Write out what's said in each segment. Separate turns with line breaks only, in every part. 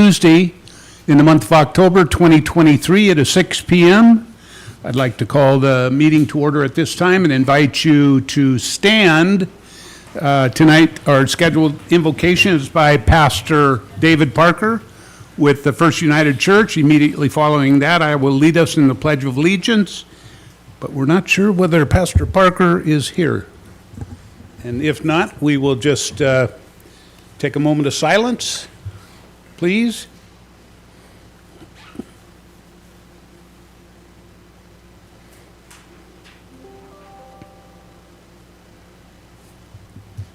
Tuesday in the month of October 2023 at 6 p.m. I'd like to call the meeting to order at this time and invite you to stand. Tonight, our scheduled invocation is by Pastor David Parker with the First United Church. Immediately following that, I will lead us in the Pledge of Allegiance, but we're not sure whether Pastor Parker is here. And if not, we will just take a moment of silence, please.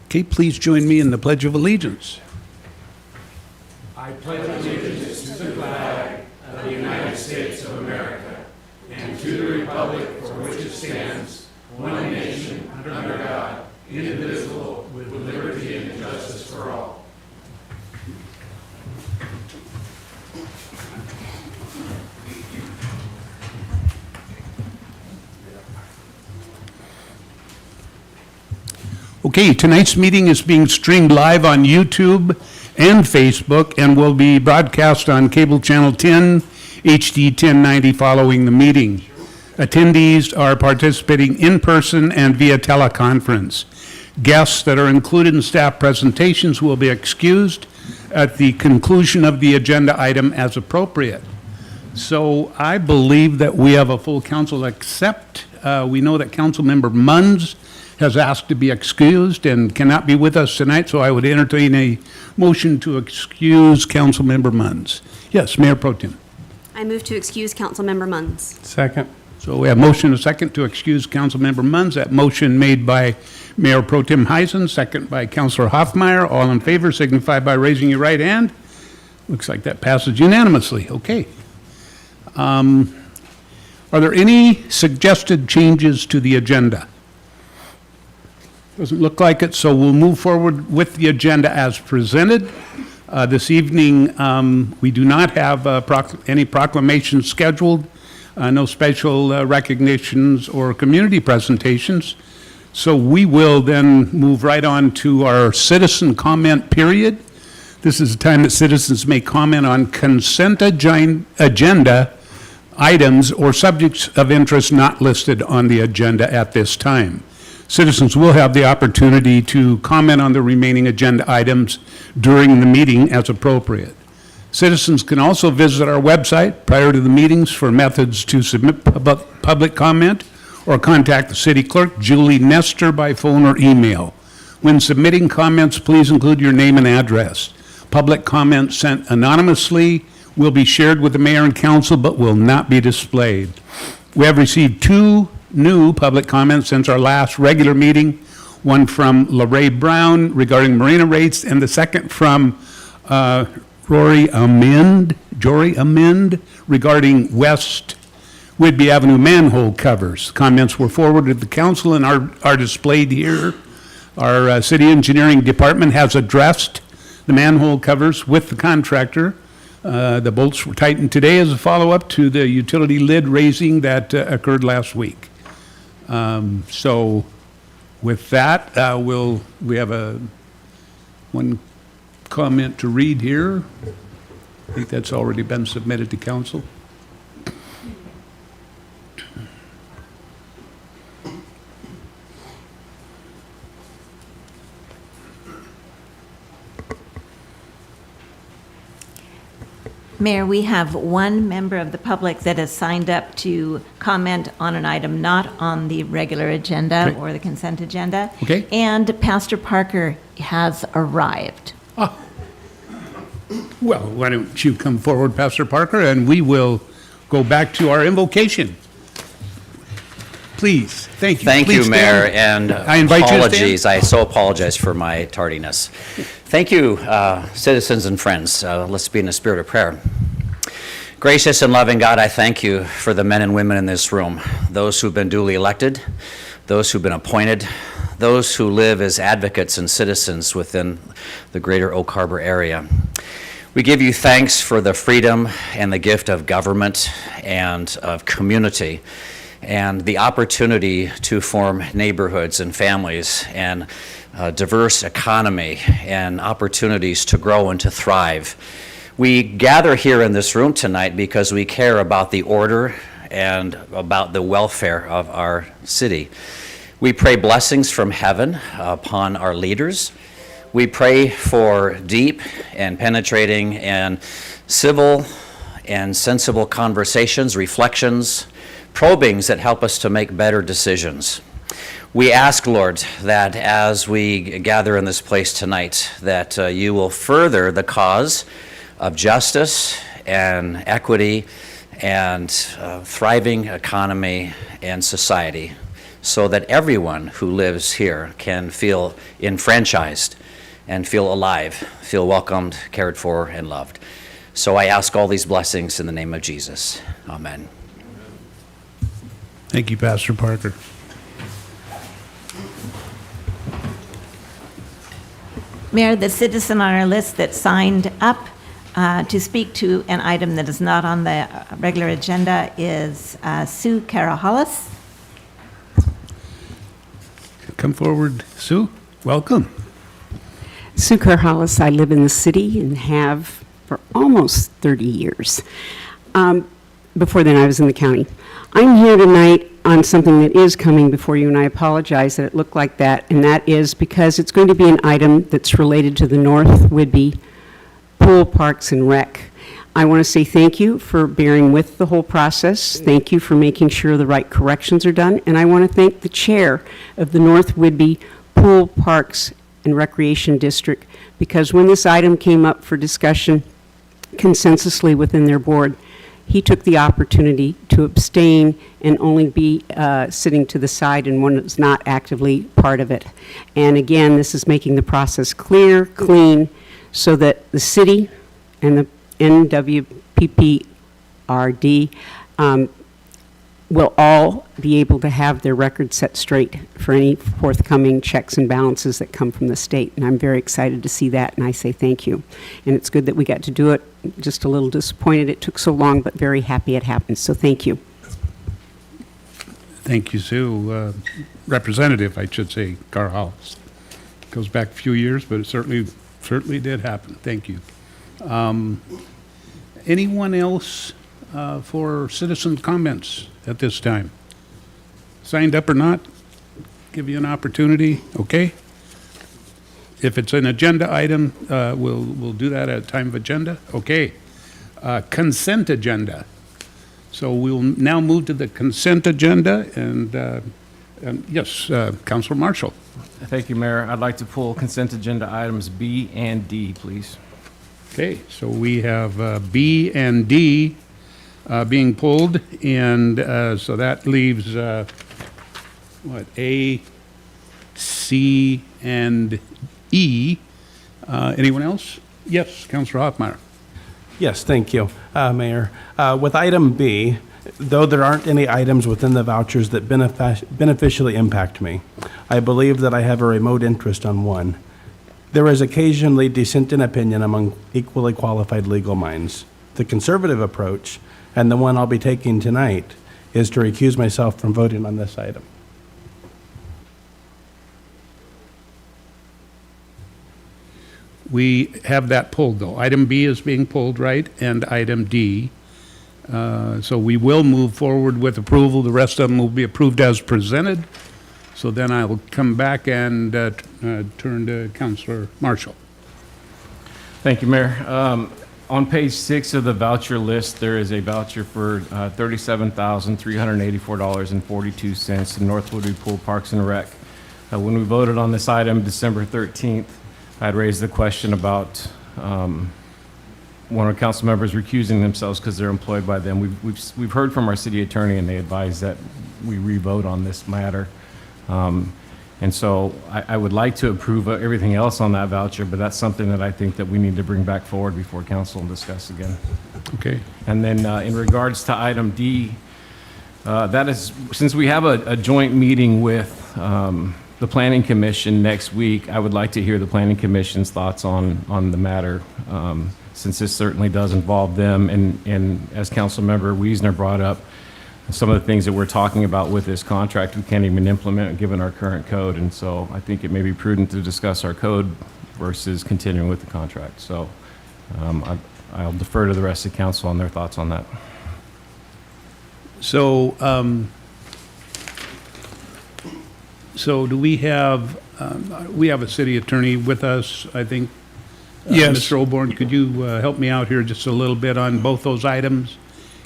Okay, please join me in the Pledge of Allegiance.
I pledge allegiance to the flag of the United States of America and to the republic for which it stands, one nation, under God, indivisible, with liberty and justice for all.
Okay, tonight's meeting is being streamed live on YouTube and Facebook and will be broadcast on cable channel 10, HD 1090 following the meeting. Attendees are participating in person and via teleconference. Guests that are included in staff presentations will be excused at the conclusion of the agenda item as appropriate. So I believe that we have a full council, except we know that Councilmember Munns has asked to be excused and cannot be with us tonight, so I would entertain a motion to excuse Councilmember Munns. Yes, Mayor Pro Tem.
I move to excuse Councilmember Munns.
Second.
So we have motion and a second to excuse Councilmember Munns. That motion made by Mayor Pro Tem Heisen, second by Councilor Hoffmeyer. All in favor signify by raising your right hand. Looks like that passes unanimously. Okay. Are there any suggested changes to the agenda? Doesn't look like it, so we'll move forward with the agenda as presented. This evening, we do not have any proclamations scheduled, no special recognitions or community presentations. So we will then move right on to our citizen comment period. This is the time that citizens may comment on consent agenda items or subjects of interest not listed on the agenda at this time. Citizens will have the opportunity to comment on the remaining agenda items during the meeting as appropriate. Citizens can also visit our website prior to the meetings for methods to submit public comment or contact the city clerk, Julie Nestor, by phone or email. When submitting comments, please include your name and address. Public comments sent anonymously will be shared with the mayor and council but will not be displayed. We have received two new public comments since our last regular meeting, one from LaRae Brown regarding marina rates, and the second from Jory Amend regarding West Whidbey Avenue manhole covers. Comments were forwarded to the council and are displayed here. Our city engineering department has addressed the manhole covers with the contractor. The bolts were tightened today as a follow-up to the utility lid raising that occurred last week. So with that, we have one comment to read here. I think that's already been submitted to council.
Mayor, we have one member of the public that has signed up to comment on an item not on the regular agenda
Okay.
or the consent agenda.
Okay.
And Pastor Parker has arrived.
Well, why don't you come forward, Pastor Parker, and we will go back to our invocation. Please, thank you.
Thank
Please
you, Mayor,
stand.
and
I invite you to stand.
apologies. I so apologize for my tardiness. Thank you, citizens and friends. Let's be in the spirit of prayer. Gracious and loving God, I thank you for the men and women in this room, those who've been duly elected, those who've been appointed, those who live as advocates and citizens within the greater Oak Harbor area. We give you thanks for the freedom and the gift of government and of community, and the opportunity to form neighborhoods and families and a diverse economy and opportunities to grow and to thrive. We gather here in this room tonight because we care about the order and about the welfare of our city. We pray blessings from heaven upon our leaders. We pray for deep and penetrating and civil and sensible conversations, reflections, probings that help us to make better decisions. We ask, Lord, that as we gather in this place tonight, that you will further the cause of justice and equity and thriving economy and society, so that everyone who lives here can feel enfranchised and feel alive, feel welcomed, cared for, and loved. So I ask all these blessings in the name of Jesus. Amen.
Thank you, Pastor Parker.
Mayor, the citizen on our list that signed up to speak to an item that is not on the regular agenda is Sue Carahalis.
Come forward, Sue. Welcome.
Sue Carhalis, I live in the city and have for almost 30 years. Before then, I was in the county. I'm here tonight on something that is coming before you, and I apologize that it looked like that, and that is because it's going to be an item that's related to the North Whidbey Pool, Parks, and Rec. I want to say thank you for bearing with the whole process. Thank you for making sure the right corrections are done, and I want to thank the chair of the North Whidbey Pool, Parks, and Recreation District, because when this item came up for discussion consensusly within their board, he took the opportunity to abstain and only be sitting to the side and one that's not actively part of it. And again, this is making the process clear, clean, so that the city and the NWPPRD will all be able to have their records set straight for any forthcoming checks and balances that come from the state. And I'm very excited to see that, and I say thank you. And it's good that we got to do it. Just a little disappointed it took so long, but very happy it happened. So thank you.
Thank you, Sue. Representative, I should say, Carhalis. Goes back a few years, but it certainly did happen. Thank you. Anyone else for citizen comments at this time? Signed up or not? Give you an opportunity, okay? If it's an agenda item, we'll do that at a time of agenda, okay? Consent agenda. So we'll now move to the consent agenda, and yes, Councilor Marshall.
Thank you, Mayor. I'd like to pull consent agenda items B and D, please.
Okay, so we have B and D being pulled, and so that leaves, what, A, C, and E. Anyone else? Yes, Councilor Hoffmeyer.
Yes, thank you, Mayor. With item B, though there aren't any items within the vouchers that beneficially impact me, I believe that I have a remote interest on one. There is occasionally dissent in opinion among equally qualified legal minds. The conservative approach, and the one I'll be taking tonight, is to recuse myself from voting on this item.
We have that pulled, though. Item B is being pulled, right? And item D. So we will move forward with approval. The rest of them will be approved as presented. So then I will come back and turn to Councilor Marshall.
Thank you, Mayor. On page 6 of the voucher list, there is a voucher for $37,384.42 in North Whidbey Pool, Parks and Rec. When we voted on this item December 13th, I had raised the question about one of our council members recusing themselves because they're employed by them. We've heard from our city attorney, and they advised that we re-vote on this matter. And so I would like to approve everything else on that voucher, but that's something that I think that we need to bring back forward before council and discuss again.
Okay.
And then in regards to item D, that is, since we have a joint meeting with the Planning Commission next week, I would like to hear the Planning Commission's thoughts on the matter, since this certainly does involve them. And as Councilmember Wiesner brought up, some of the things that we're talking about with this contract, we can't even implement given our current code. And so I think it may be prudent to discuss our code versus continuing with the contract. So I'll defer to the rest of the council on their thoughts on that.
So, so do we have a city attorney with us, I think?
Yes.
Mr. Oborn, could you help me out here just a little bit on both those items?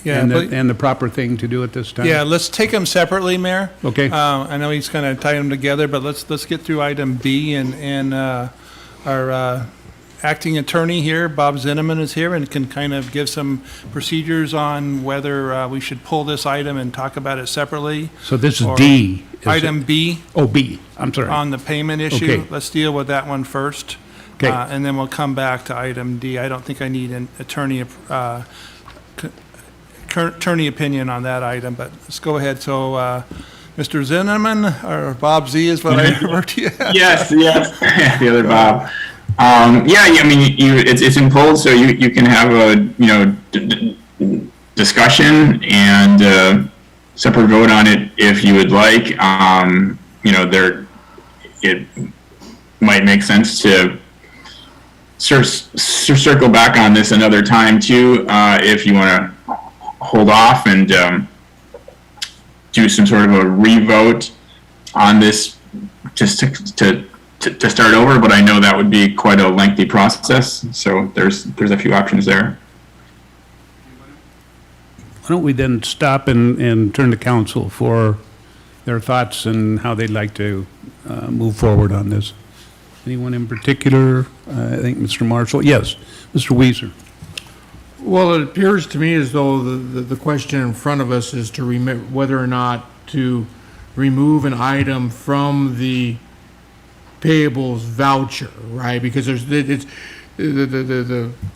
Yeah,
And
but-
and the proper thing to do at this time?
Yeah, let's take them separately, Mayor.
Okay.
I know he's kind of tied them together, but let's get through item B, and our acting attorney here, Bob Zinneman, is here and can kind of give some procedures on whether we should pull this item and talk about it separately.
So this is
Or
D. is it?
Item B
Oh, B, I'm sorry.
on the payment issue.
Okay.
Let's deal with that one first.
Okay.
And then we'll come back to item D. I don't think I need an attorney opinion on that item, but let's go ahead. So, Mr. Zinneman, or Bob Z is what I refer to you as.
Yes, the other Bob. Yeah, I mean, it's in poll, so you can have a discussion and separate vote on it if you would like. It might make sense to circle back on this another time too, if you want to hold off and do some sort of a revote on this, just to start over. But I know that would be quite a lengthy process, so there's a few options there.
Why don't we then stop and turn to council for their thoughts and how they'd like to move forward on this? Anyone in particular? I think Mr. Marshall. Yes, Mr. Weiser.
Well, it appears to me as though the question in front of us is to whether or not to remove an item from the payables voucher, right? Because the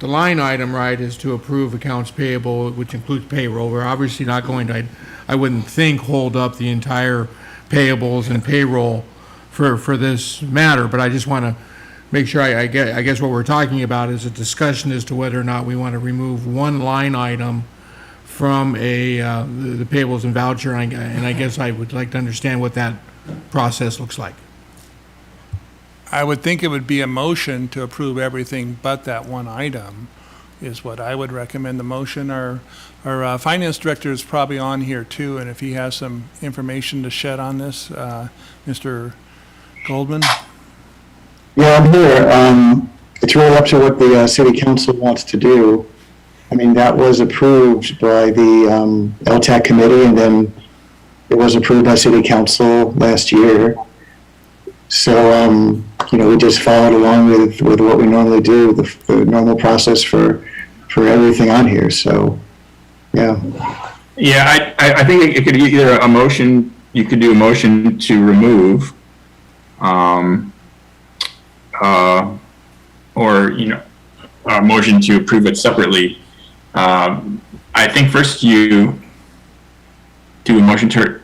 line item, right, is to approve accounts payable, which includes payroll. We're obviously not going to, I wouldn't think, hold up the entire payables and payroll for this matter, but I just want to make sure I guess what we're talking about is a discussion as to whether or not we want to remove one line item from the payables and voucher, and I guess I would like to understand what that process looks like.
I would think it would be a motion to approve everything but that one item, is what I would recommend the motion. Our finance director is probably on here too, and if he has some information to shed on this, Mr. Goldman?
Yeah, I'm here. It's really up to what the city council wants to do. I mean, that was approved by the LTAC committee, and then it was approved by city council last year. So, we just followed along with what we normally do, the normal process for everything on here. So, yeah.
Yeah, I think it could be either a motion, you could do a motion to remove, or, a motion to approve it separately. I think first you do a motion to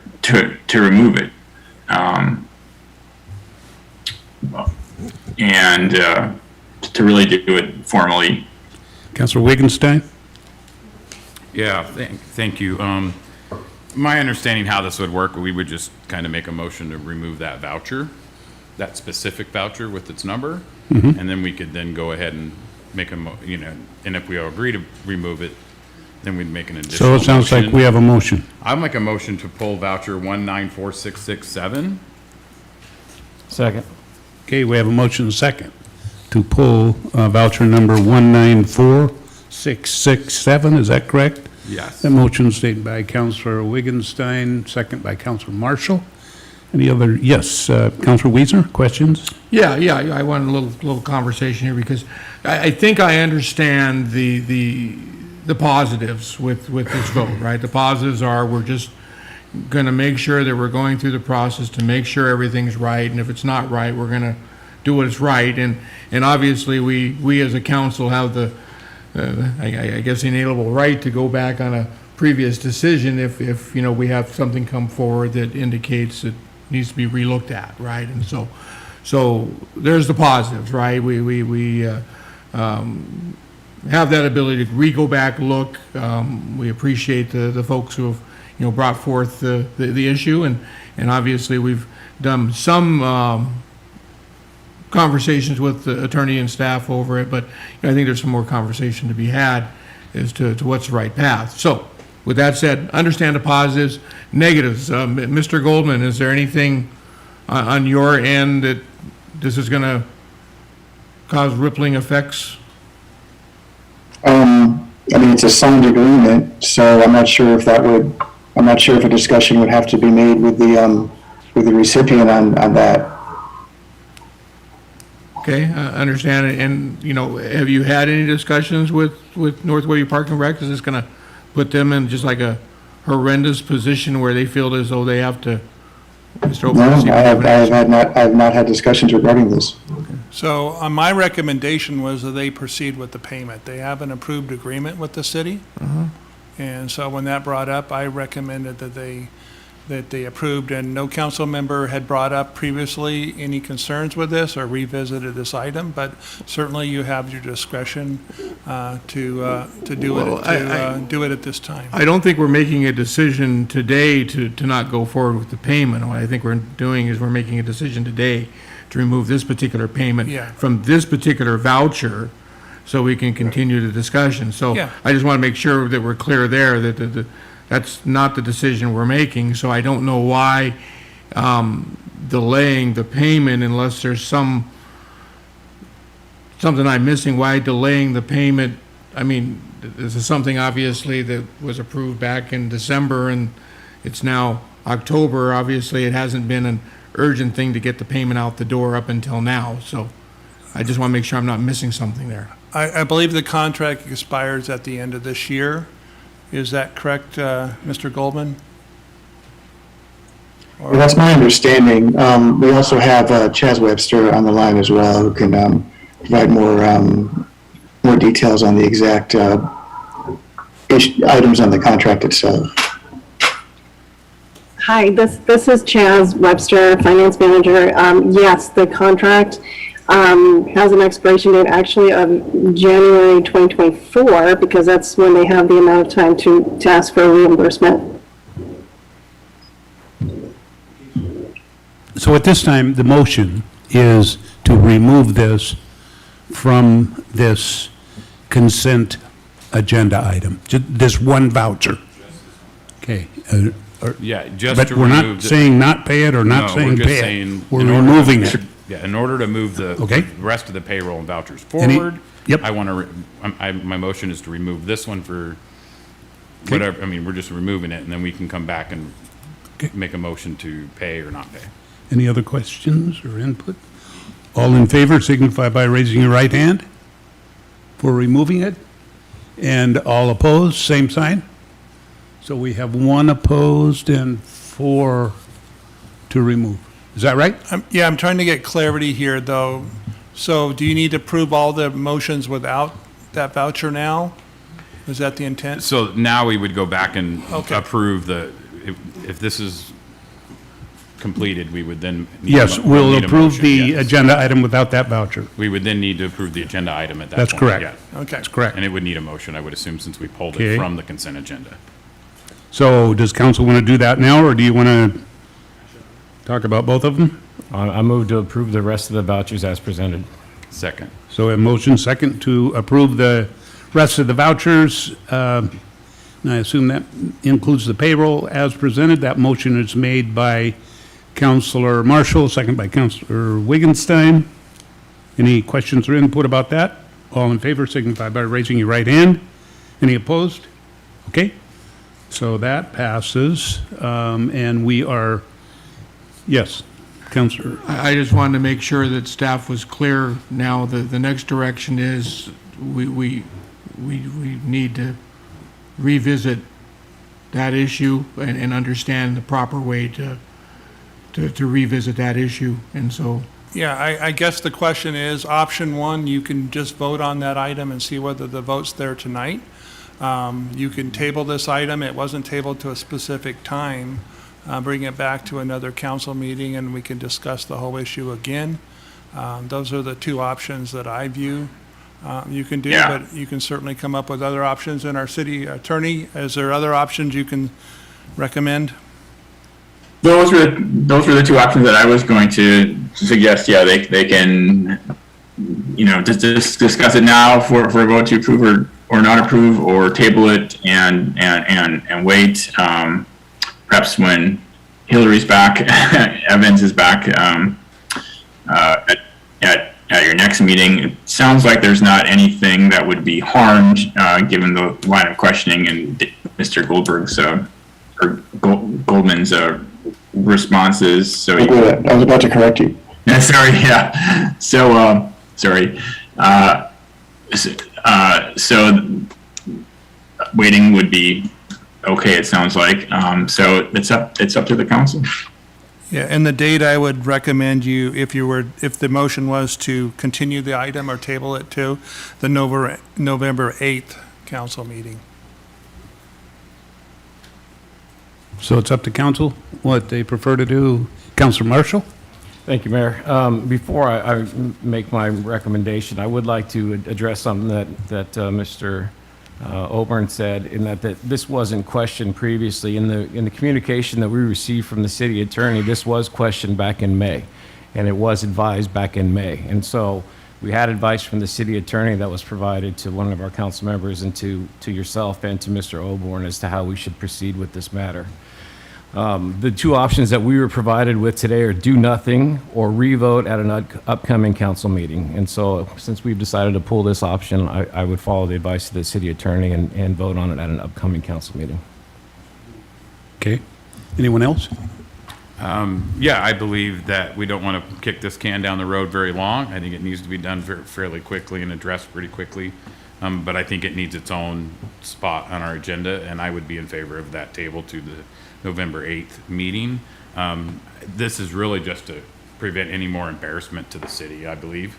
remove it. And to really do it formally.
Councilor Wittgenstein?
Yeah, thank you. My understanding how this would work, we would just kind of make a motion to remove that voucher, that specific voucher with its number, and then we could then go ahead and make and if we all agree to remove it, then we'd make an additional
So it sounds like
motion.
we have a motion.
I'll make a motion to pull voucher 194667.
Second.
Okay, we have a motion and a second to pull voucher number 194667, is that correct?
Yes.
That motion stated by Councilor Wittgenstein, second by Councilor Marshall. Any other, yes, Councilor Weiser, questions?
Yeah, I want a little conversation here because I think I understand the positives with this vote, right? The positives are we're just going to make sure that we're going through the process to make sure everything's right, and if it's not right, we're going to do what is right, and obviously we as a council have the I guess inalienable right to go back on a previous decision if we have something come forward that indicates it needs to be relooked at, right? And so there's the positives, right? We have that ability to go back, look. We appreciate the folks who have brought forth the issue, and obviously we've done some conversations with the attorney and staff over it, but I think there's some more conversation to be had as to what's the right path. So, with that said, understand the positives, negatives. Mr. Goldman, is there anything on your end that this is going to cause rippling effects?
I mean, it's a signed agreement, so I'm not sure if a discussion would have to be made with the recipient on that.
Okay, understand it. And, have you had any discussions with North Woodbury Park and Rec? Is this going to put them in just like a horrendous position where they feel as though they have to, Mr.
No,
Open?
I have not had discussions regarding this.
So my recommendation was that they proceed with the payment. They have an approved agreement with the city. And so when that brought up, I recommended that they approved, and no council member had brought up previously any concerns with this or revisited this item, but certainly you have your discretion to do it at this time.
I don't think we're making a decision today to not go forward with the payment. What I think we're doing is we're making a decision today to remove this particular payment
Yeah.
from this particular voucher so we can continue the discussion. So
Yeah.
I just want to make sure that we're clear there that that's not the decision we're making. So I don't know why delaying the payment unless there's something I'm missing. Why delaying the payment? I mean, this is something obviously that was approved back in December and it's now October. Obviously, it hasn't been an urgent thing to get the payment out the door up until now. So I just want to make sure I'm not missing something there.
I believe the contract expires at the end of this year. Is that correct, Mr. Goldman?
Well, that's my understanding. We also have Chaz Webster on the line as well, who can provide more details on the exact items on the contract itself.
Hi, this is Chaz Webster, Finance Manager. Yes, the contract has an expiration date actually of January 2024, because that's when they have the amount of time to ask for a reimbursement.
So at this time, the motion is to remove this from this consent agenda item, this one voucher. Okay.
Yeah, just
But
to
we're not
remove the-
saying not pay it or not
No,
saying
we're just
pay it.
saying
We're
in order-
removing it.
Yeah, in order to move the
Okay.
rest of the payroll and vouchers
Any-
forward,
yep.
I want to, my motion is to remove this one for whatever, I mean, we're just removing it, and then we can come back and
Okay.
make a motion to pay or not pay.
Any other questions or input? All in favor signify by raising your right hand for removing it. And all opposed, same sign. So we have one opposed and 4 to remove. Is that right?
Yeah, I'm trying to get clarity here, though. So do you need to approve all the motions without that voucher now? Is that the intent?
So now we would go back and
Okay.
approve if this is completed, we would then.
Yes, we'll
need a
approve
motion,
the
yes.
agenda item without that voucher.
We would then need to approve the agenda item at that
That's
point.
correct.
Yeah.
Okay.
That's correct.
And it would need a motion, I would assume, since we pulled
Okay.
it from the consent agenda.
So does council want to do that now, or do you want to talk about both of them?
I move to approve the rest of the vouchers as presented.
Second.
So a motion second to approve the rest of the vouchers. And I assume that includes the payroll as presented. That motion is made by Councilor Marshall, second by Councilor Wittgenstein. Any questions or input about that? All in favor signify by raising your right hand. Any opposed? Okay, so that passes, and we are, yes, Councilor.
I just wanted to make sure that staff was clear now. The next direction is we need to revisit that issue and understand the proper way to revisit that issue. And so,
Yeah, I guess the question is, option one, you can just vote on that item and see whether the vote's there tonight. You can table this item. It wasn't tabled to a specific time. Bring it back to another council meeting and we can discuss the whole issue again. Those are the two options that I view you can do,
Yeah.
but you can certainly come up with other options. And our city attorney, is there other options you can recommend?
those were the two options that I was going to suggest. Yeah, they can, just discuss it now for a vote to approve or not approve, or table it and wait. Perhaps when Hillary's back, Evans is back at your next meeting. It sounds like there's not anything that would be harmed given the line of questioning and Mr. Goldman's responses. So
I was about to correct you.
sorry, yeah. So sorry. So waiting would be okay. It sounds like. So it's up to the council.
Yeah, and the date I would recommend you, if the motion was to continue the item or table it to the November 8th council meeting.
So it's up to council, what they prefer to do. Councilor Marshall?
Thank you, Mayor. Before I make my recommendation, I would like to address something that Mr. Oborn said, in that this wasn't questioned previously. In the communication that we received from the city attorney, this was questioned back in May, and it was advised back in May. And so we had advice from the city attorney that was provided to one of our council members and to yourself and to Mr. Oborn as to how we should proceed with this matter. The two options that we were provided with today are do nothing or revote at an upcoming council meeting. And so since we've decided to pull this option, I would follow the advice of the city attorney and vote on it at an upcoming council meeting.
Okay. Anyone else?
Yeah, I believe that we don't want to kick this can down the road very long. I think it needs to be done fairly quickly and addressed pretty quickly. But I think it needs its own spot on our agenda, and I would be in favor of that table to the November 8th meeting. This is really just to prevent any more embarrassment to the city, I believe.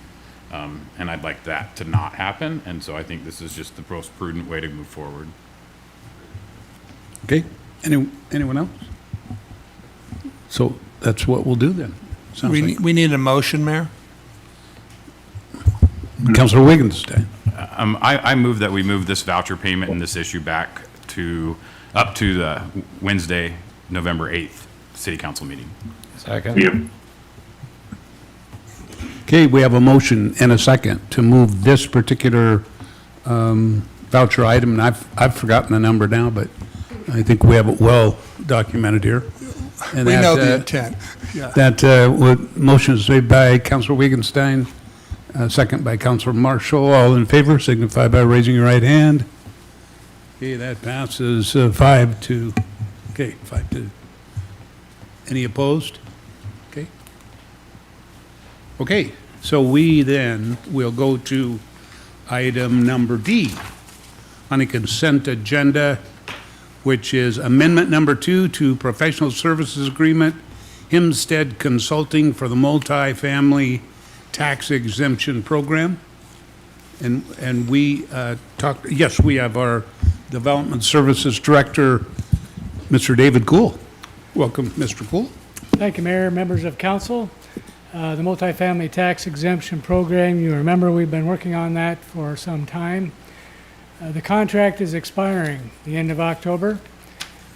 And I'd like that to not happen. And so I think this is just the most prudent way to move forward.
Okay. Anyone else? So that's what we'll do then. Sounds like.
We need a motion, Mayor?
Councilor Wiggins.
I move that we move this voucher payment and this issue back up to the Wednesday, November 8th city council meeting.
Second.
Yep.
Okay, we have a motion and a second to move this particular voucher item, and I've forgotten the number now, but I think we have it well documented here. And
We know the intent. Yeah.
That motion is made by Councilor Wittgenstein, second by Councilor Marshall. All in favor signify by raising your right hand. Okay, that passes 5-2. Okay, 5-2. Any opposed? Okay. Okay, so we then will go to item number D on the consent agenda, which is amendment number 2 to professional services agreement, Hemstad Consulting for the multifamily tax exemption program. And we talked, yes, we have our Development Services Director, Mr. David Gould. Welcome, Mr. Gould.
Thank you, Mayor, members of council. The multifamily tax exemption program, you remember we've been working on that for some time. The contract is expiring the end of October,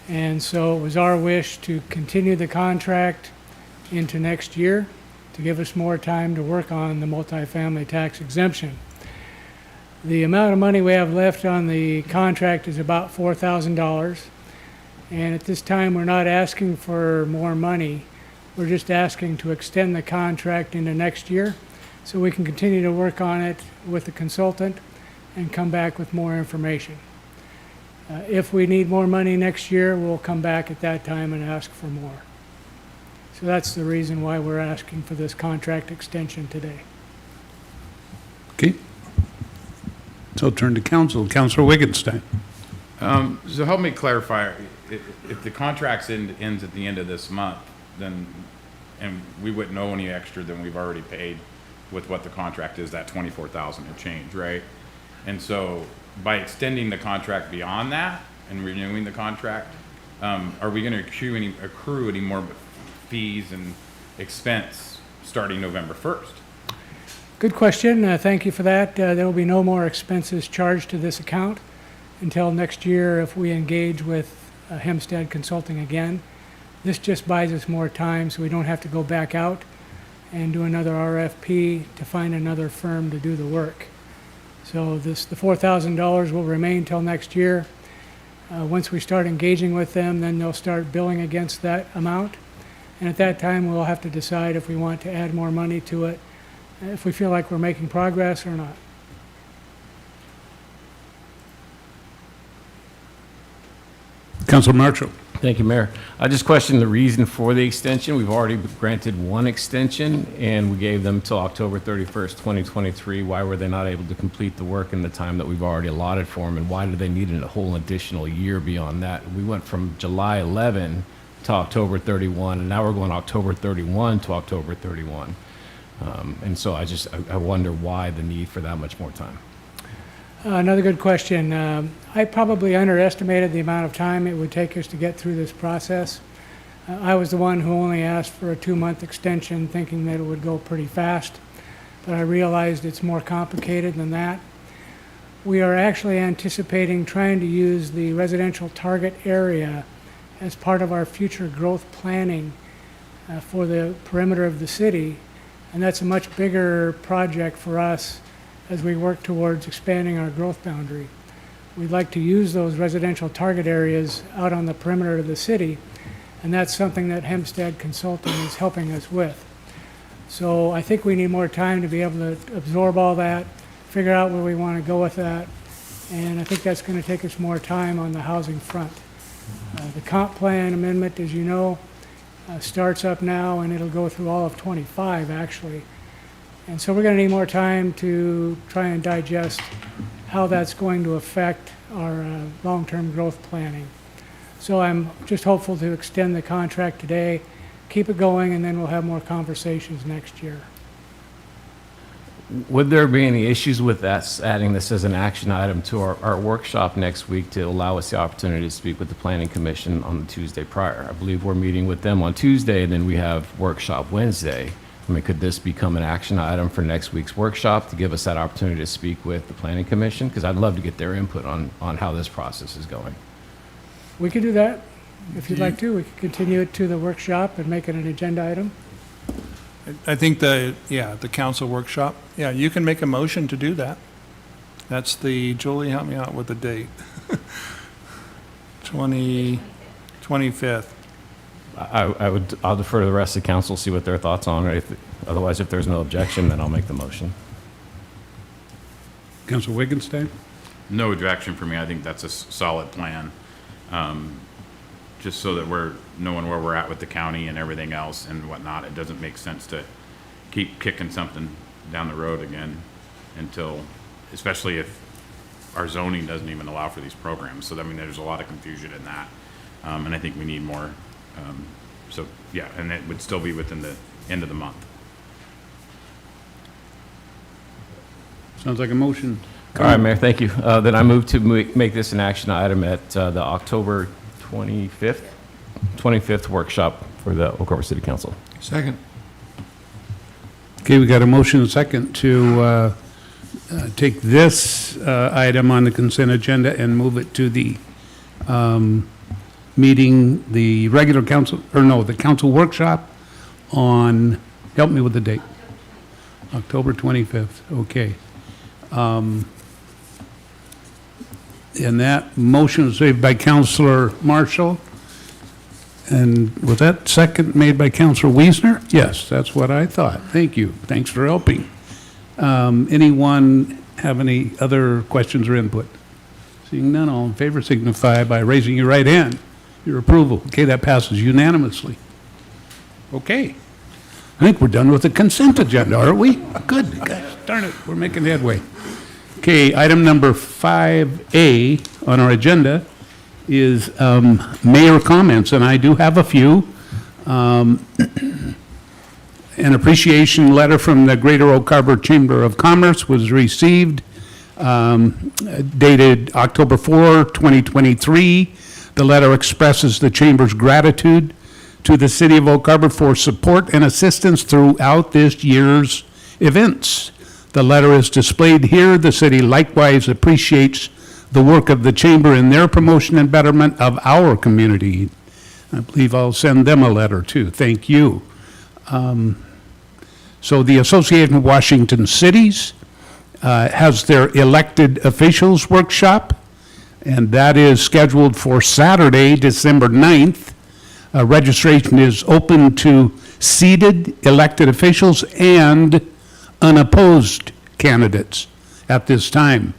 and so it was our wish to continue the contract into next year to give us more time to work on the multifamily tax exemption. The amount of money we have left on the contract is about $4,000, and at this time we're not asking for more money. We're just asking to extend the contract into next year so we can continue to work on it with the consultant and come back with more information. If we need more money next year, we'll come back at that time and ask for more. So that's the reason why we're asking for this contract extension today.
Okay. So turn to council. Councilor Wittgenstein.
So help me clarify, if the contract ends at the end of this month, then, and we wouldn't owe any extra than we've already paid with what the contract is, that 24,000 and change, right? And so by extending the contract beyond that and renewing the contract, are we going to accrue any more fees and expense starting November 1st?
Good question. Thank you for that. There will be no more expenses charged to this account until next year if we engage with Hemstad Consulting again. This just buys us more time, so we don't have to go back out and do another RFP to find another firm to do the work. So the $4,000 will remain till next year. Once we start engaging with them, then they'll start billing against that amount. And at that time, we'll have to decide if we want to add more money to it, if we feel like we're making progress or not.
Councilor Marshall.
Thank you, Mayor. I just questioned the reason for the extension. We've already granted one extension, and we gave them till October 31st, 2023. Why were they not able to complete the work in the time that we've already allotted for them, and why did they need a whole additional year beyond that? We went from July 11 to October 31, and now we're going October 31 to October 31. And so I wonder why the need for that much more time.
Another good question. I probably underestimated the amount of time it would take us to get through this process. I was the one who only asked for a 2-month extension, thinking that it would go pretty fast, but I realized it's more complicated than that. We are actually anticipating trying to use the residential target area as part of our future growth planning for the perimeter of the city, and that's a much bigger project for us as we work towards expanding our growth boundary. We'd like to use those residential target areas out on the perimeter of the city, and that's something that Hemstad Consulting is helping us with. So I think we need more time to be able to absorb all that, figure out where we want to go with that, and I think that's going to take us more time on the housing front. The comp plan amendment, as you know, starts up now, and it'll go through all of 25, actually. And so we're going to need more time to try and digest how that's going to affect our long-term growth planning. So I'm just hopeful to extend the contract today, keep it going, and then we'll have more conversations next year.
Would there be any issues with that, adding this as an action item to our workshop next week to allow us the opportunity to speak with the Planning Commission on the Tuesday prior? I believe we're meeting with them on Tuesday, and then we have workshop Wednesday. I mean, could this become an action item for next week's workshop to give us that opportunity to speak with the Planning Commission? Because I'd love to get their input on how this process is going.
We could do that. If you'd like to, we could continue it to the workshop and make it an agenda item.
I think the council workshop, you can make a motion to do that. That's Julie, help me out with the date. 25th.
I'll defer to the rest of the council, see what their thoughts on it. Otherwise, if there's no objection, then I'll make the motion.
Councilor Wigginstein?
No objection for me. I think that's a solid plan. Just so that we're knowing where we're at with the county and everything else and whatnot. It doesn't make sense to keep kicking something down the road again until, especially if our zoning doesn't even allow for these programs. So, I mean, there's a lot of confusion in that. And I think we need more. And it would still be within the end of the month.
Sounds like a motion.
All right, Mayor, thank you. Then I move to make this an action item at the October 25th workshop for the Oak Harbor City Council.
Second.
Okay, we got a motion and a second to take this item on the consent agenda and move it to the meeting, the regular council, the council workshop on, help me with the date. October 25th, okay. And that motion was made by Councilor Marshall. And was that second made by Councilor Wiesner? Yes, that's what I thought. Thank you. Thanks for helping. Anyone have any other questions or input? Seeing none, all in favor signify by raising your right hand. Your approval. Okay, that passes unanimously. Okay. I think we're done with the consent agenda, aren't we? Good. Gosh, darn it, we're making headway. Okay, item number 5A on our agenda is mayor comments, and I do have a few. An appreciation letter from the Greater Oak Harbor Chamber of Commerce was received, dated October 4, 2023. The letter expresses the Chamber's gratitude to the City of Oak Harbor for support and assistance throughout this year's events. The letter is displayed here. The city likewise appreciates the work of the Chamber in their promotion and betterment of our community. I believe I'll send them a letter too. Thank you. So the Association of Washington Cities has their elected officials workshop, and that is scheduled for Saturday, December 9th. Registration is open to seated elected officials and unopposed candidates at this time.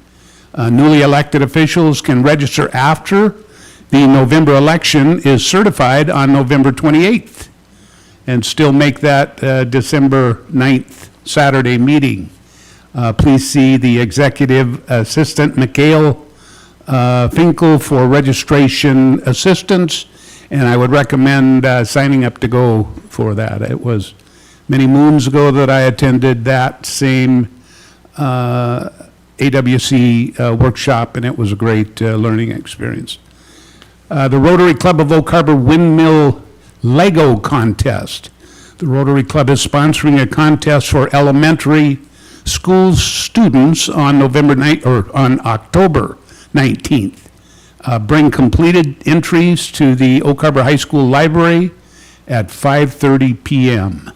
Newly elected officials can register after the November election is certified on November 28th and still make that December 9th Saturday meeting. Please see the Executive Assistant, Mikhail Finkel, for registration assistance, and I would recommend signing up to go for that. It was many moons ago that I attended that same AWC workshop, and it was a great learning experience. The Rotary Club of Oak Harbor Windmill Lego Contest. The Rotary Club is sponsoring a contest for elementary school students on October 19th. Bring completed entries to the Oak Harbor High School Library at 5:30 p.m.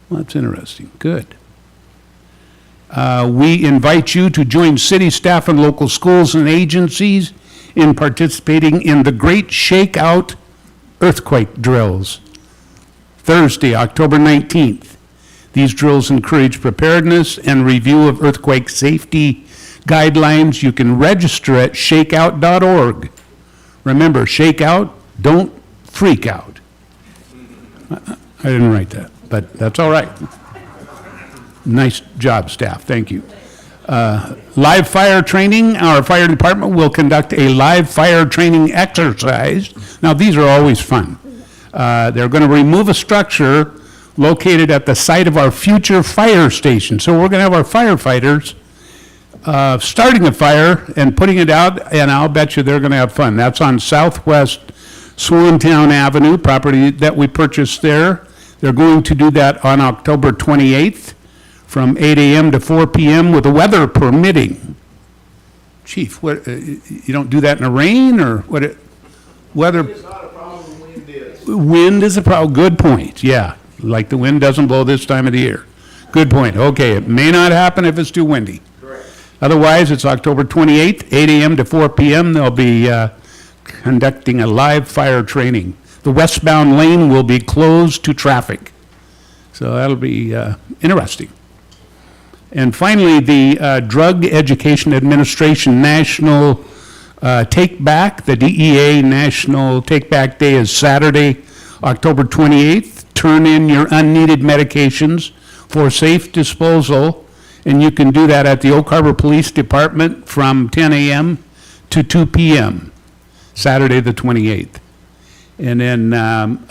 Well, that's interesting. Good. We invite you to join city staff and local schools and agencies in participating in the Great Shakeout earthquake drills, Thursday, October 19th. These drills encourage preparedness and review of earthquake safety guidelines. You can register at shakeout.org. Remember, shake out, don't freak out. I didn't write that, but that's all right. Nice job, staff. Thank you. Live fire training. Our fire department will conduct a live fire training exercise. Now, these are always fun. They're going to remove a structure located at the site of our future fire station. So we're going to have our firefighters starting a fire and putting it out, and I'll bet you they're going to have fun. That's on Southwest Swantown Avenue, property that we purchased there. They're going to do that on October 28th from 8 a.m. to 4 p.m. with the weather permitting. Chief, what, you don't do that in the rain, or what? Weather? It's not a problem, wind is. Wind is a problem, good point, yeah. Like the wind doesn't blow this time of the year. Good point, okay, it may not happen if it's too windy. Correct. Otherwise, it's October 28th, 8 a.m. to 4 p.m. They'll be conducting a live fire training. The westbound lane will be closed to traffic. So that'll be interesting. And finally, the Drug Education Administration National Take Back, the DEA National Take Back Day is Saturday, October 28th. Turn in your unneeded medications for safe disposal, and you can do that at the Oak Harbor Police Department from 10 a.m. to 2 p.m., Saturday the 28th. And then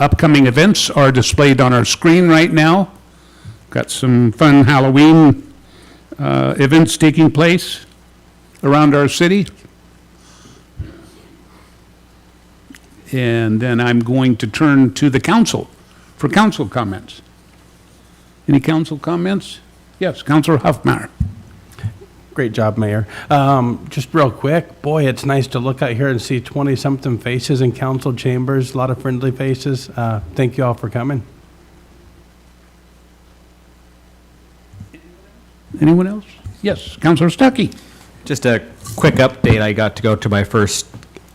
upcoming events are displayed on our screen right now. Got some fun Halloween events taking place around our city. And then I'm going to turn to the council for council comments. Any council comments? Yes, Councilor Huffmeyer.
Great job, Mayor. Just real quick, boy, it's nice to look out here and see 20-something faces in council chambers, a lot of friendly faces. Thank you all for coming.
Anyone else? Yes, Councilor Stuckey.
Just a quick update. I got to go to my first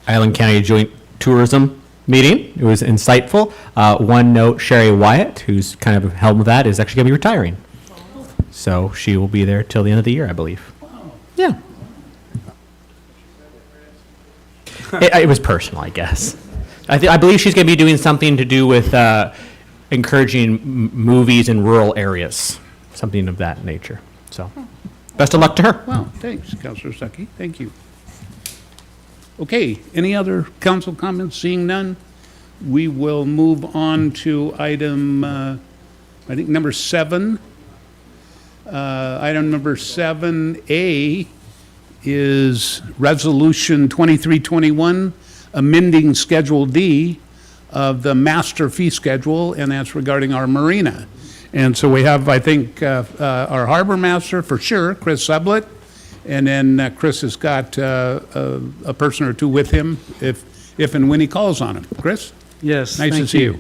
Island County Joint Tourism meeting. It was insightful. One note, Sherry Wyatt, who's kind of helmed with that, is actually going to be retiring. So she will be there till the end of the year, I believe. Yeah. It was personal, I guess. I believe she's going to be doing something to do with encouraging movies in rural areas, something of that nature. So, best of luck to her.
Wow, thanks, Councilor Stuckey. Thank you. Okay, any other council comments? Seeing none, we will move on to item, I think, number 7. Item number 7A is Resolution 2321, amending Schedule D of the master fee schedule, and that's regarding our marina. And so we have, I think, our harbor master for sure, Chris Sublett, and then Chris has got a person or two with him if and when he calls on him. Chris?
Yes,
Nice to
thank
see you.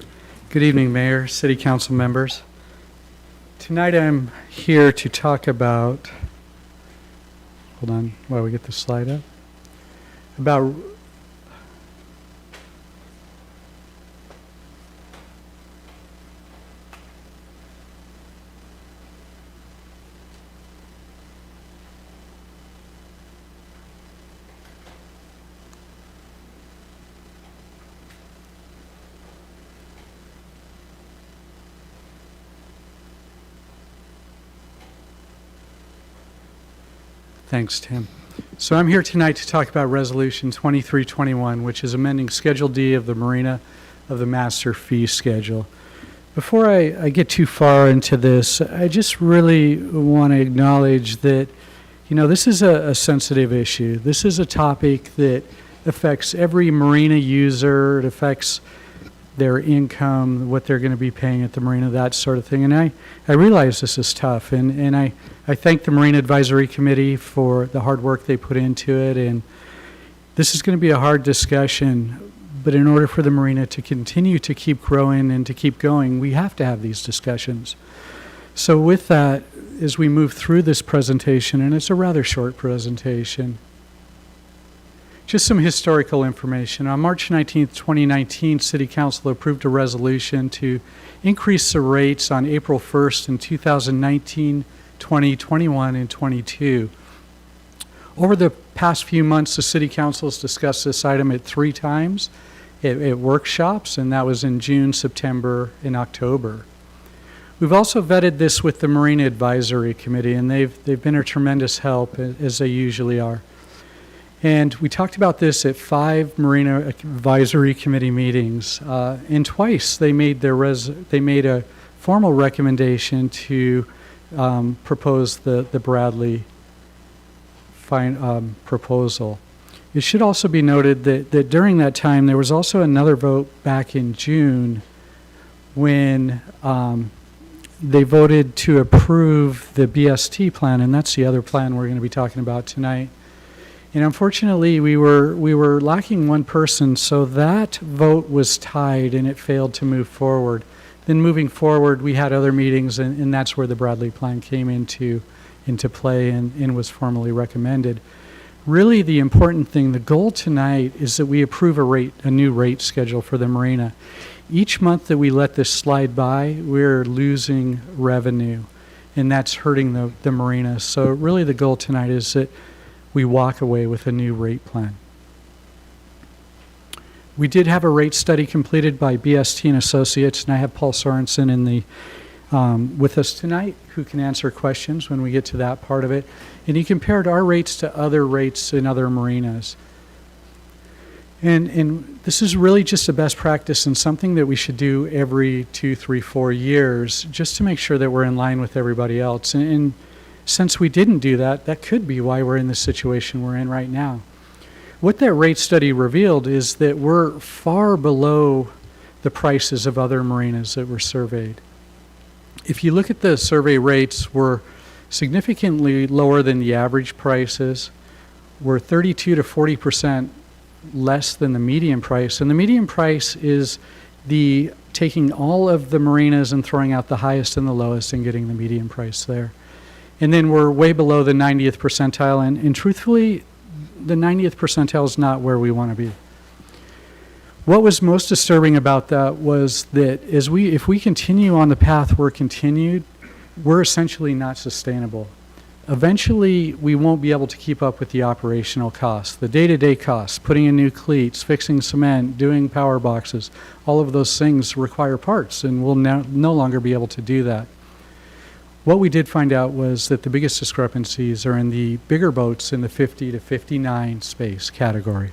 Good evening, Mayor, City Council members. Tonight I'm here to talk about, hold on while we get the slide up, about Thanks, Tim. So I'm here tonight to talk about Resolution 2321, which is amending Schedule D of the Marina of the Master Fee Schedule. Before I get too far into this, I just really want to acknowledge that, you know, this is a sensitive issue. This is a topic that affects every marina user. It affects their income, what they're going to be paying at the marina, that sort of thing. And I realize this is tough, and I thank the Marina Advisory Committee for the hard work they put into it. And this is going to be a hard discussion, but in order for the marina to continue to keep growing and to keep going, we have to have these discussions. So with that, as we move through this presentation, and it's a rather short presentation, just some historical information. On March 19th, 2019, City Council approved a resolution to increase the rates on April 1st in 2019, 20, 21, and 22. Over the past few months, the City Council has discussed this item at 3 times at workshops, and that was in June, September, and October. We've also vetted this with the Marina Advisory Committee, and they've been a tremendous help, as they usually are. And we talked about this at 5 Marina Advisory Committee meetings, and twice they made a formal recommendation to propose the Bradley proposal. It should also be noted that during that time there was also another vote back in June when they voted to approve the BST plan, and that's the other plan we're going to be talking about tonight. And unfortunately, we were lacking one person, so that vote was tied and it failed to move forward. Then moving forward, we had other meetings, and that's where the Bradley Plan came into play and was formally recommended. Really, the important thing, the goal tonight, is that we approve a new rate schedule for the marina. Each month that we let this slide by, we're losing revenue, and that's hurting the marina. So really, the goal tonight is that we walk away with a new rate plan. We did have a rate study completed by BST and Associates, and I have Paul Sorensen with us tonight, who can answer questions when we get to that part of it. And he compared our rates to other rates in other marinas. And this is really just a best practice and something that we should do every 2, 3, 4 years, just to make sure that we're in line with everybody else. And since we didn't do that, that could be why we're in the situation we're in right now. What that rate study revealed is that we're far below the prices of other marinas that were surveyed. If you look at the survey rates, we're significantly lower than the average prices. We're 32 to 40% less than the median price. And the median price is taking all of the marinas and throwing out the highest and the lowest and getting the median price there. And then we're way below the 90th percentile, and truthfully, the 90th percentile is not where we want to be. What was most disturbing about that was that if we continue on the path we're essentially not sustainable. Eventually, we won't be able to keep up with the operational costs, the day-to-day costs, putting in new cleats, fixing cement, doing power boxes. All of those things require parts, and we'll no longer be able to do that. What we did find out was that the biggest discrepancies are in the bigger boats in the 50 to 59 space category.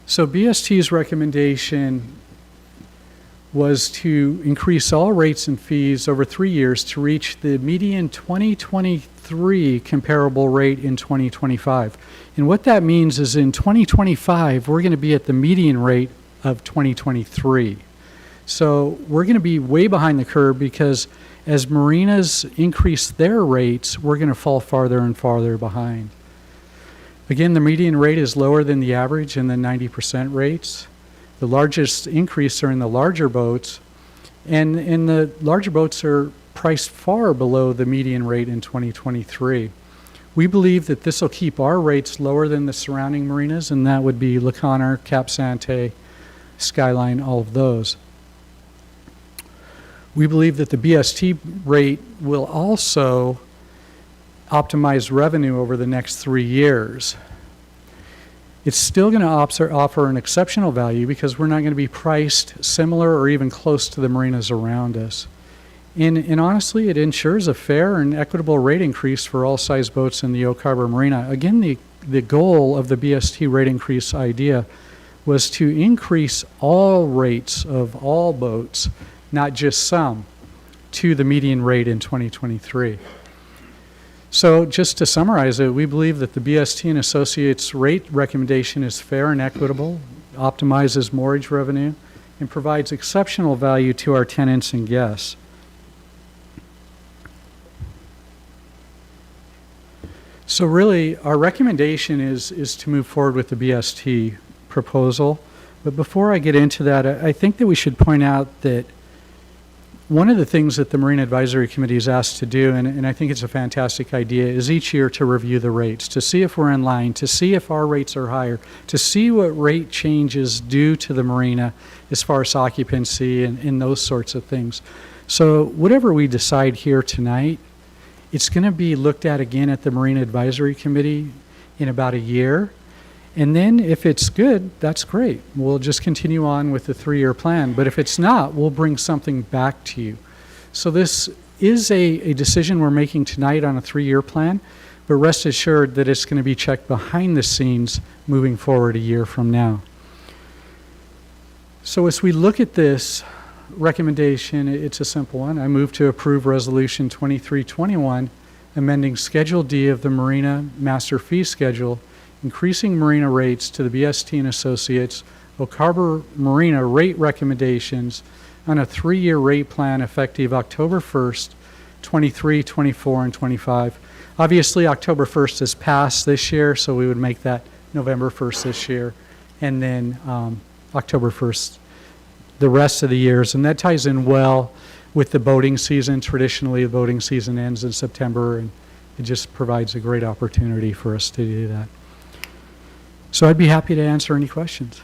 So BST's recommendation was to increase all rates and fees over 3 years to reach the median 2023 comparable rate in 2025. And what that means is in 2025, we're going to be at the median rate of 2023. So we're going to be way behind the curve because as marinas increase their rates, we're going to fall farther and farther behind. Again, the median rate is lower than the average and the 90% rates. The largest increase are in the larger boats, and the larger boats are priced far below the median rate in 2023. We believe that this will keep our rates lower than the surrounding marinas, and that would be La Conner, Cap Sante, Skyline, all of those. We believe that the BST rate will also optimize revenue over the next 3 years. It's still going to offer an exceptional value because we're not going to be priced similar or even close to the marinas around us. And honestly, it ensures a fair and equitable rate increase for all size boats in the Oak Harbor Marina. Again, the goal of the BST rate increase idea was to increase all rates of all boats, not just some, to the median rate in 2023. So just to summarize it, we believe that the BST and Associates rate recommendation is fair and equitable, optimizes mortgage revenue, and provides exceptional value to our tenants and guests. So really, our recommendation is to move forward with the BST proposal. But before I get into that, I think that we should point out that one of the things that the Marine Advisory Committee is asked to do, and I think it's a fantastic idea, is each year to review the rates, to see if we're in line, to see if our rates are higher, to see what rate changes do to the marina as far as occupancy and those sorts of things. So whatever we decide here tonight, it's going to be looked at again at the Marine Advisory Committee in about a year. And then if it's good, that's great. We'll just continue on with the 3-year plan. But if it's not, we'll bring something back to you. So this is a decision we're making tonight on a 3-year plan, but rest assured that it's going to be checked behind the scenes moving forward a year from now. So as we look at this recommendation, it's a simple one. I move to approve Resolution 2321, amending Schedule D of the Marina Master Fee Schedule, increasing marina rates to the BST and Associates Oak Harbor Marina rate recommendations on a 3-year rate plan effective October 1st, 23, 24, and 25. Obviously, October 1st is passed this year, so we would make that November 1st this year, and then October 1st the rest of the years. And that ties in well with the boating season. Traditionally, the boating season ends in September, and it just provides a great opportunity for us to do that. So I'd be happy to answer any questions.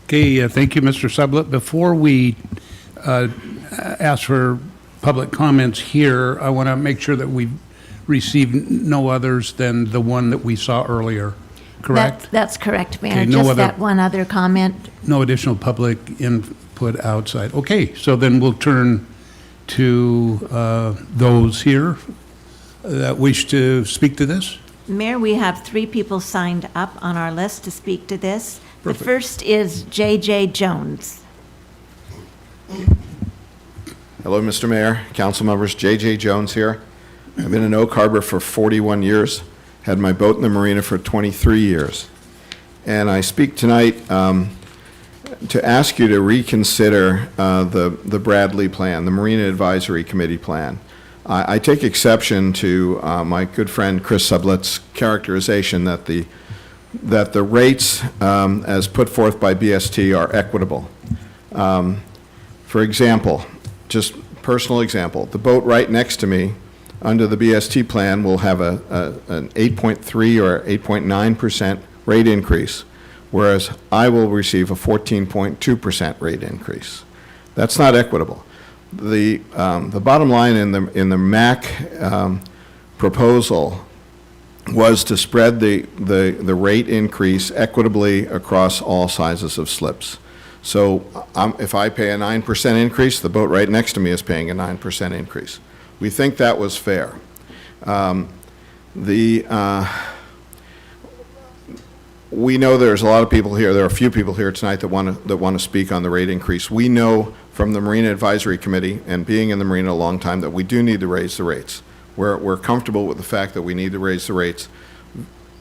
Okay, thank you, Mr. Sublett. Before we ask for public comments here, I want to make sure that we've received no others than the one that we saw earlier, correct?
That's correct, Mayor.
Okay, no
Just
other-
that one other comment.
No additional public input outside. Okay, so then we'll turn to those here that wish to speak to this.
Mayor, we have 3 people signed up on our list to speak to this.
Perfect.
The first is J.J. Jones.
Hello, Mr. Mayor, council members, J.J. Jones here. I've been in Oak Harbor for 41 years, had my boat in the marina for 23 years. And I speak tonight to ask you to reconsider the Bradley plan, the Marina Advisory Committee plan. I take exception to my good friend Chris Sublett's characterization that the rates as put forth by BST are equitable. For example, just personal example, the boat right next to me under the BST plan will have an 8.3 or 8.9% rate increase, whereas I will receive a 14.2% rate increase. That's not equitable. The bottom line in the MAC proposal was to spread the rate increase equitably across all sizes of slips. So if I pay a 9% increase, the boat right next to me is paying a 9% increase. We think that was fair. We know there's a lot of people here, there are a few people here tonight that want to speak on the rate increase. We know from the Marina Advisory Committee and being in the marina a long time that we do need to raise the rates. We're comfortable with the fact that we need to raise the rates.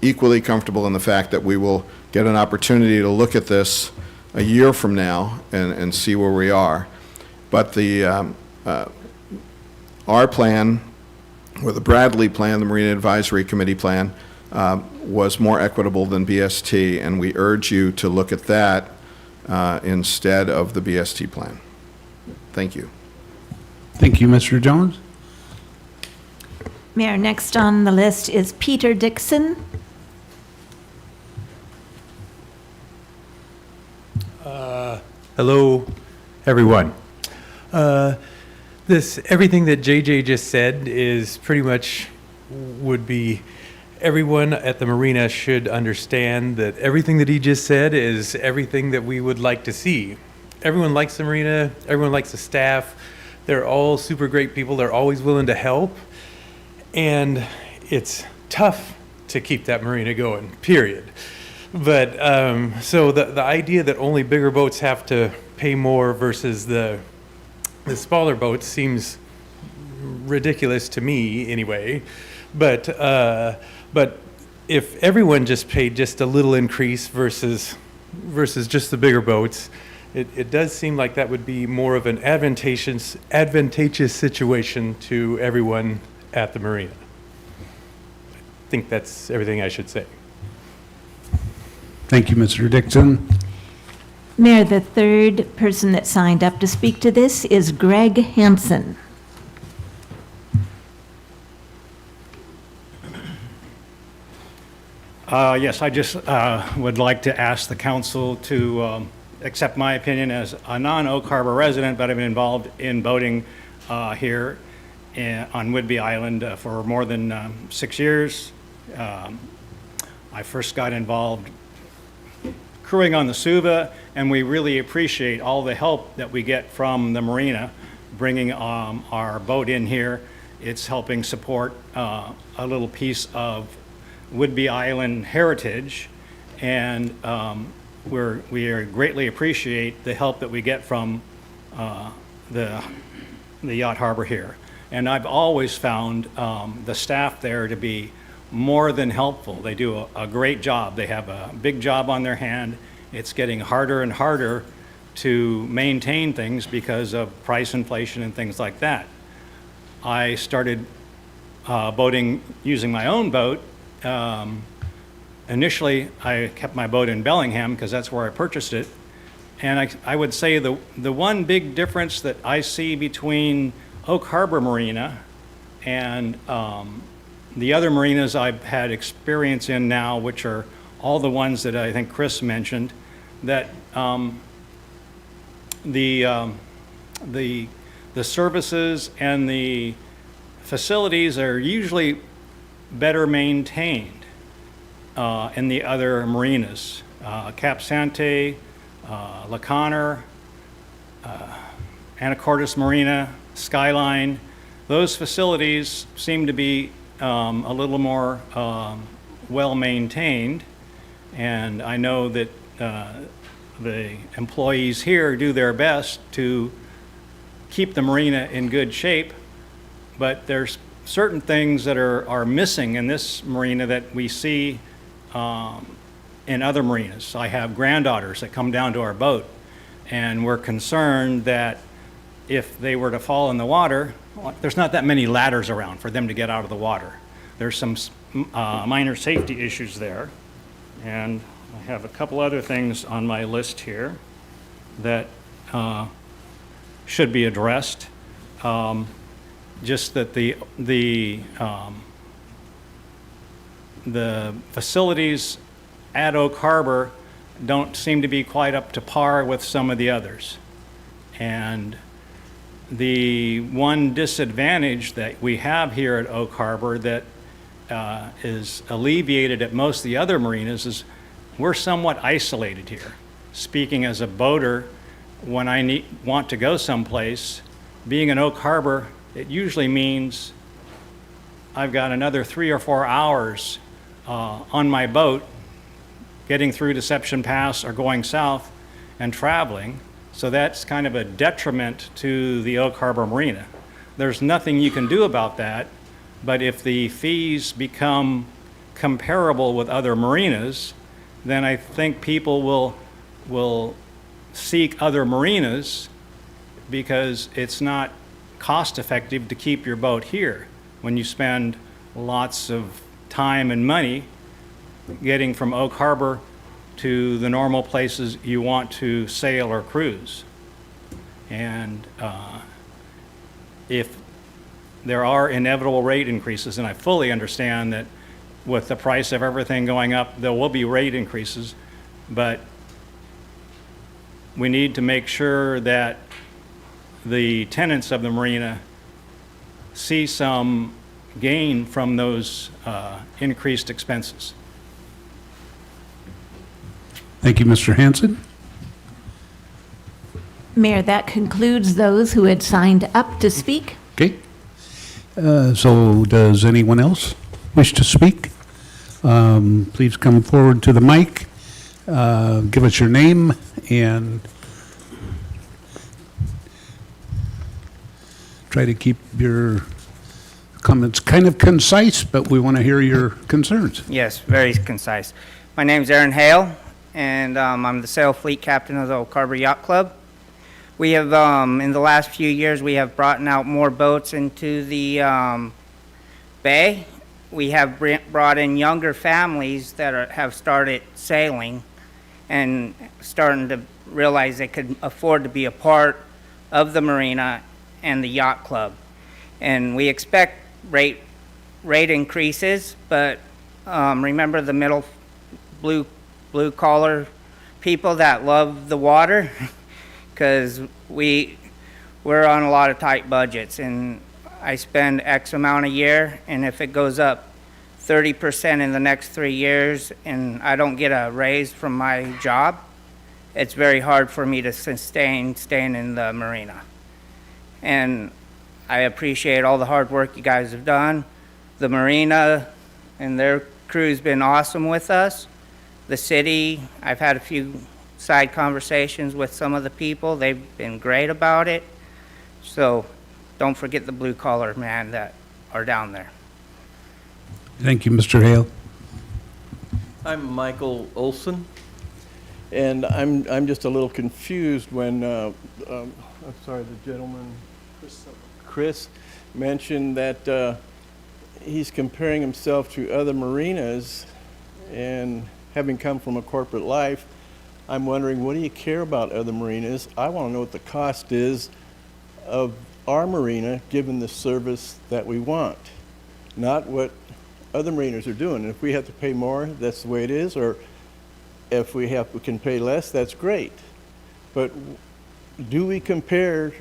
Equally comfortable in the fact that we will get an opportunity to look at this a year from now and see where we are. But our plan, or the Bradley plan, the Marina Advisory Committee plan, was more equitable than BST, and we urge you to look at that instead of the BST plan. Thank you.
Thank you, Mr. Jones.
Mayor, next on the list is Peter Dixon.
Hello, everyone. Everything that JJ just said is pretty much would be, everyone at the marina should understand that everything that he just said is everything that we would like to see. Everyone likes the marina, everyone likes the staff. They're all super great people. They're always willing to help. And it's tough to keep that marina going, period. But so the idea that only bigger boats have to pay more versus the smaller boats seems ridiculous to me anyway. But if everyone just paid just a little increase versus just the bigger boats, it does seem like that would be more of an advantageous situation to everyone at the marina. I think that's everything I should say.
Thank you, Mr. Dixon.
Mayor, the third person that signed up to speak to this is Greg Hansen.
Yes, I just would like to ask the council to accept my opinion as a non-Oak Harbor resident, but I've been involved in boating here on Whidbey Island for more than 6 years. I first got involved crewing on the Suva, and we really appreciate all the help that we get from the marina, bringing our boat in here. It's helping support a little piece of Whidbey Island heritage, and we greatly appreciate the help that we get from the yacht harbor here. And I've always found the staff there to be more than helpful. They do a great job. They have a big job on their hand. It's getting harder and harder to maintain things because of price inflation and things like that. I started boating using my own boat. Initially, I kept my boat in Bellingham because that's where I purchased it. And I would say the one big difference that I see between Oak Harbor Marina and the other marinas I've had experience in now, which are all the ones that I think Chris mentioned, that the services and the facilities are usually better maintained in the other marinas. Cap Sante, La Conner, Anacortes Marina, Skyline, those facilities seem to be a little more well-maintained, and I know that the employees here do their best to keep the marina in good shape, but there's certain things that are missing in this marina that we see in other marinas. I have granddaughters that come down to our boat, and we're concerned that if they were to fall in the water, there's not that many ladders around for them to get out of the water. There's some minor safety issues there. And I have a couple other things on my list here that should be addressed. Just that the facilities at Oak Harbor don't seem to be quite up to par with some of the others. And the one disadvantage that we have here at Oak Harbor that is alleviated at most of the other marinas is we're somewhat isolated here. Speaking as a boater, when I want to go someplace, being in Oak Harbor, it usually means I've got another 3 or 4 hours on my boat getting through Deception Pass or going south and traveling. So that's kind of a detriment to the Oak Harbor Marina. There's nothing you can do about that, but if the fees become comparable with other marinas, then I think people will seek other marinas because it's not cost effective to keep your boat here when you spend lots of time and money getting from Oak Harbor to the normal places you want to sail or cruise. And if there are inevitable rate increases, and I fully understand that with the price of everything going up, there will be rate increases, but we need to make sure that the tenants of the marina see some gain from those increased expenses.
Thank you, Mr. Hanson.
Mayor, that concludes those who had signed up to speak.
Okay. So does anyone else wish to speak? Please come forward to the mic. Give us your name and try to keep your comments kind of concise, but we want to hear your concerns.
Yes, very concise. My name's Aaron Hale, and I'm the sail fleet captain of the Oak Harbor Yacht Club. We have, in the last few years, we have brought out more boats into the bay. We have brought in younger families that have started sailing and starting to realize they could afford to be a part of the marina and the yacht club. And we expect rate increases, but remember the middle blue collar people that love the water, because we're on a lot of tight budgets, and I spend X amount a year, and if it goes up 30% in the next 3 years and I don't get a raise from my job, it's very hard for me to sustain staying in the marina. And I appreciate all the hard work you guys have done. The marina and their crew's been awesome with us. The city, I've had a few side conversations with some of the people. They've been great about it. So don't forget the blue collar man that are down there.
Thank you, Mr. Hale.
I'm Michael Olson, and I'm just a little confused when I'm sorry, the gentleman Chris mentioned that he's comparing himself to other marinas, and having come from a corporate life, I'm wondering, what do you care about other marinas? I want to know what the cost is of our marina given the service that we want, not what other marinas are doing. And if we have to pay more, that's the way it is, or if we can pay less, that's great. But do we compare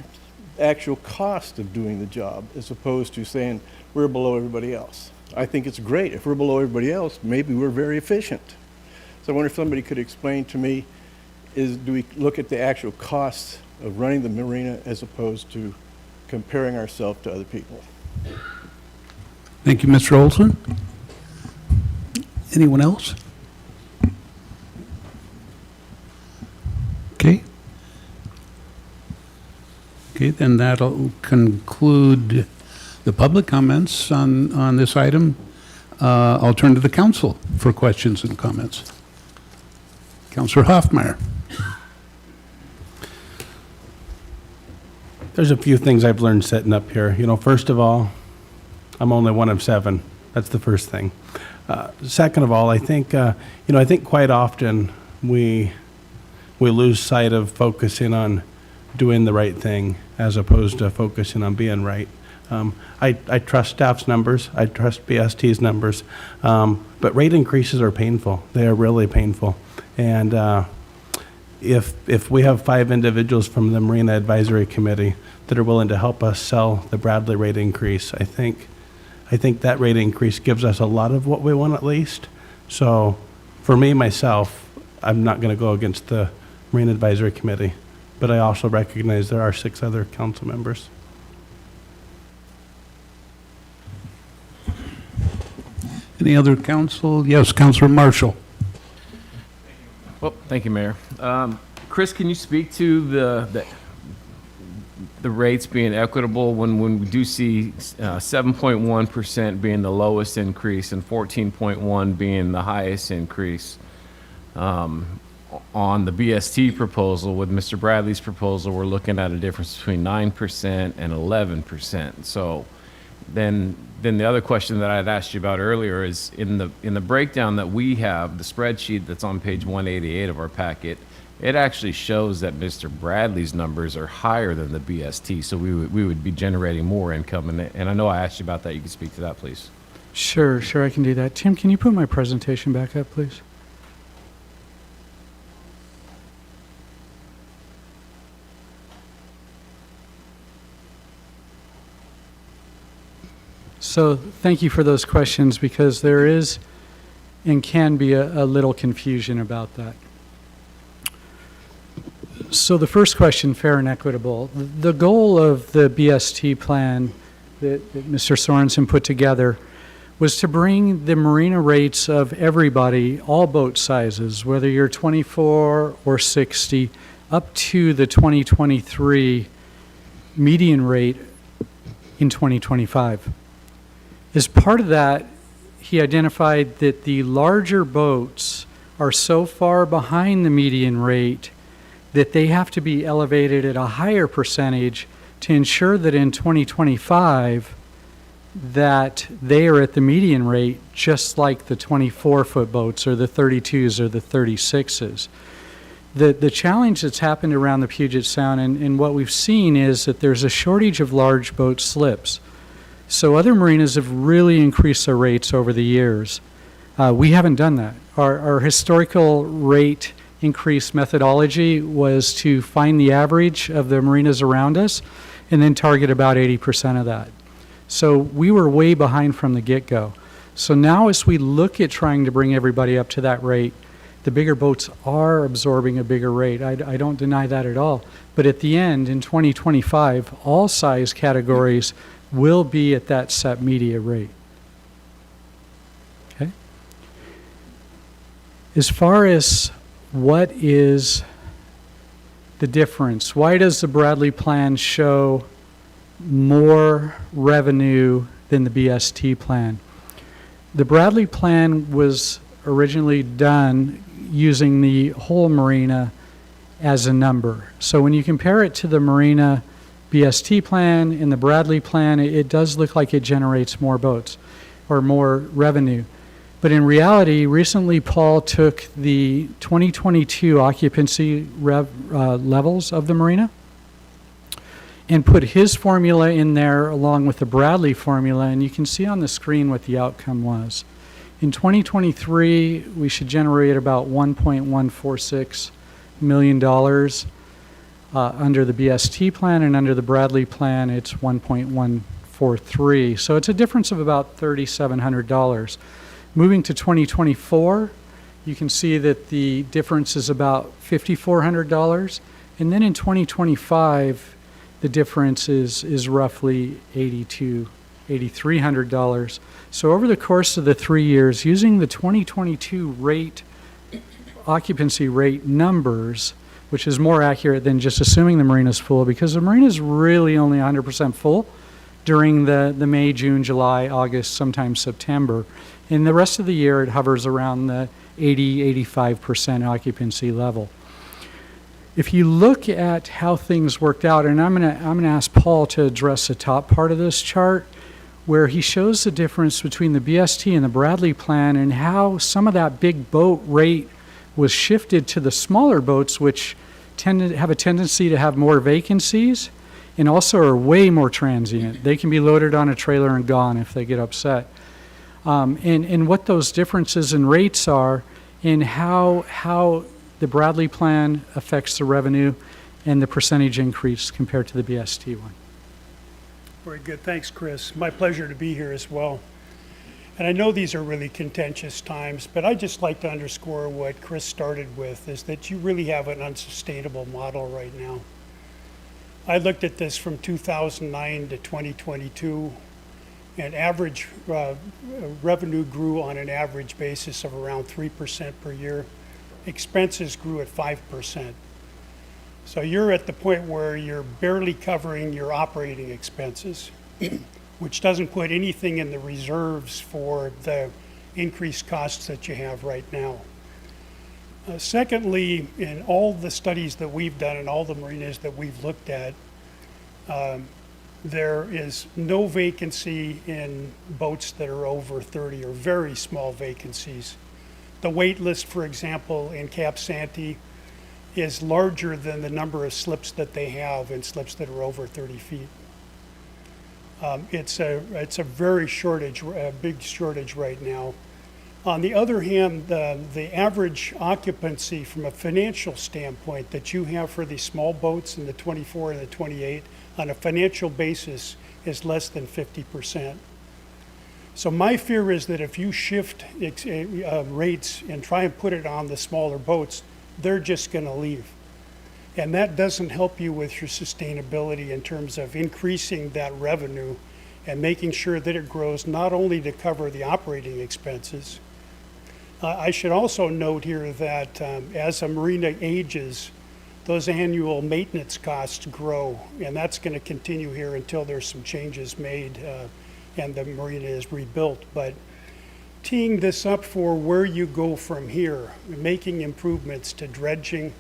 actual cost of doing the job as opposed to saying we're below everybody else? I think it's great. If we're below everybody else, maybe we're very efficient. So I wonder if somebody could explain to me, do we look at the actual costs of running the marina as opposed to comparing ourselves to other people?
Thank you, Mr. Olson. Anyone else? Okay. Okay, then that'll conclude the public comments on this item. I'll turn to the council for questions and comments. Councilor Hoffmeyer.
There's a few things I've learned sitting up here. You know, first of all, I'm only one of 7. That's the first thing. Second of all, I think, I think quite often we lose sight of focusing on doing the right thing as opposed to focusing on being right. I trust staff's numbers. I trust BST's numbers. But rate increases are painful. They are really painful. And if we have 5 individuals from the Marina Advisory Committee that are willing to help us sell the Bradley rate increase, I think that rate increase gives us a lot of what we want at least. So for me, myself, I'm not going to go against the Marina Advisory Committee, but I also recognize there are 6 other council members.
Any other council? Yes, Councilor Marshall.
Well, thank you, Mayor. Chris, can you speak to the rates being equitable when we do see 7.1% being the lowest increase and 14.1% being the highest increase on the BST proposal? With Mr. Bradley's proposal, we're looking at a difference between 9% and 11%. So Then the other question that I had asked you about earlier is in the breakdown that we have, the spreadsheet that's on page 188 of our packet, it actually shows that Mr. Bradley's numbers are higher than the BST, so we would be generating more income. And I know I asked you about that. You can speak to that, please.
Sure, I can do that. Tim, can you put my presentation back up, please? So thank you for those questions, because there is and can be a little confusion about that. So the first question, fair and equitable. The goal of the BST plan that Mr. Sorensen put together was to bring the marina rates of everybody, all boat sizes, whether you're 24 or 60, up to the 2023 median rate in 2025. As part of that, he identified that the larger boats are so far behind the median rate that they have to be elevated at a higher percentage to ensure that in 2025 that they are at the median rate, just like the 24-foot boats or the 32s or the 36s. The challenge that's happened around the Puget Sound and what we've seen is that there's a shortage of large boat slips. So other marinas have really increased their rates over the years. We haven't done that. Our historical rate increase methodology was to find the average of the marinas around us and then target about 80% of that. So we were way behind from the get-go. So now as we look at trying to bring everybody up to that rate, the bigger boats are absorbing a bigger rate. I don't deny that at all. But at the end, in 2025, all size categories will be at that set media rate. Okay? As far as what is the difference, why does the Bradley plan show more revenue than the BST plan? The Bradley plan was originally done using the whole marina as a number. So when you compare it to the marina BST plan and the Bradley plan, it does look like it generates more boats or more revenue. But in reality, recently Paul took the 2022 occupancy levels of the marina and put his formula in there along with the Bradley formula, and you can see on the screen what the outcome was. In 2023, we should generate about $1.146 million under the BST plan, and under the Bradley plan, it's $1.143. So it's a difference of about $3,700. Moving to 2024, you can see that the difference is about $5,400, and then in 2025, the difference is roughly $8,300. So over the course of the 3 years, using the 2022 occupancy rate numbers, which is more accurate than just assuming the marina's full, because the marina's really only 100% full during the May, June, July, August, sometimes September. And the rest of the year, it hovers around the 80-85% occupancy level. If you look at how things worked out, and I'm gonna ask Paul to address the top part of this chart, where he shows the difference between the BST and the Bradley plan and how some of that big boat rate was shifted to the smaller boats, which tend to have a tendency to have more vacancies and also are way more transient. They can be loaded on a trailer and gone if they get upset. And what those differences in rates are and how the Bradley plan affects the revenue and the percentage increase compared to the BST one.
Very good. Thanks, Chris. My pleasure to be here as well. And I know these are really contentious times, but I'd just like to underscore what Chris started with, is that you really have an unsustainable model right now. I looked at this from 2009 to 2022, and average revenue grew on an average basis of around 3% per year. Expenses grew at 5%. So you're at the point where you're barely covering your operating expenses, which doesn't put anything in the reserves for the increased costs that you have right now. Secondly, in all the studies that we've done and all the marinas that we've looked at, There is no vacancy in boats that are over 30 or very small vacancies. The wait list, for example, in Cap Santee is larger than the number of slips that they have in slips that are over 30 feet. It's a very big shortage right now. On the other hand, the average occupancy from a financial standpoint that you have for these small boats in the 24 and the 28 on a financial basis is less than 50%. So my fear is that if you shift rates and try and put it on the smaller boats, they're just going to leave. And that doesn't help you with your sustainability in terms of increasing that revenue and making sure that it grows not only to cover the operating expenses. I should also note here that as a marina ages, those annual maintenance costs grow, and that's going to continue here until there's some changes made and the marina is rebuilt. But teeing this up for where you go from here, making improvements to dredging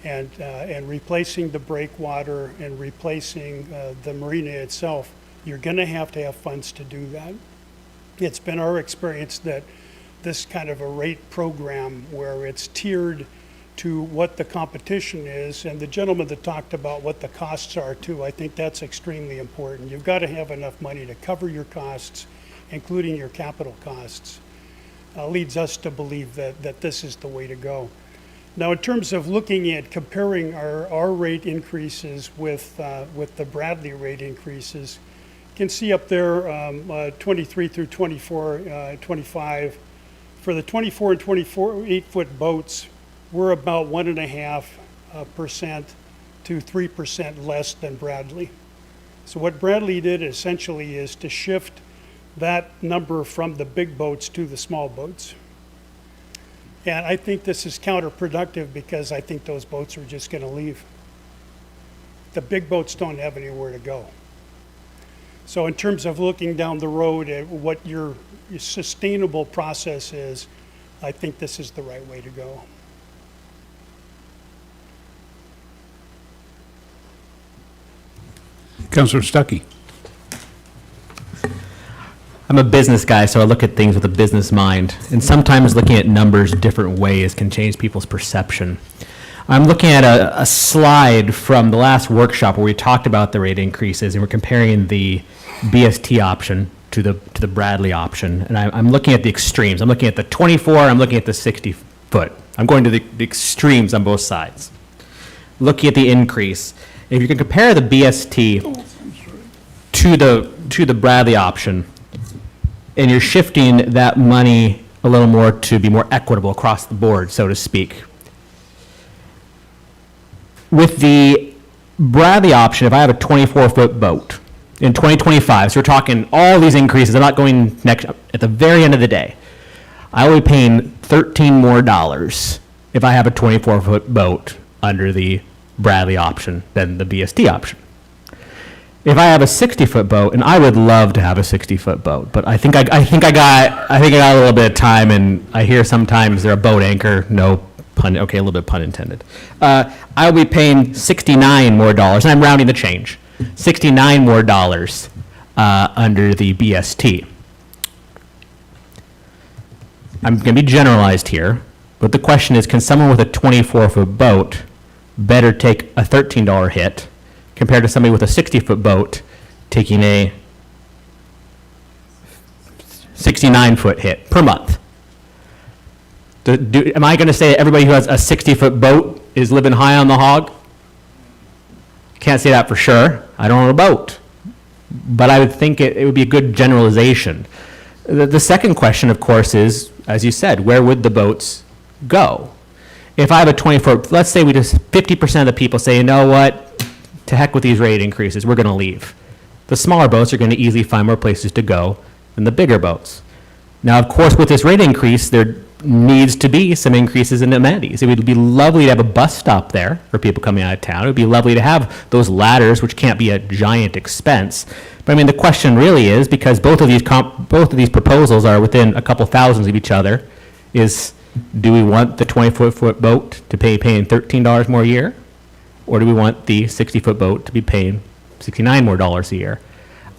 and replacing the breakwater and replacing the marina itself, you're going to have funds to do that. It's been our experience that this kind of a rate program where it's tiered to what the competition is, and the gentleman that talked about what the costs are too, I think that's extremely important. You've got to have enough money to cover your costs, including your capital costs. Leads us to believe that this is the way to go. Now, in terms of looking at comparing our rate increases with the Bradley rate increases, you can see up there 23 through 24, 25. For the 24 and 8-foot boats, we're about 1.5% to 3% less than Bradley. So what Bradley did essentially is to shift that number from the big boats to the small boats. And I think this is counterproductive because I think those boats are just going to leave. The big boats don't have anywhere to go. So in terms of looking down the road at what your sustainable process is, I think this is the right way to go.
Councilor Stuckey.
I'm a business guy, so I look at things with a business mind. And sometimes looking at numbers different ways can change people's perception. I'm looking at a slide from the last workshop where we talked about the rate increases, and we're comparing the BST option to the Bradley option. And I'm looking at the extremes. I'm looking at the 24, I'm looking at the 60-foot. I'm going to the extremes on both sides. Looking at the increase. If you can compare the BST to the Bradley option, and you're shifting that money a little more to be more equitable across the board, so to speak. With the Bradley option, if I have a 24-foot boat in 2025, so we're talking all these increases, I'm not going next, at the very end of the day, I will be paying $13 more if I have a 24-foot boat under the Bradley option than the BST option. If I have a 60-foot boat, and I would love to have a 60-foot boat, but I think I got a little bit of time, and I hear sometimes they're a boat anchor, no pun, okay, a little bit pun intended. I'll be paying $69 more, and I'm rounding the change, $69 more under the BST. I'm going to be generalized here, but the question is, can someone with a 24-foot boat better take a $13 hit compared to somebody with a 60-foot boat taking a 69-foot hit per month? Am I going to say everybody who has a 60-foot boat is living high on the hog? Can't say that for sure. I don't own a boat. But I would think it would be a good generalization. The second question, of course, is, as you said, where would the boats go? If I have a 24, let's say we just 50% of the people say, you know what, to heck with these rate increases, we're going to leave. The smaller boats are going to easily find more places to go than the bigger boats. Now, of course, with this rate increase, there needs to be some increases in amenities. It would be lovely to have a bus stop there for people coming out of town. It would be lovely to have those ladders, which can't be a giant expense. But I mean, the question really is, because both of these proposals are within a couple thousands of each other, is do we want the 24-foot boat to paying $13 more a year? Or do we want the 60-foot boat to be paying $69 more a year.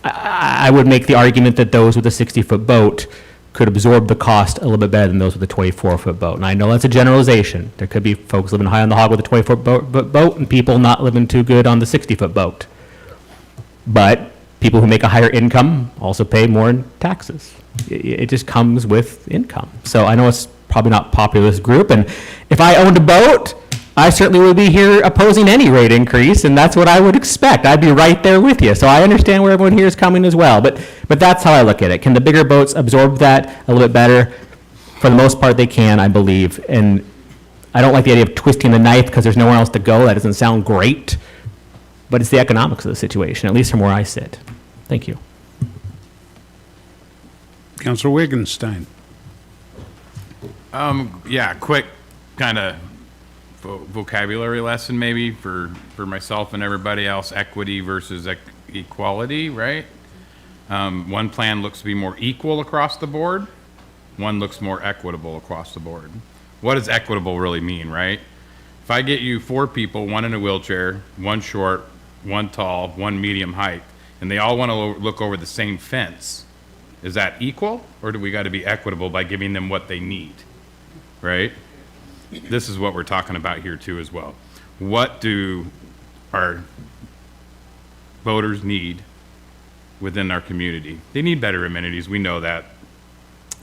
I would make the argument that those with a 60-foot boat could absorb the cost a little bit better than those with a 24-foot boat. And I know that's a generalization. There could be folks living high on the hog with a 24-foot boat and people not living too good on the 60-foot boat. But people who make a higher income also pay more in taxes. It just comes with income. So I know it's probably not popular with this group, and if I owned a boat, I certainly would be here opposing any rate increase, and that's what I would expect. I'd be right there with you. So I understand where everyone here is coming as well, but that's how I look at it. Can the bigger boats absorb that a little bit better? For the most part, they can, I believe, and I don't like the idea of twisting the knife because there's nowhere else to go. That doesn't sound great, but it's the economics of the situation, at least from where I sit. Thank you.
Councilor Wittgenstein.
Yeah, quick kind of vocabulary lesson maybe for myself and everybody else. Equity versus equality, right? One plan looks to be more equal across the board. One looks more equitable across the board. What does equitable really mean, right? If I get you 4 people, one in a wheelchair, one short, one tall, one medium height, and they all want to look over the same fence, is that equal, or do we got to be equitable by giving them what they need, right? This is what we're talking about here too as well. What do our voters need within our community? They need better amenities. We know that.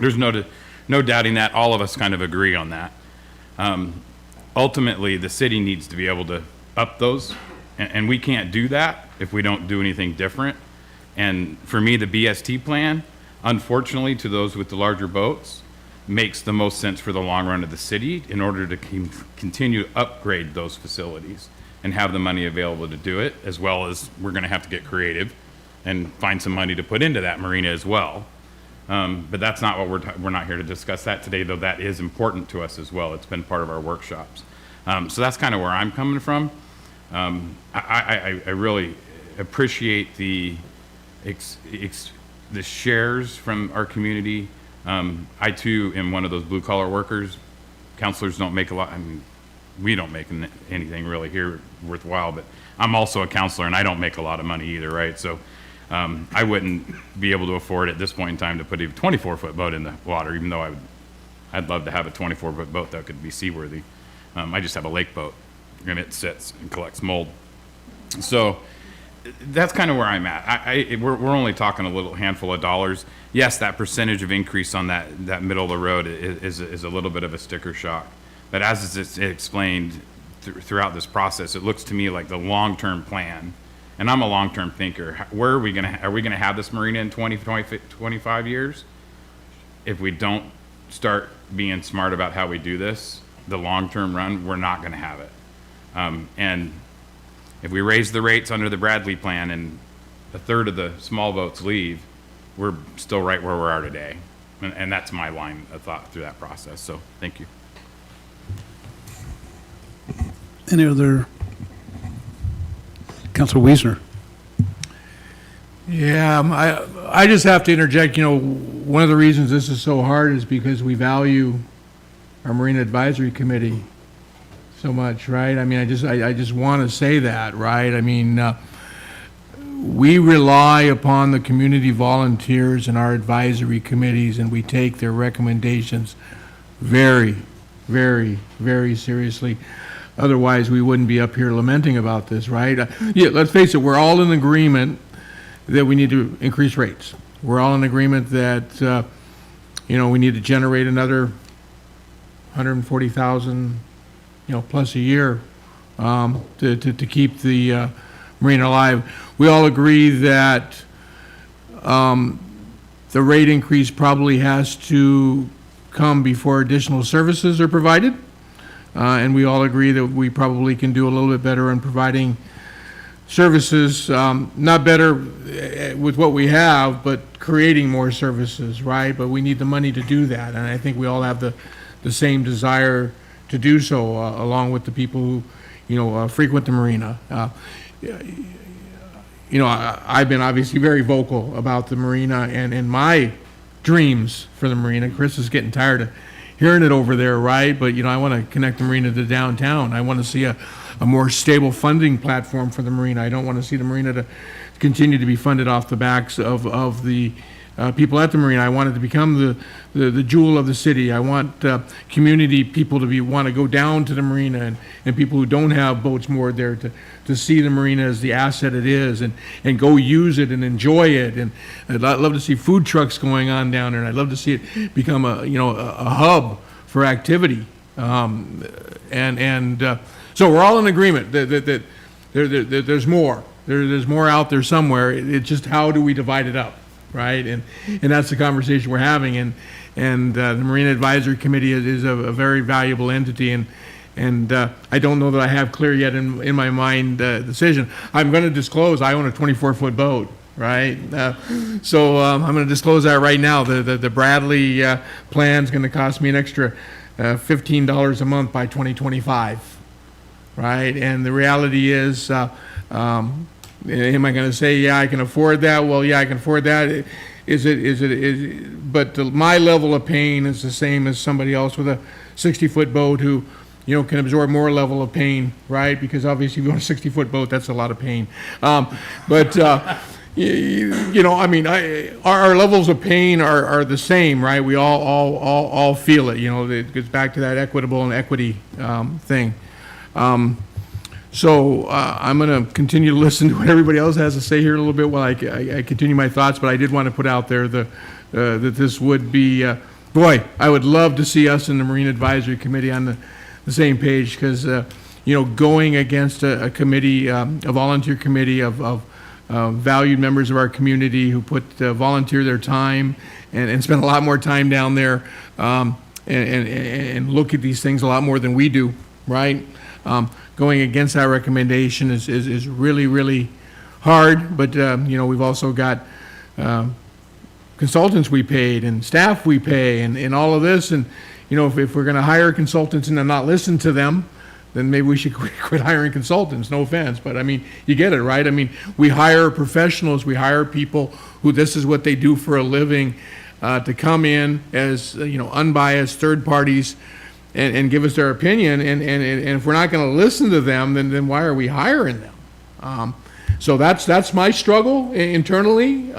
There's no doubting that. All of us kind of agree on that. Ultimately, the city needs to be able to up those, and we can't do that if we don't do anything different. And for me, the BST plan, unfortunately, to those with the larger boats, makes the most sense for the long run of the city in order to continue to upgrade those facilities and have the money available to do it, as well as we're going to have to get creative and find some money to put into that marina as well. But that's not what we're not here to discuss that today, though that is important to us as well. It's been part of our workshops. So that's kind of where I'm coming from. I really appreciate the shares from our community. I too am one of those blue collar workers. Counselors don't make a lot. I mean, we don't make anything really here worthwhile, but I'm also a counselor and I don't make a lot of money either, right? So I wouldn't be able to afford at this point in time to put a 24-foot boat in the water, even though I'd love to have a 24-foot boat that could be seaworthy. I just have a lake boat and it sits and collects mold. So that's kind of where I'm at. We're only talking a little handful of dollars. Yes, that percentage of increase on that middle of the road is a little bit of a sticker shock. But as it's explained throughout this process, it looks to me like the long-term plan, and I'm a long-term thinker. Where are we going to have this marina in 25 years? If we don't start being smart about how we do this, the long-term run, we're not going to have it. And if we raise the rates under the Bradley plan and a third of the small boats leave, we're still right where we are today. And that's my line of thought through that process. So thank you.
Any other? Councilor Wiesner.
Yeah, I just have to interject, one of the reasons this is so hard is because we value our Marine Advisory Committee so much, right? I mean, I just want to say that, right? I mean, we rely upon the community volunteers in our advisory committees, and we take their recommendations very, very, very seriously. Otherwise, we wouldn't be up here lamenting about this, right? Yeah, let's face it, we're all in agreement that we need to increase rates. We're all in agreement that, we need to generate another 140,000, plus a year to keep the marina alive. We all agree that the rate increase probably has to come before additional services are provided. And we all agree that we probably can do a little bit better in providing services, not better with what we have, but creating more services, right? But we need the money to do that, and I think we all have the same desire to do so, along with the people who, frequent the marina. I've been obviously very vocal about the marina and my dreams for the marina. Chris is getting tired of hearing it over there, right? But, I want to connect the marina to downtown. I want to see a a more stable funding platform for the marina. I don't want to see the marina to continue to be funded off the backs of the people at the marina. I want it to become the jewel of the city. I want community people to want to go down to the marina, and people who don't have boats moored there to see the marina as the asset it is, and go use it and enjoy it. And I'd love to see food trucks going on down there, and I'd love to see it become a hub for activity. So we're all in agreement that there's more. There's more out there somewhere. It's just how do we divide it up, right? And that's the conversation we're having. And the Marina Advisory Committee is a very valuable entity. And I don't know that I have clear yet in my mind the decision. I'm going to disclose I own a 24-foot boat, right? So I'm going to disclose that right now. The Bradley plan is going to cost me an extra $15 a month by 2025, right? And the reality is, am I going to say, yeah, I can afford that? Well, yeah, I can afford that. But my level of pain is the same as somebody else with a 60-foot boat who, can absorb more level of pain, right? Because obviously if you own a 60-foot boat, that's a lot of pain. Our levels of pain are the same, right? We all feel it. It goes back to that equitable and equity thing. So I'm going to continue to listen to what everybody else has to say here a little bit while I continue my thoughts, but I did want to put out there that this would be, I would love to see us in the Marine Advisory Committee on the same page, because, going against a committee, a volunteer committee of valued members of our community who volunteer their time and spend a lot more time down there and look at these things a lot more than we do, right? Going against that recommendation is really, really hard, but, we've also got consultants we paid and staff we pay and all of this, and, if we're going to hire consultants and then not listen to them, then maybe we should quit hiring consultants, no offense, but you get it, right? We hire professionals, we hire people who this is what they do for a living, to come in as, unbiased third parties and give us their opinion, and if we're not going to listen to them, then why are we hiring them? So that's my struggle internally.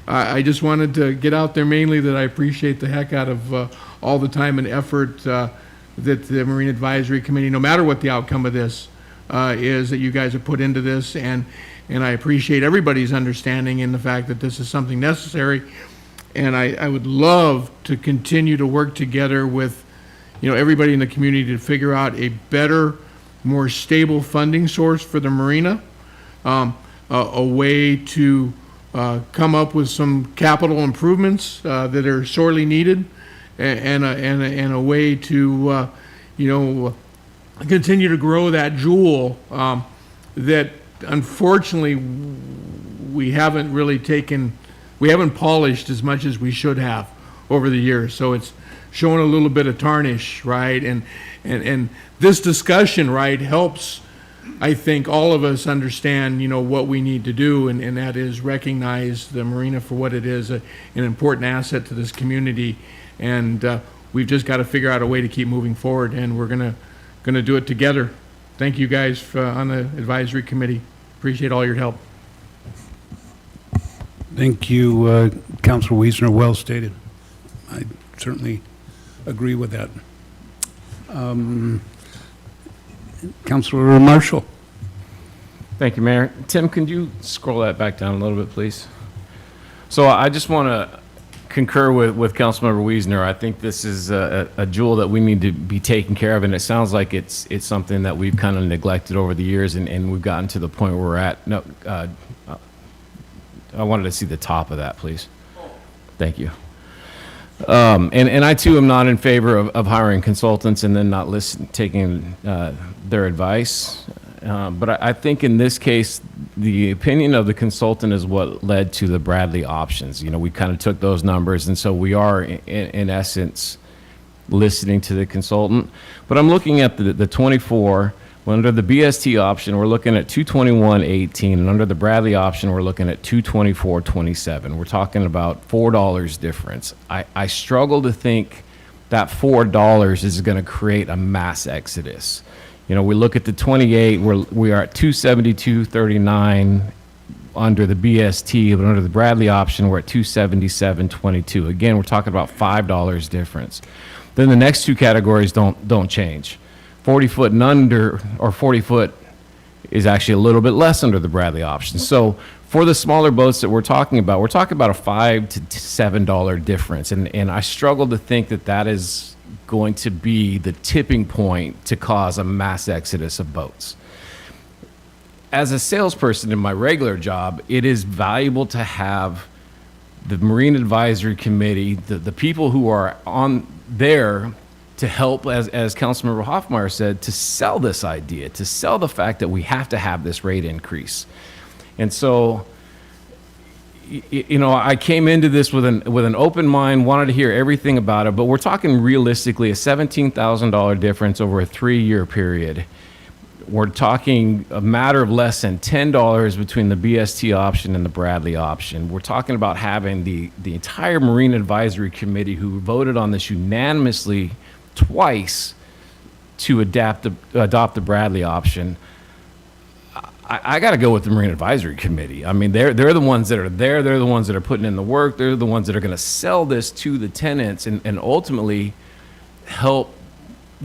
I just wanted to get out there mainly that I appreciate the heck out of all the time and effort that the Marine Advisory Committee, no matter what the outcome of this is, that you guys have put into this, and I appreciate everybody's understanding in the fact that this is something necessary, and I would love to continue to work together with everybody in the community to figure out a better, more stable funding source for the marina, a way to come up with some capital improvements that are sorely needed, and a way to continue to grow that jewel that unfortunately we haven't polished as much as we should have over the years. So it's showing a little bit of tarnish, right? And this discussion, right, helps, I think, all of us understand, what we need to do, and that is recognize the marina for what it is, an important asset to this community. And we've just got to figure out a way to keep moving forward, and we're gonna do it together. Thank you guys on the advisory committee. Appreciate all your help.
Thank you, Councilor Wiesner, well stated. I certainly agree with that. Councilor Marshall.
Thank you, Mayor. Tim, can you scroll that back down a little bit, please? So I just want to concur with Councilmember Wiesner. I think this is a jewel that we need to be taking care of, and it sounds like it's something that we've kind of neglected over the years, and we've gotten to the point where we're at. No, I wanted to see the top of that, please. Thank you. And I too am not in favor of hiring consultants and then not taking their advice. But I think in this case, the opinion of the consultant is what led to the Bradley options. We kind of took those numbers, and so we are in essence listening to the consultant. But I'm looking at the 24. Well, under the BST option, we're looking at 221.18, and under the Bradley option, we're looking at 224.27. We're talking about $4 difference. I struggle to think that $4 is going to create a mass exodus. We look at the 28, we are at 272.39 under the BST, but under the Bradley option, we're at 277.22. Again, we're talking about $5 difference. Then the next two categories don't change. 40 foot and under, or 40 foot is actually a little bit less under the Bradley option. So for the smaller boats that we're talking about a $5 to $7 difference. And I struggle to think that that is going to be the tipping point to cause a mass exodus of boats. As a salesperson in my regular job, it is valuable to have the Marine Advisory Committee, the people who are on there to help, as Councilmember Hoffmeyer said, to sell this idea, to sell the fact that we have to have this rate increase. And so, I came into this with an open mind, wanted to hear everything about it, but we're talking realistically a $17,000 difference over a 3-year period. We're talking a matter of less than $10 between the BST option and the Bradley option. We're talking about having the entire Marine Advisory Committee, who voted on this unanimously twice, to adopt the Bradley option. I got to go with the Marine Advisory Committee. I mean, they're the ones that are there. They're the ones that are putting in the work. They're the ones that are going to sell this to the tenants and ultimately help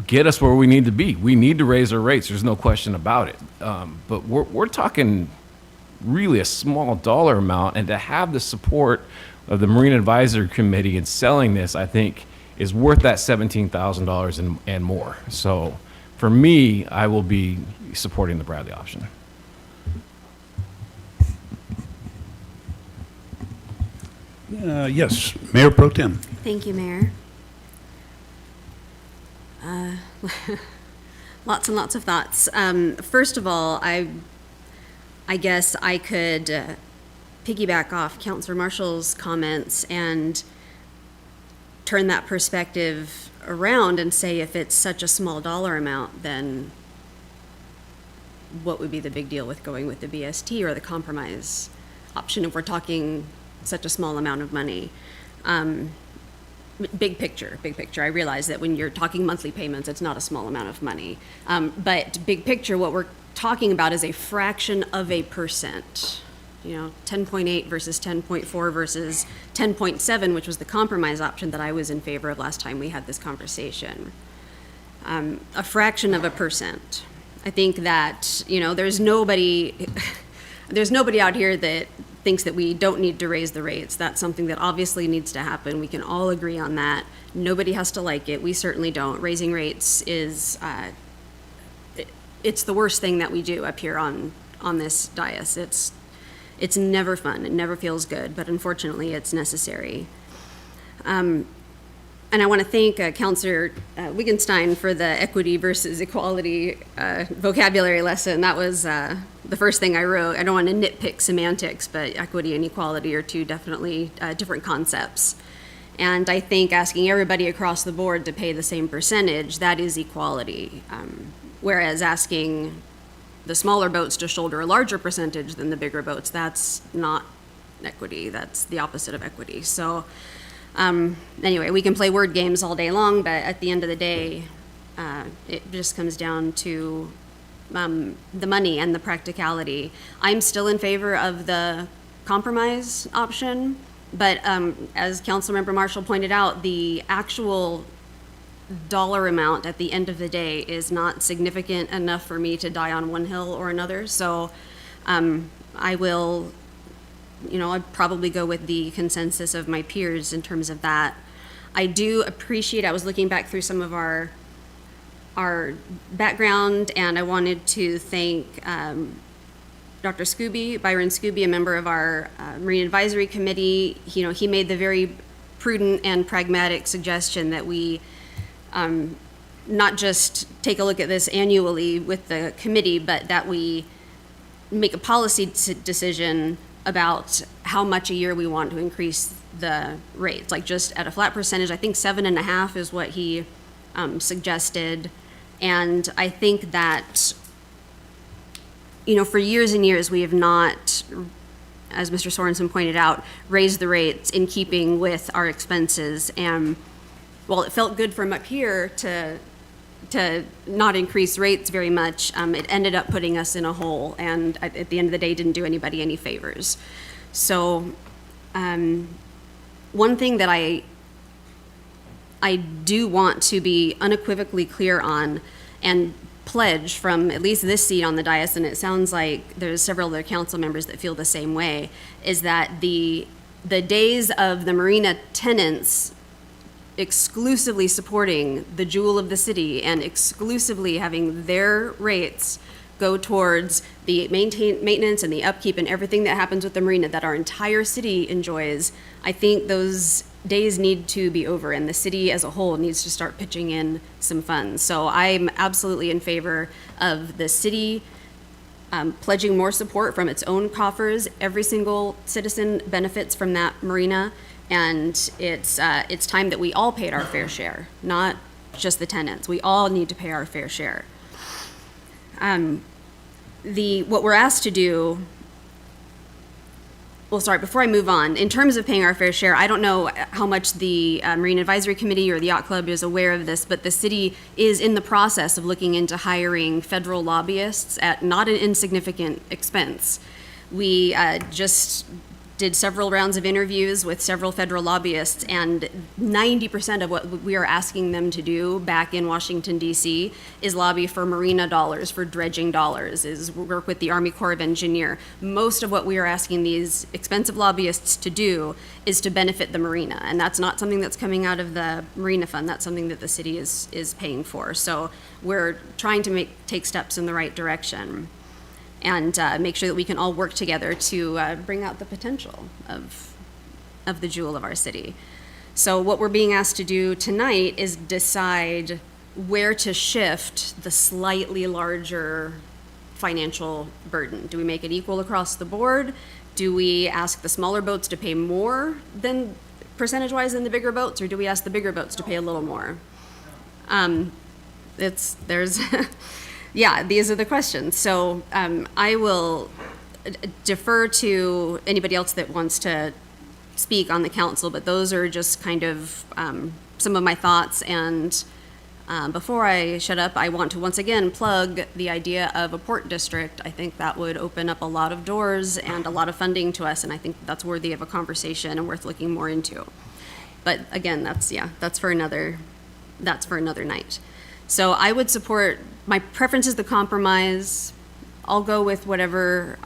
get us where we need to be. We need to raise our rates. There's no question about it. But we're talking really a small dollar amount, and to have the support of the Marine Advisory Committee in selling this, I think, is worth that $17,000 and more. So for me, I will be supporting the Bradley option.
Yes, Mayor Pro Tem.
Thank you, Mayor. Lots and lots of thoughts. First of all, I guess I could piggyback off Councilor Marshall's comments and turn that perspective around and say, if it's such a small dollar amount, then what would be the big deal with going with the BST or the compromise option if we're talking such a small amount of money? Big picture. I realize that when you're talking monthly payments, it's not a small amount of money. But big picture, what we're talking about is a fraction of a percent. 10.8 versus 10.4 versus 10.7, which was the compromise option that I was in favor of last time we had this conversation. A fraction of a percent. I think that, there's nobody out here that thinks that we don't need to raise the rates. That's something that obviously needs to happen. We can all agree on that. Nobody has to like it. We certainly don't. Raising rates is, it's the worst thing that we do up here on this dais. It's never fun. It never feels good, but unfortunately it's necessary. And I want to thank Councilor Wittgenstein for the equity versus equality vocabulary lesson. That was the first thing I wrote. I don't want to nitpick semantics, but equity and equality are two definitely different concepts. And I think asking everybody across the board to pay the same percentage, that is equality. Whereas asking the smaller boats to shoulder a larger percentage than the bigger boats, that's not equity. That's the opposite of equity. So anyway, we can play word games all day long, but at the end of the day, it just comes down to the money and the practicality. I'm still in favor of the compromise option, but as Councilmember Marshall pointed out, the actual dollar amount at the end of the day is not significant enough for me to die on one hill or another. So I will, I'd probably go with the consensus of my peers in terms of that. I do appreciate, I was looking back through some of our background, and I wanted to thank Dr. Byron Scooby, a member of our Marine Advisory Committee. He made the very prudent and pragmatic suggestion that we not just take a look at this annually with the committee, but that we make a policy decision about how much a year we want to increase the rates, like just at a flat percentage. I think 7.5 is what he suggested. And I think that, for years and years, we have not, as Mr. Sorensen pointed out, raised the rates in keeping with our expenses. And while it felt good from up here to to not increase rates very much, it ended up putting us in a hole, and at the end of the day, didn't do anybody any favors. So, one thing that I do want to be unequivocally clear on and pledge from at least this seat on the dais, and it sounds like there's several other council members that feel the same way, is that the days of the marina tenants exclusively supporting the jewel of the city and exclusively having their rates go towards the maintenance and the upkeep and everything that happens with the marina that our entire city enjoys, I think those days need to be over, and the city as a whole needs to start pitching in some funds. So I'm absolutely in favor of the city pledging more support from its own coffers. Every single citizen benefits from that marina, and it's time that we all paid our fair share, not just the tenants. We all need to pay our fair share. What we're asked to do, well, sorry, before I move on, in terms of paying our fair share, I don't know how much the Marine Advisory Committee or the Yacht Club is aware of this, but the city is in the process of looking into hiring federal lobbyists at not an insignificant expense. We just did several rounds of interviews with several federal lobbyists, and 90% of what we are asking them to do back in Washington, D.C. is lobby for marina dollars, for dredging dollars, is work with the Army Corps of Engineer. Most of what we are asking these expensive lobbyists to do is to benefit the marina, and that's not something that's coming out of the Marina Fund. That's something that the city is paying for. So we're trying to take steps in the right direction, and make sure that we can all work together to bring out the potential of the jewel of our city. So what we're being asked to do tonight is decide where to shift the slightly larger financial burden. Do we make it equal across the board? Do we ask the smaller boats to pay more than percentage-wise than the bigger boats, or do we ask the bigger boats to pay a little more? Yeah, these are the questions. So I will defer to anybody else that wants to speak on the council, but those are just kind of some of my thoughts. And before I shut up, I want to once again plug the idea of a port district. I think that would open up a lot of doors and a lot of funding to us, and I think that's worthy of a conversation and worth looking more into. But again, that's for another night. So I would support, my preference is the compromise. I'll go with whichever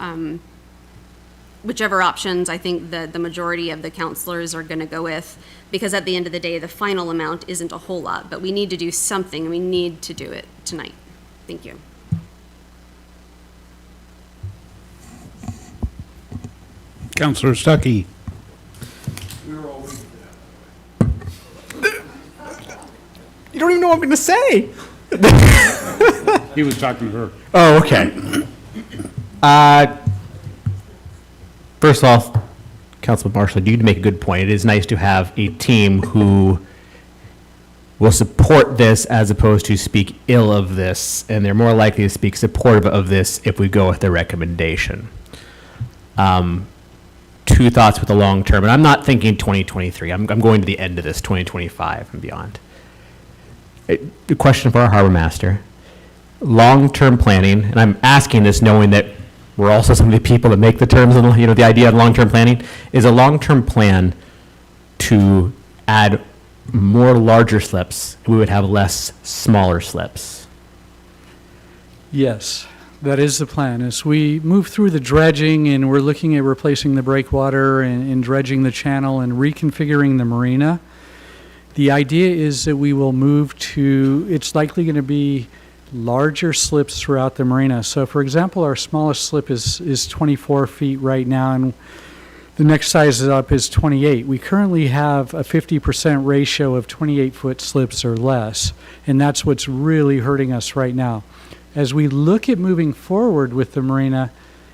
options I think the majority of the councilors are going to go with, because at the end of the day, the final amount isn't a whole lot, but we need to do something, and we need to do it tonight. Thank you.
Councilor Stuckey.
You don't even know what I'm going to say.
He was talking to her.
Oh, okay. First of all, Councilman Marshall, you make a good point. It is nice to have a team who will support this as opposed to speak ill of this, and they're more likely to speak supportive of this if we go with the recommendation. Two thoughts with the long term, and I'm not thinking 2023. I'm going to the end of this, 2025 and beyond. A question for our harbor master. Long-term planning, and I'm asking this knowing that we're also some of the people that make the terms, and the idea of long-term planning is a long-term plan to add more larger slips. We would have less smaller slips.
Yes, that is the plan. As we move through the dredging and we're looking at replacing the breakwater and dredging the channel and reconfiguring the marina, the idea is that we will move to, it's likely going to be larger slips throughout the marina. So for example, our smallest slip is 24 feet right now, and the next size up is 28. We currently have a 50% ratio of 28-foot slips or less, and that's what's really hurting us right now. As we look at moving forward with the marina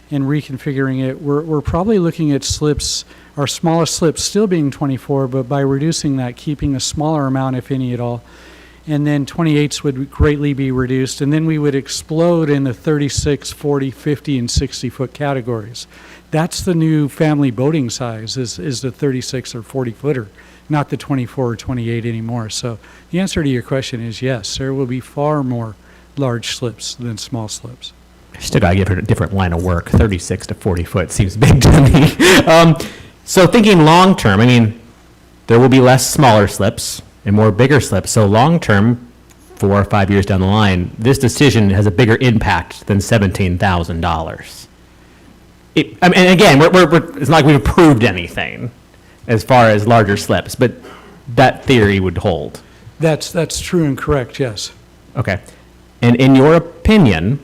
and reconfiguring it, we're probably looking at slips, our smallest slips still being 24, but by reducing that, keeping a smaller amount, if any at all. and then 28s would greatly be reduced, and then we would explode in the 36, 40, 50, and 60-foot categories. That's the new family boating size, is the 36 or 40-footer, not the 24 or 28 anymore. So the answer to your question is yes, there will be far more large slips than small slips.
Still got to give it a different line of work. 36 to 40 foot seems big to me. So thinking long term, I mean, there will be less smaller slips and more bigger slips. So long term, 4 or 5 years down the line, this decision has a bigger impact than $17,000. I mean, again, it's not like we've approved anything as far as larger slips, but that theory would hold.
That's true and correct, yes.
Okay. And in your opinion,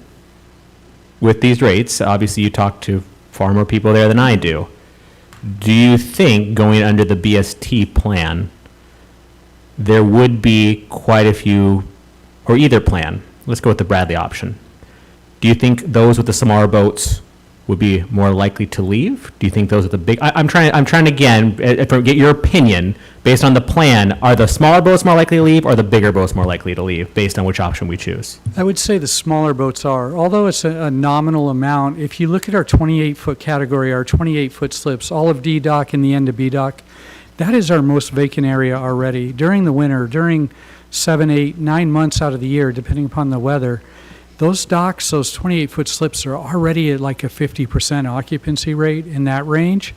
with these rates, obviously you talk to far more people there than I do. Do you think going under the BST plan, there would be quite a few, or either plan, let's go with the Bradley option. Do you think those with the smaller boats would be more likely to leave? Do you think those with the big, I'm trying again, get your opinion, based on the plan, are the smaller boats more likely to leave, or the bigger boats more likely to leave, based on which option we choose?
I would say the smaller boats are, although it's a nominal amount. If you look at our 28-foot category, our 28-foot slips, all of D dock and the end of B dock, that is our most vacant area already. During the winter, during 7, 8, 9 months out of the year, depending upon the weather, those docks, those 28-foot slips are already at like a 50% occupancy rate in that range.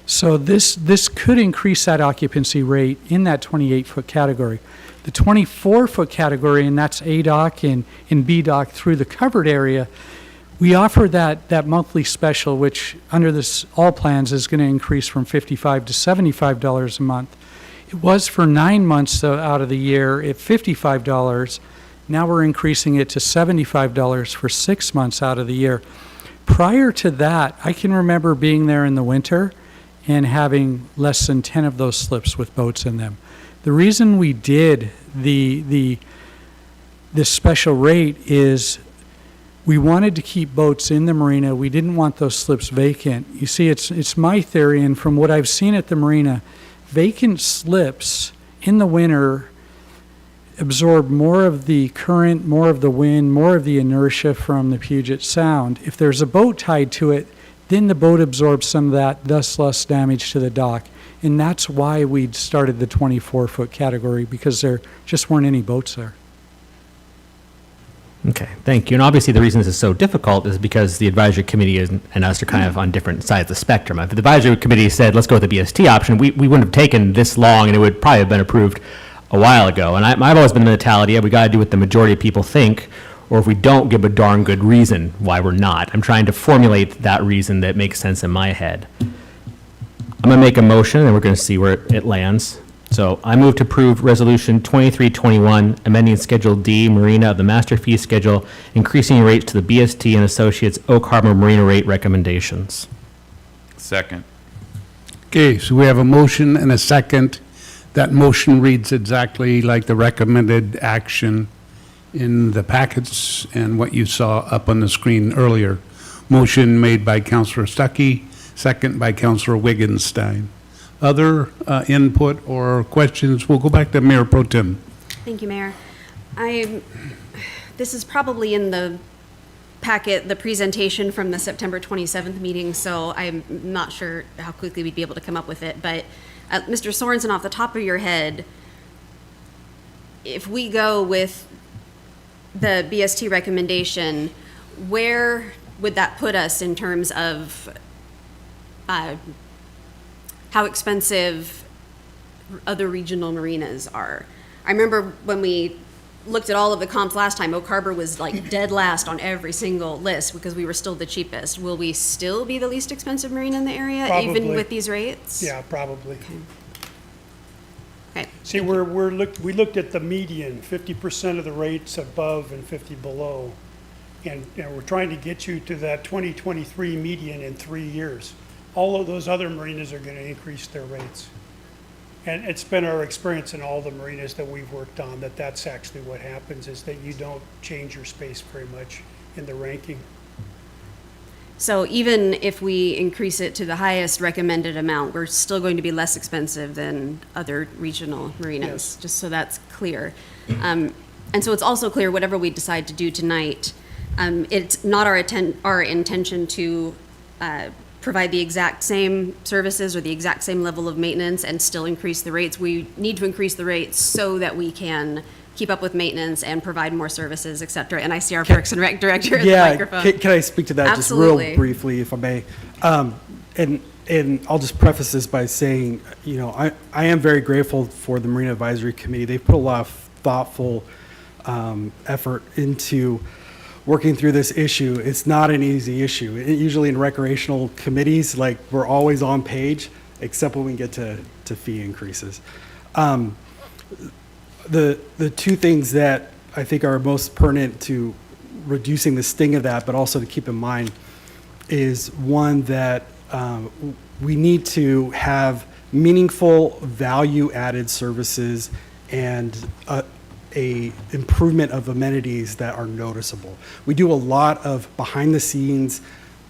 So this could increase that occupancy rate in that 28-foot category. The 24-foot category, and that's A dock and B dock through the covered area, we offer that monthly special, which under this all plans is going to increase from $55 to $75 a month. It was for 9 months out of the year at $55. Now we're increasing it to $75 for 6 months out of the year. Prior to that, I can remember being there in the winter and having less than 10 of those slips with boats in them. The reason we did this special rate is we wanted to keep boats in the marina. We didn't want those slips vacant. You see, it's my theory, and from what I've seen at the marina, vacant slips in the winter absorb more of the current, more of the wind, more of the inertia from the Puget Sound. If there's a boat tied to it, then the boat absorbs some of that, thus less damage to the dock. And that's why we started the 24-foot category, because there just weren't any boats there.
Okay, thank you. And obviously the reason this is so difficult is because the advisory committee and us are kind of on different sides of the spectrum. If the advisory committee said, let's go with the BST option, we wouldn't have taken this long, and it would probably have been approved a while ago. And I've always been the mentality, we got to do what the majority of people think, or if we don't, give a darn good reason why we're not. I'm trying to formulate that reason that makes sense in my head. I'm going to make a motion, and we're going to see where it lands. So I move to approve Resolution 2321, amending Schedule D, Marina of the Master Fee Schedule, increasing rates to the BST and Associates Oak Harbor Marina rate recommendations.
Second.
Okay, so we have a motion and a second. That motion reads exactly like the recommended action in the packets and what you saw up on the screen earlier. Motion made by Councilor Stuckey, second by Councilor Wigginstein. Other input or questions? We'll go back to Mayor Pro Tem.
Thank you, Mayor. This is probably in the packet, the presentation from the September 27th meeting, so I'm not sure how quickly we'd be able to come up with it, but Mr. Sorensen, off the top of your head, if we go with the BST recommendation, where would that put us in terms of how expensive other regional marinas are? I remember when we looked at all of the comps last time, Oak Harbor was like dead last on every single list because we were still the cheapest. Will we still be the least expensive marina in the area,
Probably.
even with these rates?
Yeah, probably.
Okay.
See, we looked at the median, 50% of the rates above and 50 below. And we're trying to get you to that 2023 median in 3 years. All of those other marinas are going to increase their rates. And it's been our experience in all the marinas that we've worked on that that's actually what happens, is that you don't change your space very much in the ranking.
So even if we increase it to the highest recommended amount, we're still going to be less expensive than other regional marinas, just so that's clear. And so it's also clear whatever we decide to do tonight, it's not our intention to provide the exact same services or the exact same level of maintenance and still increase the rates. We need to increase the rates so that we can keep up with maintenance and provide more services, et cetera. And I see our Parks and Rec director at the microphone.
Can I speak to that
Absolutely.
just real briefly, if I may? And I'll just preface this by saying, you know, I am very grateful for the Marina Advisory Committee. They put a lot of thoughtful effort into working through this issue. It's not an easy issue. Usually in recreational committees, like, we're always on page, except when we get to fee increases. The two things that I think are most pertinent to reducing the sting of that, but also to keep in mind, is one that we need to have meaningful value-added services and a improvement of amenities that are noticeable. We do a lot of behind-the-scenes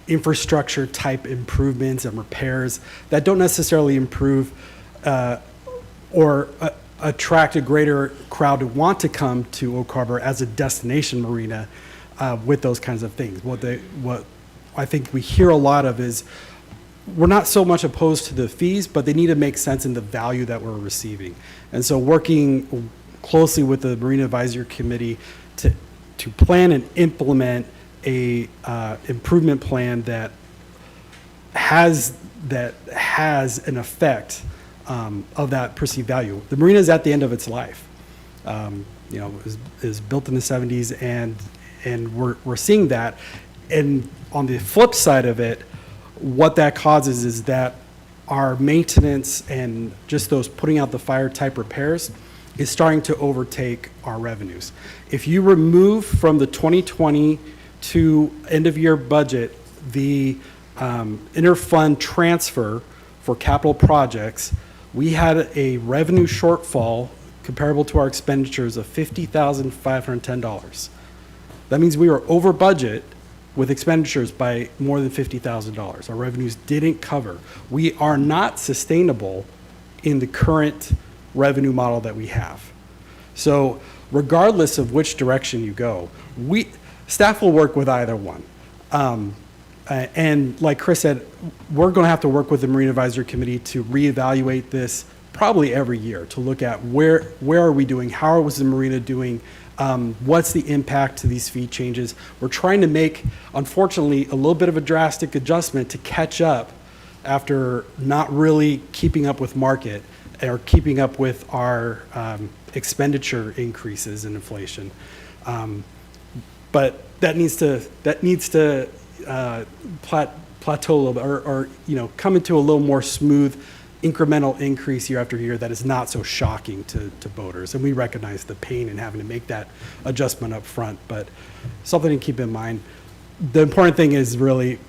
infrastructure type improvements and repairs that don't necessarily improve or attract a greater crowd to want to come to Oak Harbor as a destination marina with those kinds of things. What I think we hear a lot of is we're not so much opposed to the fees, but they need to make sense in the value that we're receiving. And so working closely with the Marina Advisory Committee to plan and implement a improvement plan that has an effect of that perceived value. The marina is at the end of its life. You know, it was built in the 70s, and we're seeing that. And on the flip side of it, what that causes is that our maintenance and just those putting out the fire type repairs is starting to overtake our revenues. If you remove from the 2022 end of year budget the interfund transfer for capital projects, we had a revenue shortfall comparable to our expenditures of $50,510. That means we were over budget with expenditures by more than $50,000. Our revenues didn't cover. We are not sustainable in the current revenue model that we have. So regardless of which direction you go, staff will work with either one. And like Chris said, we're going to have to work with the Marine Advisory Committee to reevaluate this probably every year to look at where are we doing, how was the marina doing, what's the impact to these fee changes. We're trying to make, unfortunately, a little bit of a drastic adjustment to catch up after not really keeping up with market or keeping up with our expenditure increases in inflation. But that needs to plateau a little bit, or you know, come into a little more smooth incremental increase year after year that is not so shocking to boaters. And we recognize the pain in having to make that adjustment up front, but something to keep in mind. The important thing is really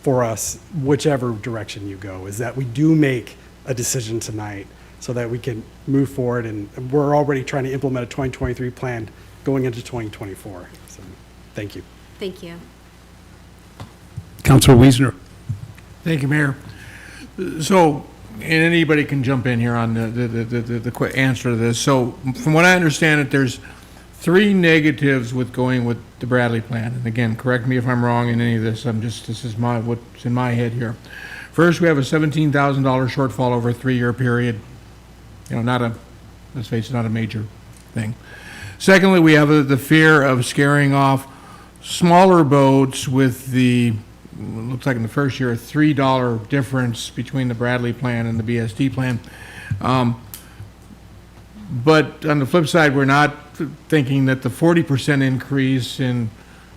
for us, whichever direction you go, is that we do make a decision tonight so that we can move forward, and we're already trying to implement a 2023 plan going into 2024. So, thank you.
Thank you.
Councilor Wiesner.
Thank you, Mayor. So, and anybody can jump in here on the quick answer to this. So, from what I understand it, there's 3 negatives with going with the Bradley plan. And again, correct me if I'm wrong in any of this. This is what's in my head here. First, we have a $17,000 shortfall over a 3-year period. You know, let's face it, not a major thing. Secondly, we have the fear of scaring off smaller boats with looks like in the first year, a $3 difference between the Bradley plan and the BSD plan. But on the flip side, we're not thinking that the 40% increase in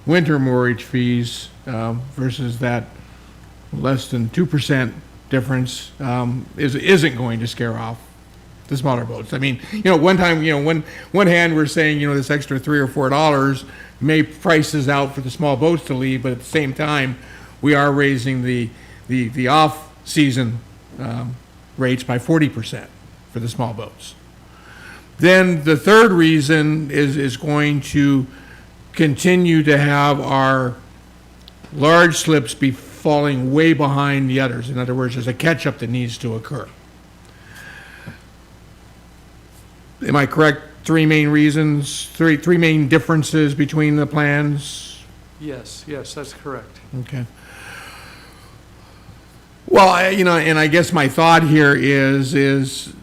winter moorage fees versus that less than 2% difference isn't going to scare off the smaller boats. I mean, you know, one time, you know, one hand we're saying, you know, this extra $3 or $4 may prices out for the small boats to leave, but at the same time, we are raising the off-season rates by 40% for the small boats. Then the third reason is going to continue to have our large slips be falling way behind the others. In other words, there's a catch-up that needs to occur. Am I correct? Three main reasons, three main differences between the plans?
Yes, that's correct.
Okay. Well, and I guess my thought here is as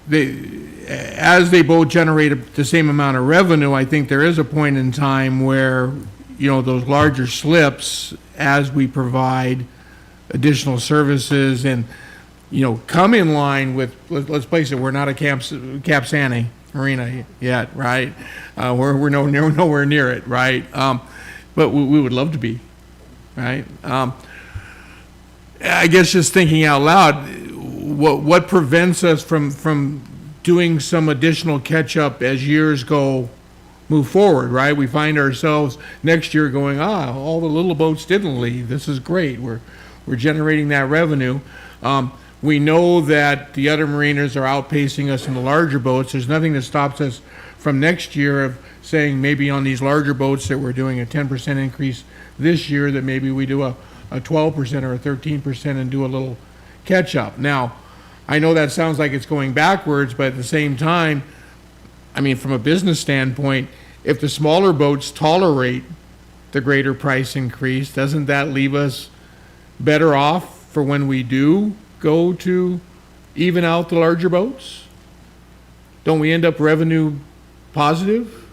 they both generate the same amount of revenue, I think there is a point in time where, those larger slips, as we provide additional services and, come in line with, let's face it, we're not a Cap Sani Marina yet, right? We're nowhere near it, right? But we would love to be, right? I guess just thinking out loud, what prevents us from doing some additional catch-up as years move forward, right? We find ourselves next year going, all the little boats didn't leave. This is great. We're generating that revenue. We know that the other marinas are outpacing us in the larger boats. There's nothing that stops us from next year of saying maybe on these larger boats that we're doing a 10% increase this year, that maybe we do a 12% or a 13% and do a little catch-up. Now, I know that sounds like it's going backwards, but at the same time, from a business standpoint, if the smaller boats tolerate the greater price increase, doesn't that leave us better off for when we do go to even out the larger boats? Don't we end up revenue positive?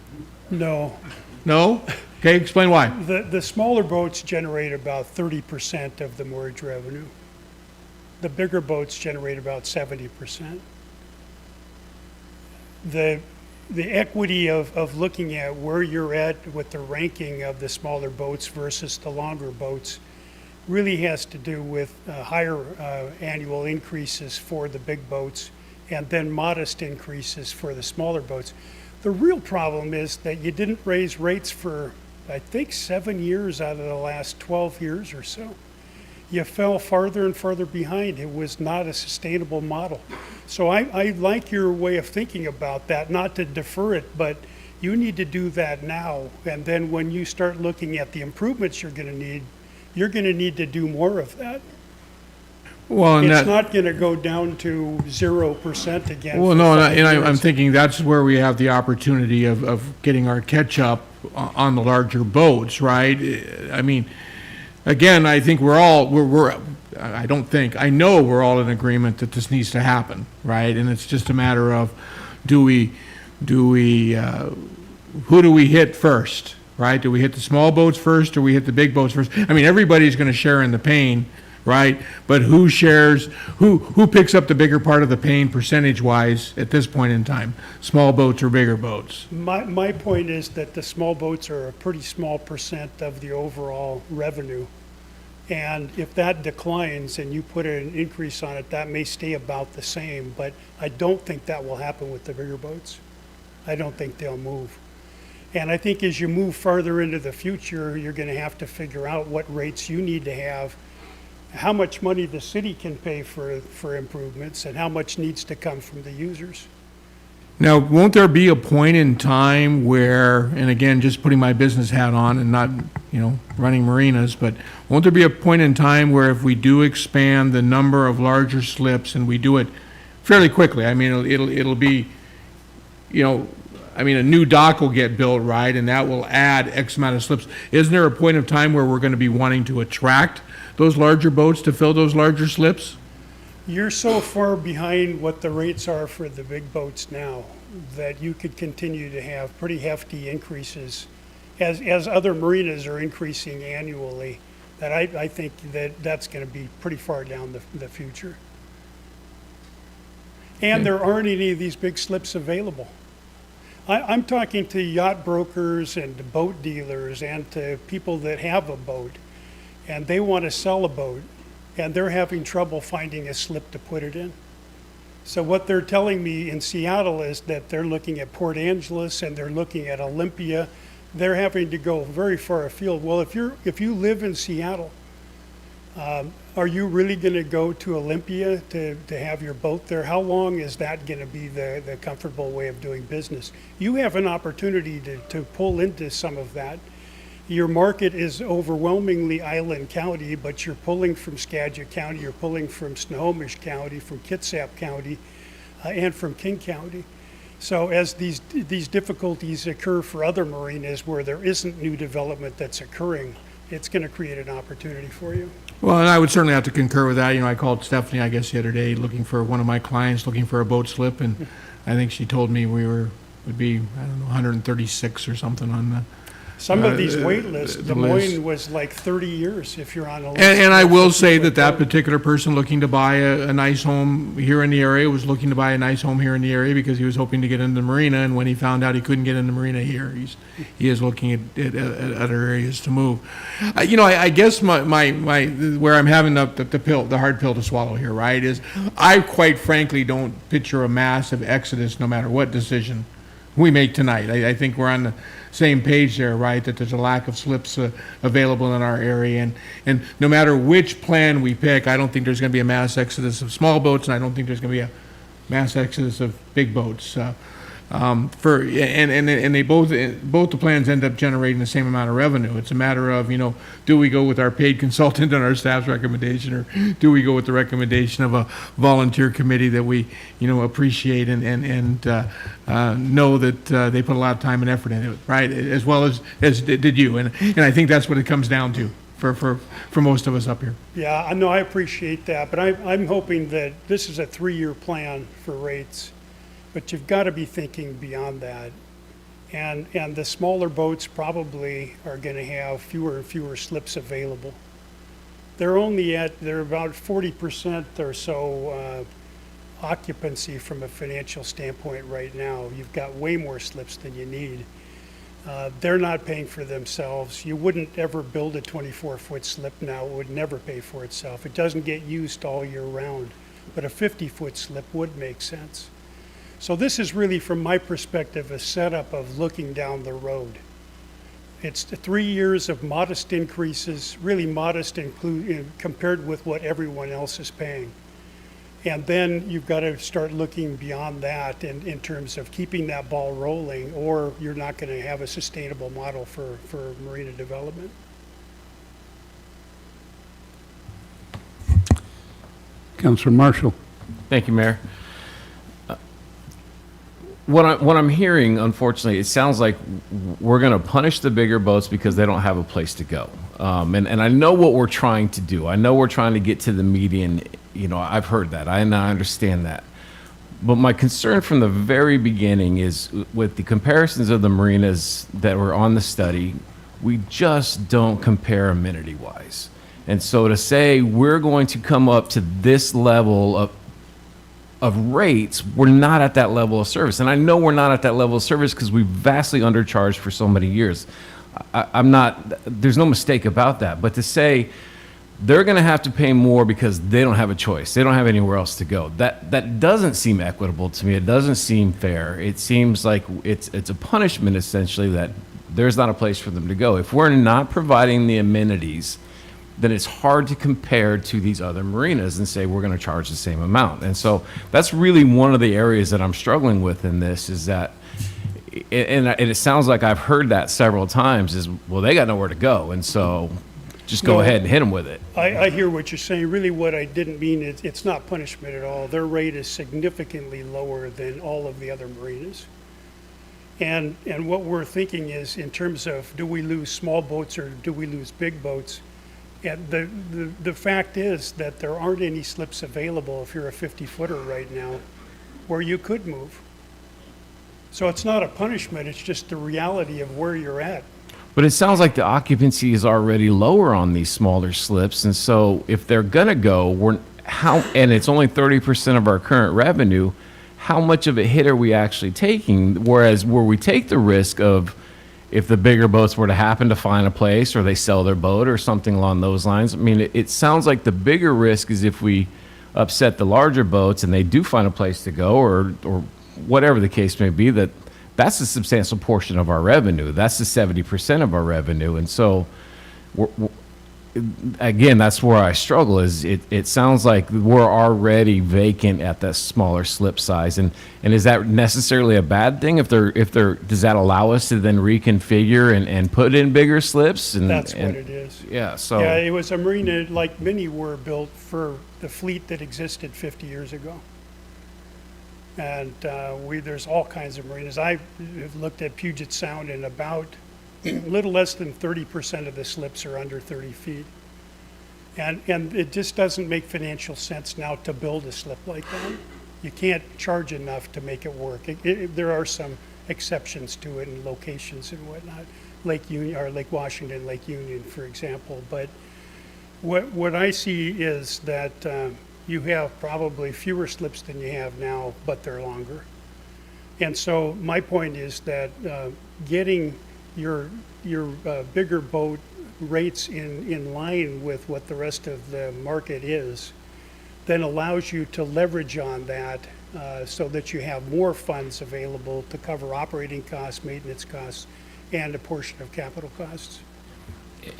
No.
No? Okay, explain why.
The smaller boats generate about 30% of the moorage revenue. The bigger boats generate about 70%. The equity of looking at where you're at with the ranking of the smaller boats versus the longer boats really has to do with higher annual increases for the big boats and then modest increases for the smaller boats. The real problem is that you didn't raise rates for, I think, 7 years out of the last 12 years or so. You fell farther and farther behind. It was not a sustainable model. So I like your way of thinking about that, not to defer it, but you need to do that now. And then when you start looking at the improvements you're going to need to do more of that.
Well, and
it's not going to go down to 0% again.
Well, no, I'm thinking that's where we have the opportunity of getting our catch-up on the larger boats, right? Again, I think I know we're all in agreement that this needs to happen, right? And it's just a matter of who do we hit first, right? Do we hit the small boats first or we hit the big boats first? Everybody's going to share in the pain, right? But who picks up the bigger part of the pain percentage-wise at this point in time? Small boats or bigger boats?
My point is that the small boats are a pretty small percent of the overall revenue. And if that declines and you put an increase on it, that may stay about the same, but I don't think that will happen with the bigger boats. I don't think they'll move. And I think as you move farther into the future, you're going to have to figure out what rates you need to have, how much money the city can pay for improvements, and how much needs to come from the users.
Now, won't there be a point in time where, and again, just putting my business hat on and not, running marinas, but won't there be a point in time where if we do expand the number of larger slips and we do it fairly quickly, it'll be, a new dock will get built, right, and that will add X amount of slips. Isn't there a point of time where we're going to be wanting to attract those larger boats to fill those larger slips?
You're so far behind what the rates are for the big boats now that you could continue to have pretty hefty increases as other marinas are increasing annually, that I think that's going to be pretty far down the future. And there aren't any of these big slips available. I'm talking to yacht brokers and to boat dealers and to people that have a boat, and they want to sell a boat, and they're having trouble finding a slip to put it in. So what they're telling me in Seattle is that they're looking at Port Angeles and they're looking at Olympia. They're having to go very far afield. Well, if you live in Seattle, are you really going to go to Olympia to have your boat there? How long is that going to be the comfortable way of doing business? You have an opportunity to pull into some of that. Your market is overwhelmingly Island County, but you're pulling from Skagit County, you're pulling from Snohomish County, from Kitsap County, and from King County. So as these difficulties occur for other marinas where there isn't new development that's occurring, it's going to create an opportunity for you.
Well, and I would certainly have to concur with that. You know, I called Stephanie, I guess, the other day, looking for one of my clients, looking for a boat slip, and I think she told me would be, I don't know, 136 or something on the.
Some of these wait lists,
the
Des
list.
Moines was like 30 years if you're on a list.
And I will say that particular person looking to buy a nice home here in the area was looking to buy a nice home here in the area because he was hoping to get into the marina, and when he found out he couldn't get in the marina here, he is looking at other areas to move. I guess my where I'm having the hard pill to swallow here, right, is I quite frankly don't picture a massive exodus no matter what decision we make tonight. I think we're on the same page there, right, that there's a lack of slips available in our area. And no matter which plan we pick, I don't think there's going to be a mass exodus of small boats, and I don't think there's going to be a mass exodus of big boats. They both the plans end up generating the same amount of revenue. It's a matter of, do we go with our paid consultant and our staff's recommendation, or do we go with the recommendation of a volunteer committee that we, appreciate and know that they put a lot of time and effort into it, right? As well as did you. And I think that's what it comes down to for most of us up here.
Yeah, I know, I appreciate that, but I'm hoping that this is a 3-year plan for rates. But you've got to be thinking beyond that. And the smaller boats probably are going to have fewer and fewer slips available. They're about 40% or so occupancy from a financial standpoint right now. You've got way more slips than you need. They're not paying for themselves. You wouldn't ever build a 24-foot slip now. It would never pay for itself. It doesn't get used all year round. But a 50-foot slip would make sense. So this is really, from my perspective, a setup of looking down the road. It's 3 years of modest increases, really modest compared with what everyone else is paying. And then you've got to start looking beyond that in terms of keeping that ball rolling, or you're not going to have a sustainable model for marina development.
Councilor Marshall.
Thank you, Mayor. What I'm hearing, unfortunately, it sounds like we're going to punish the bigger boats because they don't have a place to go. And I know what we're trying to do. I know we're trying to get to the median. I've heard that. I understand that. But my concern from the very beginning is with the comparisons of the marinas that were on the study, we just don't compare amenity-wise. And so to say we're going to come up to this level of rates, we're not at that level of service. And I know we're not at that level of service because we've vastly undercharged for so many years. There's no mistake about that. But to say they're going to have to pay more because they don't have a choice, they don't have anywhere else to go, that doesn't seem equitable to me. It doesn't seem fair. It seems like it's a punishment, essentially, that there's not a place for them to go. If we're not providing the amenities, then it's hard to compare to these other marinas and say we're going to charge the same amount. And so that's really one of the areas that I'm struggling with in this, is that, and it sounds like I've heard that several times, is, well, they got nowhere to go, and so just go ahead and hit them with it.
I hear what you're saying. Really, what I didn't mean is it's not punishment at all. Their rate is significantly lower than all of the other marinas. And what we're thinking is, in terms of, do we lose small boats or do we lose big boats? And the fact is that there aren't any slips available if you're a 50-footer right now where you could move. So it's not a punishment, it's just the reality of where you're at.
But it sounds like the occupancy is already lower on these smaller slips, and so if they're gonna go, and it's only 30% of our current revenue, how much of a hit are we actually taking? Whereas where we take the risk of, if the bigger boats were to happen to find a place, or they sell their boat or something along those lines, I mean, it sounds like the bigger risk is if we upset the larger boats and they do find a place to go, or whatever the case may be, that's a substantial portion of our revenue. That's the 70% of our revenue. And so again, that's where I struggle, is it sounds like we're already vacant at that smaller slip size. And is that necessarily a bad thing? Does that allow us to then reconfigure and put in bigger slips? And
That's what it is.
Yeah, so.
Yeah, it was a marina like many were built for the fleet that existed 50 years ago. And there's all kinds of marinas. I have looked at Puget Sound, and about a little less than 30% of the slips are under 30 feet. And it just doesn't make financial sense now to build a slip like that. You can't charge enough to make it work. There are some exceptions to it in locations and whatnot, Lake Union or Lake Washington, Lake Union, for example. But what I see is that you have probably fewer slips than you have now, but they're longer. And so my point is that getting your bigger boat rates in line with what the rest of the market is then allows you to leverage on that so that you have more funds available to cover operating costs, maintenance costs, and a portion of capital costs.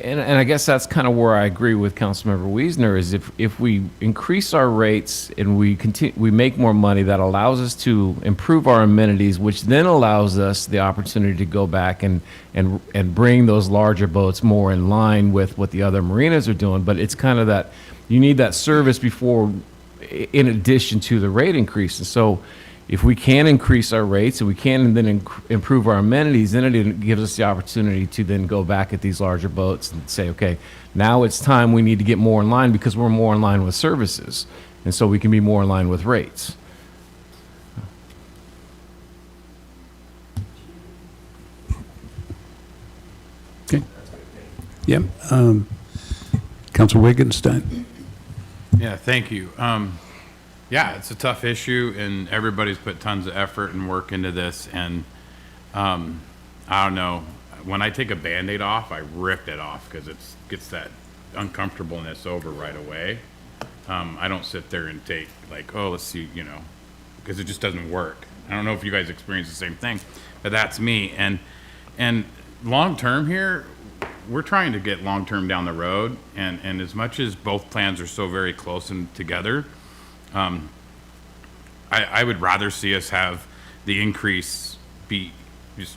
And I guess that's kind of where I agree with Councilmember Wiesner, is if we increase our rates and we make more money, that allows us to improve our amenities, which then allows us the opportunity to go back and bring those larger boats more in line with what the other marinas are doing. But it's kind of that you need that service before, in addition to the rate increase. And so if we can increase our rates and we can then improve our amenities, then it gives us the opportunity to then go back at these larger boats and say, okay, now it's time we need to get more in line because we're more in line with services. And so we can be more in line with rates.
Okay. Yep. Councilor Wittgenstein.
Yeah, thank you. Yeah, it's a tough issue, and everybody's put tons of effort and work into this. And I don't know, when I take a Band-Aid off, I rip it off because it gets that uncomfortableness over right away. I don't sit there and take like, oh, let's see, because it just doesn't work. I don't know if you guys experience the same thing, but that's me. And long term here, we're trying to get long term down the road, and as much as both plans are so very close and together, I would rather see us have the increase be just,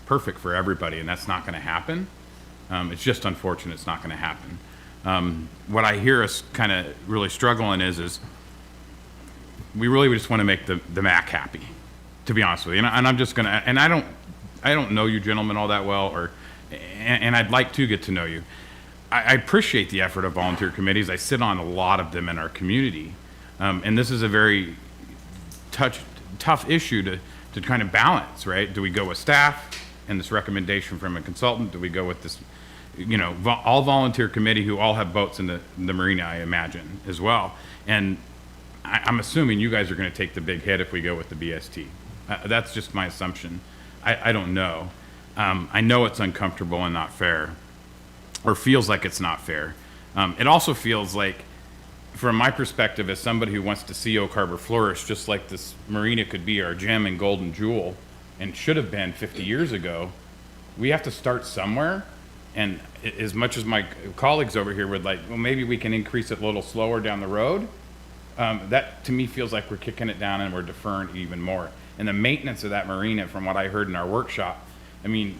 perfect for everybody, and that's not going to happen. It's just unfortunate it's not going to happen. What I hear us kind of really struggling is we really just want to make the MAC happy, to be honest with you. And I'm just going to, and I don't know you gentlemen all that well, and I'd like to get to know you. I appreciate the effort of volunteer committees. I sit on a lot of them in our community. And this is a very tough issue to kind of balance, right? Do we go with staff and this recommendation from a consultant? Do we go with this, all volunteer committee who all have boats in the marina, I imagine, as well? And I'm assuming you guys are going to take the big hit if we go with the BST. That's just my assumption. I don't know. I know it's uncomfortable and not fair, or feels like it's not fair. It also feels like, from my perspective, as somebody who wants to see Oak Harbor flourish, just like this marina could be our gem and golden jewel and should have been 50 years ago, we have to start somewhere. And as much as my colleagues over here would like, well, maybe we can increase it a little slower down the road, that to me feels like we're kicking it down and we're deferring even more. And the maintenance of that marina, from what I heard in our workshop, I mean,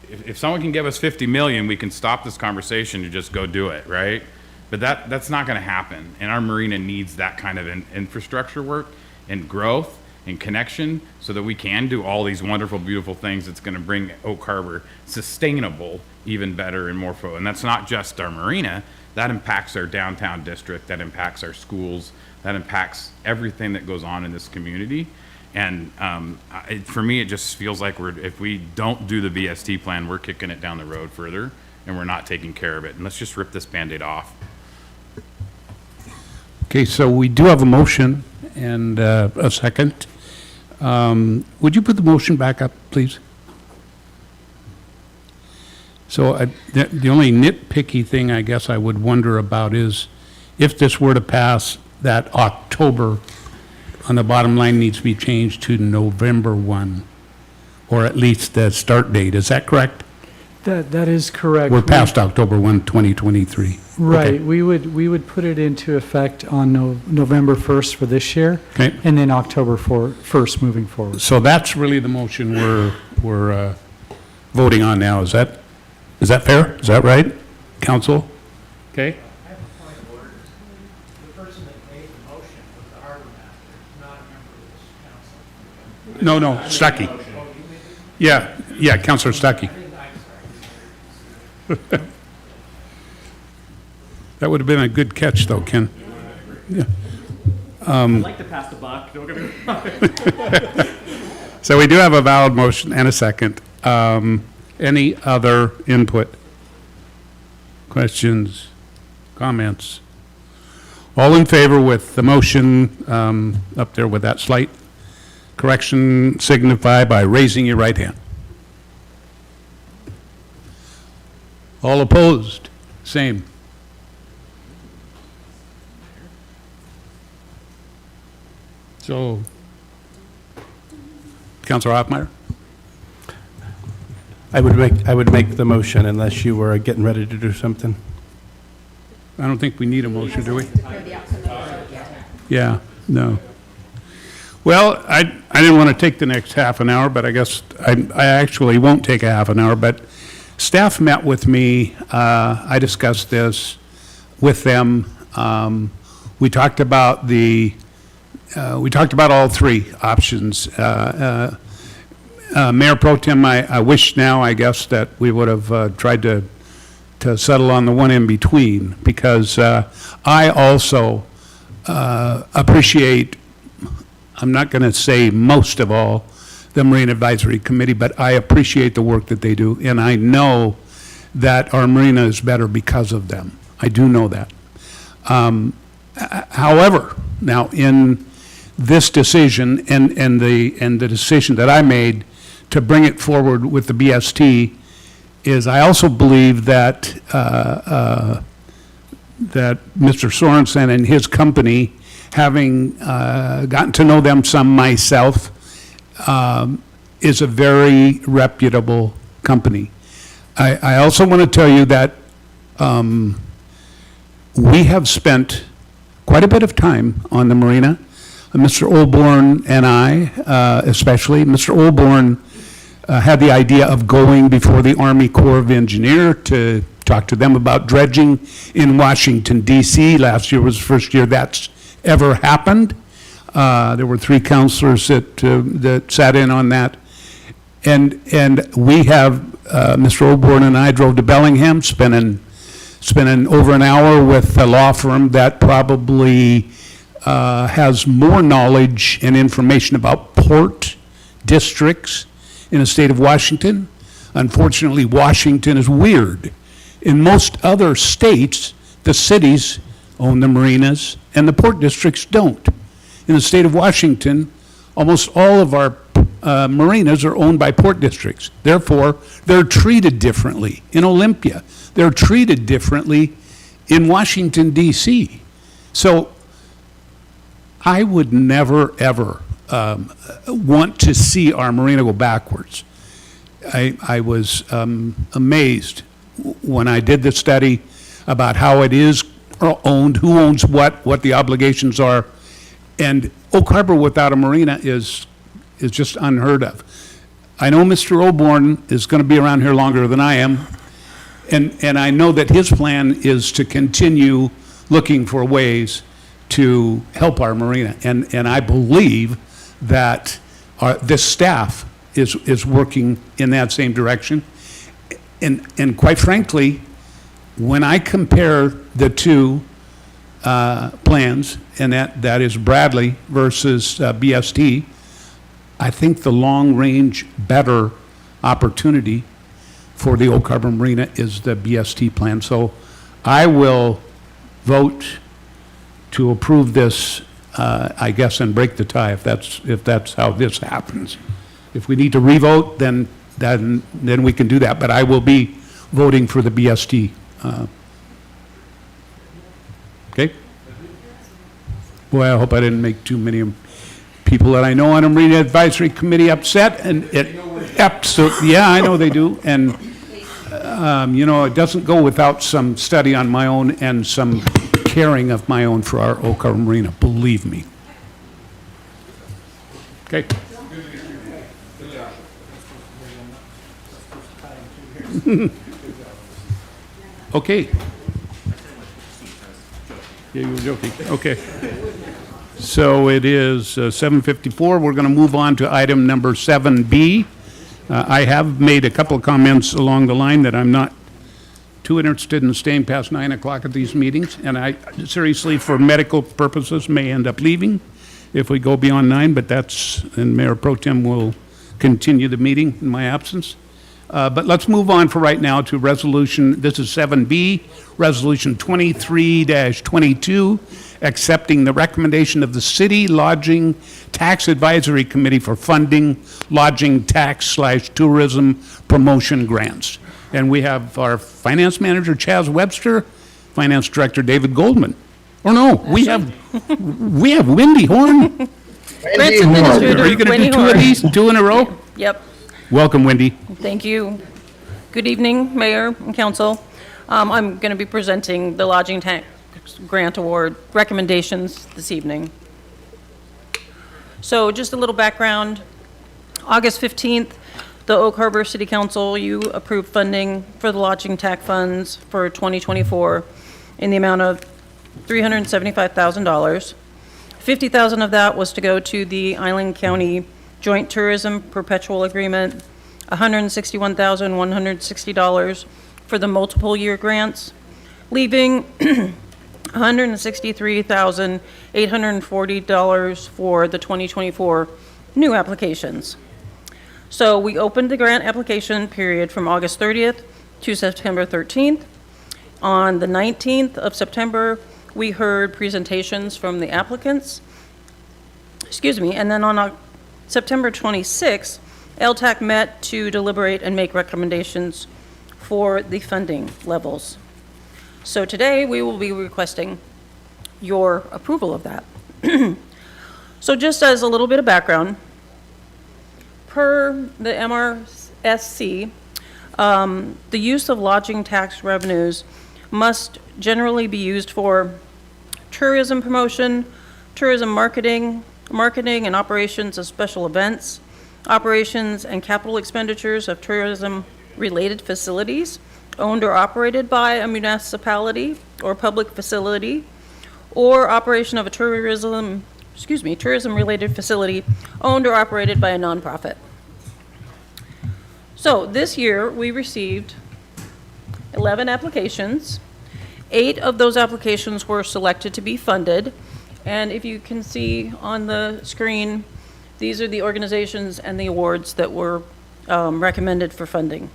if someone can give us 50 million, we can stop this conversation and just go do it, right? But that's not going to happen, and our marina needs that kind of infrastructure work and growth and connection so that we can do all these wonderful, beautiful things that's going to bring Oak Harbor sustainable, even better and more full. And that's not just our marina. That impacts our downtown district. That impacts our schools. That impacts everything that goes on in this community. And for me, it just feels like if we don't do the BST plan, we're kicking it down the road further, and we're not taking care of it. And let's just rip this Band-Aid off.
Okay, so we do have a motion and a second. Would you put the motion back up, please? So the only nitpicky thing I guess I would wonder about is if this were to pass, that October on the bottom line needs to be changed to November 1, or at least the start date. Is that correct?
That is correct.
We're past October 1, 2023.
Right.
Okay.
We would put it into effect on November 1st for this year.
Okay.
And then October 1st moving forward.
So that's really the motion we're voting on now. Is that fair? Is that right, council? Okay. No, Stuckey. Yeah, Councilor Stuckey. That would have been a good catch, though, Ken. Yeah.
I'd like to pass the buck, don't get me wrong.
So we do have a valid motion and a second. Any other input? Questions? Comments? All in favor with the motion up there with that slight correction, signify by raising your right hand. All opposed? Same. So, Councilor Hoffmeyer?
I would make the motion unless you were getting ready to do something.
I don't think we need a motion, do we? Yeah, no. Well, I didn't want to take the next half an hour, but I guess I actually won't take a half an hour, but staff met with me. I discussed this with them. We talked about all three options. Mayor Pro Tem, I wish now, I guess, that we would have tried to settle on the one in between, because I also appreciate, I'm not going to say most of all, the Marine Advisory Committee, but I appreciate the work that they do, and I know that our marina is better because of them. I do know that. However, now in this decision and the decision that I made to bring it forward with the BST is I also believe that that Mr. Sorensen and his company, having gotten to know them some myself, is a very reputable company. I also want to tell you that we have spent quite a bit of time on the marina. Mr. Olborn and I, especially, Mr. Olborn had the idea of going before the Army Corps of Engineers to talk to them about dredging in Washington, D.C. Last year was the first year that's ever happened. There were 3 counselors that sat in on that. And we have, Mr. Olborn and I drove to Bellingham, spending over an hour with a law firm that probably has more knowledge and information about port districts in the state of Washington. Unfortunately, Washington is weird. In most other states, the cities own the marinas and the port districts don't. In the state of Washington, almost all of our marinas are owned by port districts. Therefore, they're treated differently. In Olympia, they're treated differently in Washington, D.C. So I would never, ever want to see our marina go backwards. I was amazed when I did the study about how it is owned, who owns what the obligations are, and Oak Harbor without a marina is just unheard of. I know Mr. Olborn is going to be around here longer than I am, and I know that his plan is to continue looking for ways to help our marina, and I believe that this staff is working in that same direction. And quite frankly, when I compare the two plans, and that is Bradley versus BST, I think the long-range better opportunity for the Oak Harbor Marina is the BST plan. So I will vote to approve this, I guess, and break the tie if that's how this happens. If we need to revote, then we can do that. But I will be voting for the BST. Okay? Boy, I hope I didn't make too many people that I know on a Marina Advisory Committee upset. And it absolutely, yeah, I know they do. And You know, it doesn't go without some study on my own and some caring of my own for our Oak Harbor Marina, believe me. Okay. Okay. Yeah, you were joking. Okay. So it is 7:54. We're going to move on to item number 7B. I have made a couple of comments along the line that I'm not too interested in staying past 9 o'clock at these meetings, and I seriously, for medical purposes, may end up leaving if we go beyond 9, but that's, and Mayor Pro Tem will continue the meeting in my absence. But let's move on for right now to resolution, this is 7B, resolution 23-22, accepting the recommendation of the City Lodging Tax Advisory Committee for funding lodging tax/tourism promotion grants. And we have our finance manager, Chaz Webster, finance director, David Goldman. Or no, we have Wendy Horn.
Grants Administrator
Are you going to
Wendy
do two of
Horn.
these, two in a row?
Yep.
Welcome, Wendy.
Thank you. Good evening, Mayor and Council. I'm going to be presenting the Lodging Tax Grant Award recommendations this evening. So just a little background. August 15th, the Oak Harbor City Council, you approved funding for the lodging tax funds for 2024 in the amount of $375,000. $50,000 of that was to go to the Island County Joint Tourism Perpetual Agreement, $161,160 for the multiple year grants, leaving $163,840 for the 2024 new applications. So we opened the grant application period from August 30th to September 13th. On the 19th of September, we heard presentations from the applicants. And then on September 26th, LTAC met to deliberate and make recommendations for the funding levels. So today, we will be requesting your approval of that. So just as a little bit of background, per the MRSC, the use of lodging tax revenues must generally be used for tourism promotion, tourism marketing and operations of special events, operations and capital expenditures of tourism-related facilities owned or operated by a municipality or public facility, or operation of a tourism-related facility owned or operated by a nonprofit. So this year, we received 11 applications. 8 of those applications were selected to be funded. And if you can see on the screen, these are the organizations and the awards that were recommended for funding.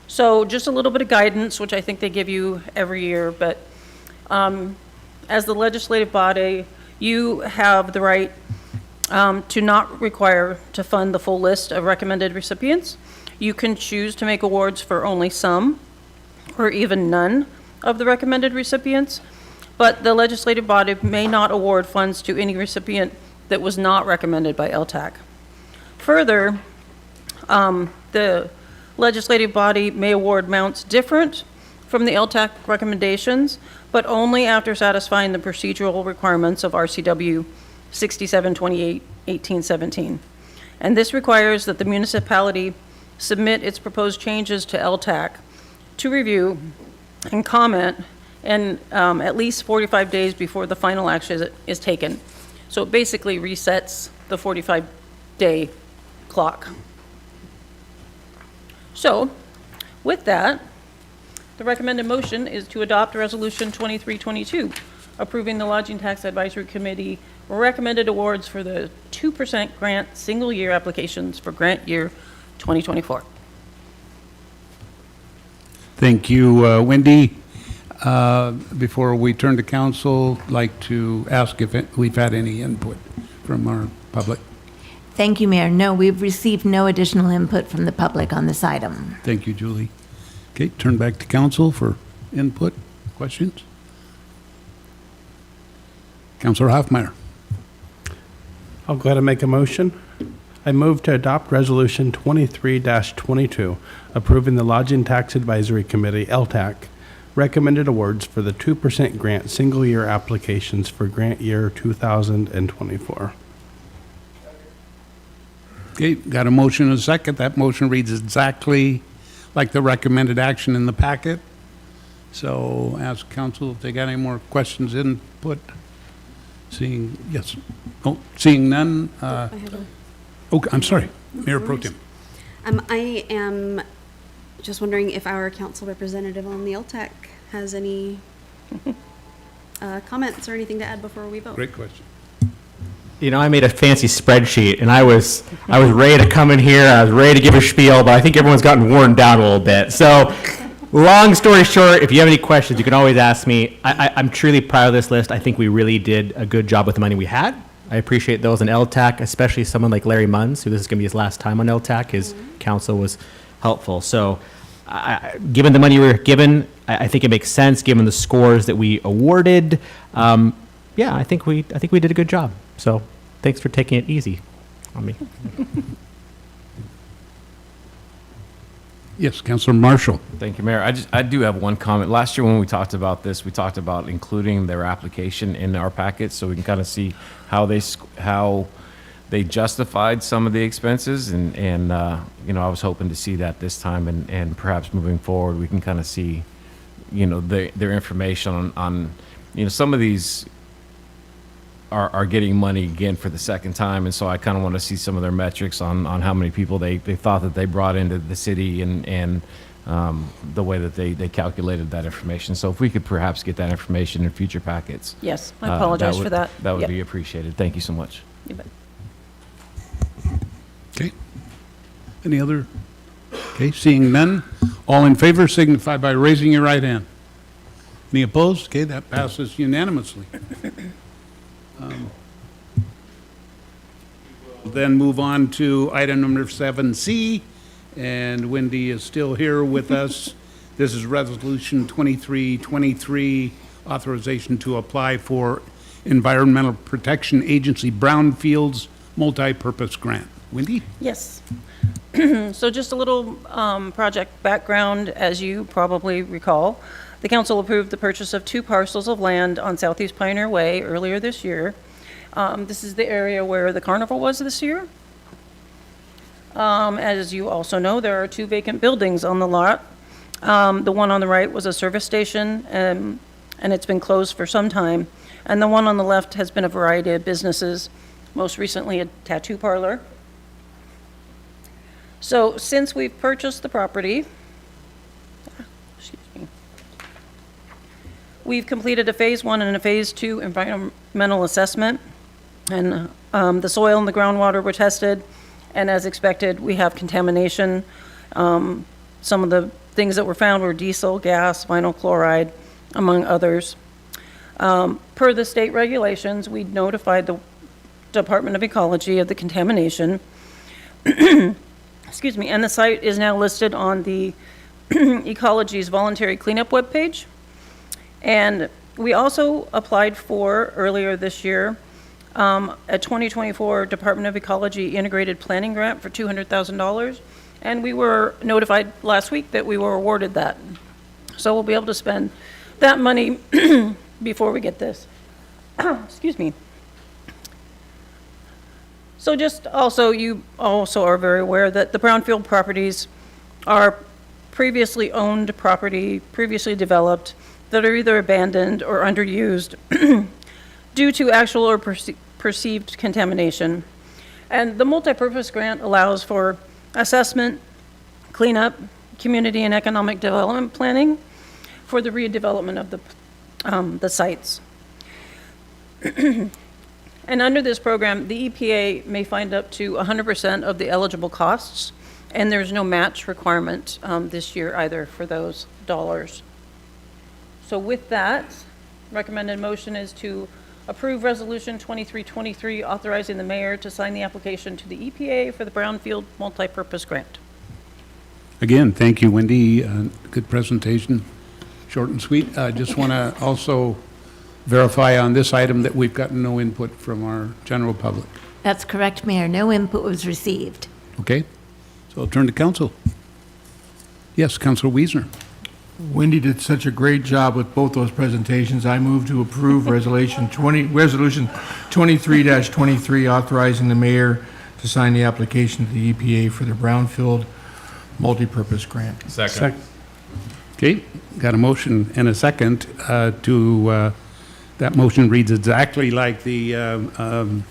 So just a little bit of guidance, which I think they give you every year, but as the legislative body, you have the right to not require to fund the full list of recommended recipients. You can choose to make awards for only some or even none of the recommended recipients, but the legislative body may not award funds to any recipient that was not recommended by LTAC. Further, the legislative body may award amounts different from the LTAC recommendations, but only after satisfying the procedural requirements of RCW 6728-1817. And this requires that the municipality submit its proposed changes to LTAC to review and comment, and at least 45 days before the final action is taken. So it basically resets the 45-day clock. So with that, the recommended motion is to adopt Resolution 2322, approving the Lodging Tax Advisory Committee recommended awards for the 2% grant single-year applications for grant year 2024.
Thank you, Wendy. Before we turn to council, I'd like to ask if we've had any input from our public.
Thank you, Mayor. No, we've received no additional input from the public on this item.
Thank you, Julie. Okay, turn back to council for input, questions. Councilor Hoffmeyer.
I'll go ahead and make a motion. I move to adopt Resolution 23-22, approving the Lodging Tax Advisory Committee, LTAC, recommended awards for the 2% grant single-year applications for grant year 2024.
Okay, got a motion and a second. That motion reads exactly like the recommended action in the packet. So ask council if they got any more questions, input. Seeing, yes. Oh, seeing none. Okay, I'm sorry, Mayor Pro Tem.
I am just wondering if our council representative on the LTAC has any comments or anything to add before we vote.
Great question.
You know, I made a fancy spreadsheet, and I was ready to come in here. I was ready to give a spiel, but I think everyone's gotten worn down a little bit. So, long story short, if you have any questions, you can always ask me. I'm truly proud of this list. I think we really did a good job with the money we had. I appreciate those in LTAC, especially someone like Larry Munns, who this is going to be his last time on LTAC. His counsel was helpful. So, given the money we were given, I think it makes sense. Given the scores that we awarded, yeah, I think we did a good job. So, thanks for taking it easy on me.
Yes, Councilor Marshall.
Thank you, Mayor. I do have one comment. Last year when we talked about this, we talked about including their application in our packet so we can kind of see how they justified some of the expenses. And you know, I was hoping to see that this time, and perhaps moving forward, we can kind of see, you know, their information on, you know, some of these are getting money again for the second time, and so I kind of want to see some of their metrics on how many people they thought that they brought into the city and the way that they calculated that information. So if we could perhaps get that information in future packets.
Yes, I apologize for that.
That would
Yep.
be appreciated. Thank you so much.
You bet.
Okay. Any other? Okay, seeing none. All in favor signify by raising your right hand. Any opposed? Okay, that passes unanimously. We'll then move on to item number 7C, and Wendy is still here with us. This is Resolution 2323, authorization to apply for Environmental Protection Agency Brownfields Multi-Purpose Grant. Wendy?
Yes. So just a little project background, as you probably recall. The council approved the purchase of 2 parcels of land on Southeast Pioneer Way earlier this year. This is the area where the carnival was this year. As you also know, there are 2 vacant buildings on the lot. The one on the right was a service station, and it's been closed for some time. And the one on the left has been a variety of businesses, most recently a tattoo parlor. So since we've purchased the property, we've completed a Phase 1 and a Phase 2 environmental assessment, and the soil and the groundwater were tested, and as expected, we have contamination. Some of the things that were found were diesel, gas, vinyl chloride, among others. Per the state regulations, we notified the Department of Ecology of the contamination. Excuse me, and the site is now listed on the Ecology's voluntary cleanup webpage. And we also applied for, earlier this year, a 2024 Department of Ecology Integrated Planning Grant for $200,000. And we were notified last week that we were awarded that. So we'll be able to spend that money before we get this. Excuse me. So just also, you also are very aware that the brownfield properties are previously owned property, previously developed, that are either abandoned or underused due to actual or perceived contamination. And the multipurpose grant allows for assessment, cleanup, community and economic development planning for the redevelopment of the sites. And under this program, the EPA may find up to 100% of the eligible costs, and there's no match requirement this year either for those dollars. So with that, recommended motion is to approve Resolution 2323, authorizing the mayor to sign the application to the EPA for the Brownfield Multipurpose Grant.
Again, thank you, Wendy. Good presentation, short and sweet. Just want to also verify on this item that we've gotten no input from our general public.
That's correct, Mayor. No input was received.
Okay, so I'll turn to council. Yes, Councilor Wiesner.
Wendy did such a great job with both those presentations. I move to approve Resolution 23-23, authorizing the mayor to sign the application to the EPA for the Brownfield multipurpose grant.
Second.
Okay, got a motion and a second that motion reads exactly like the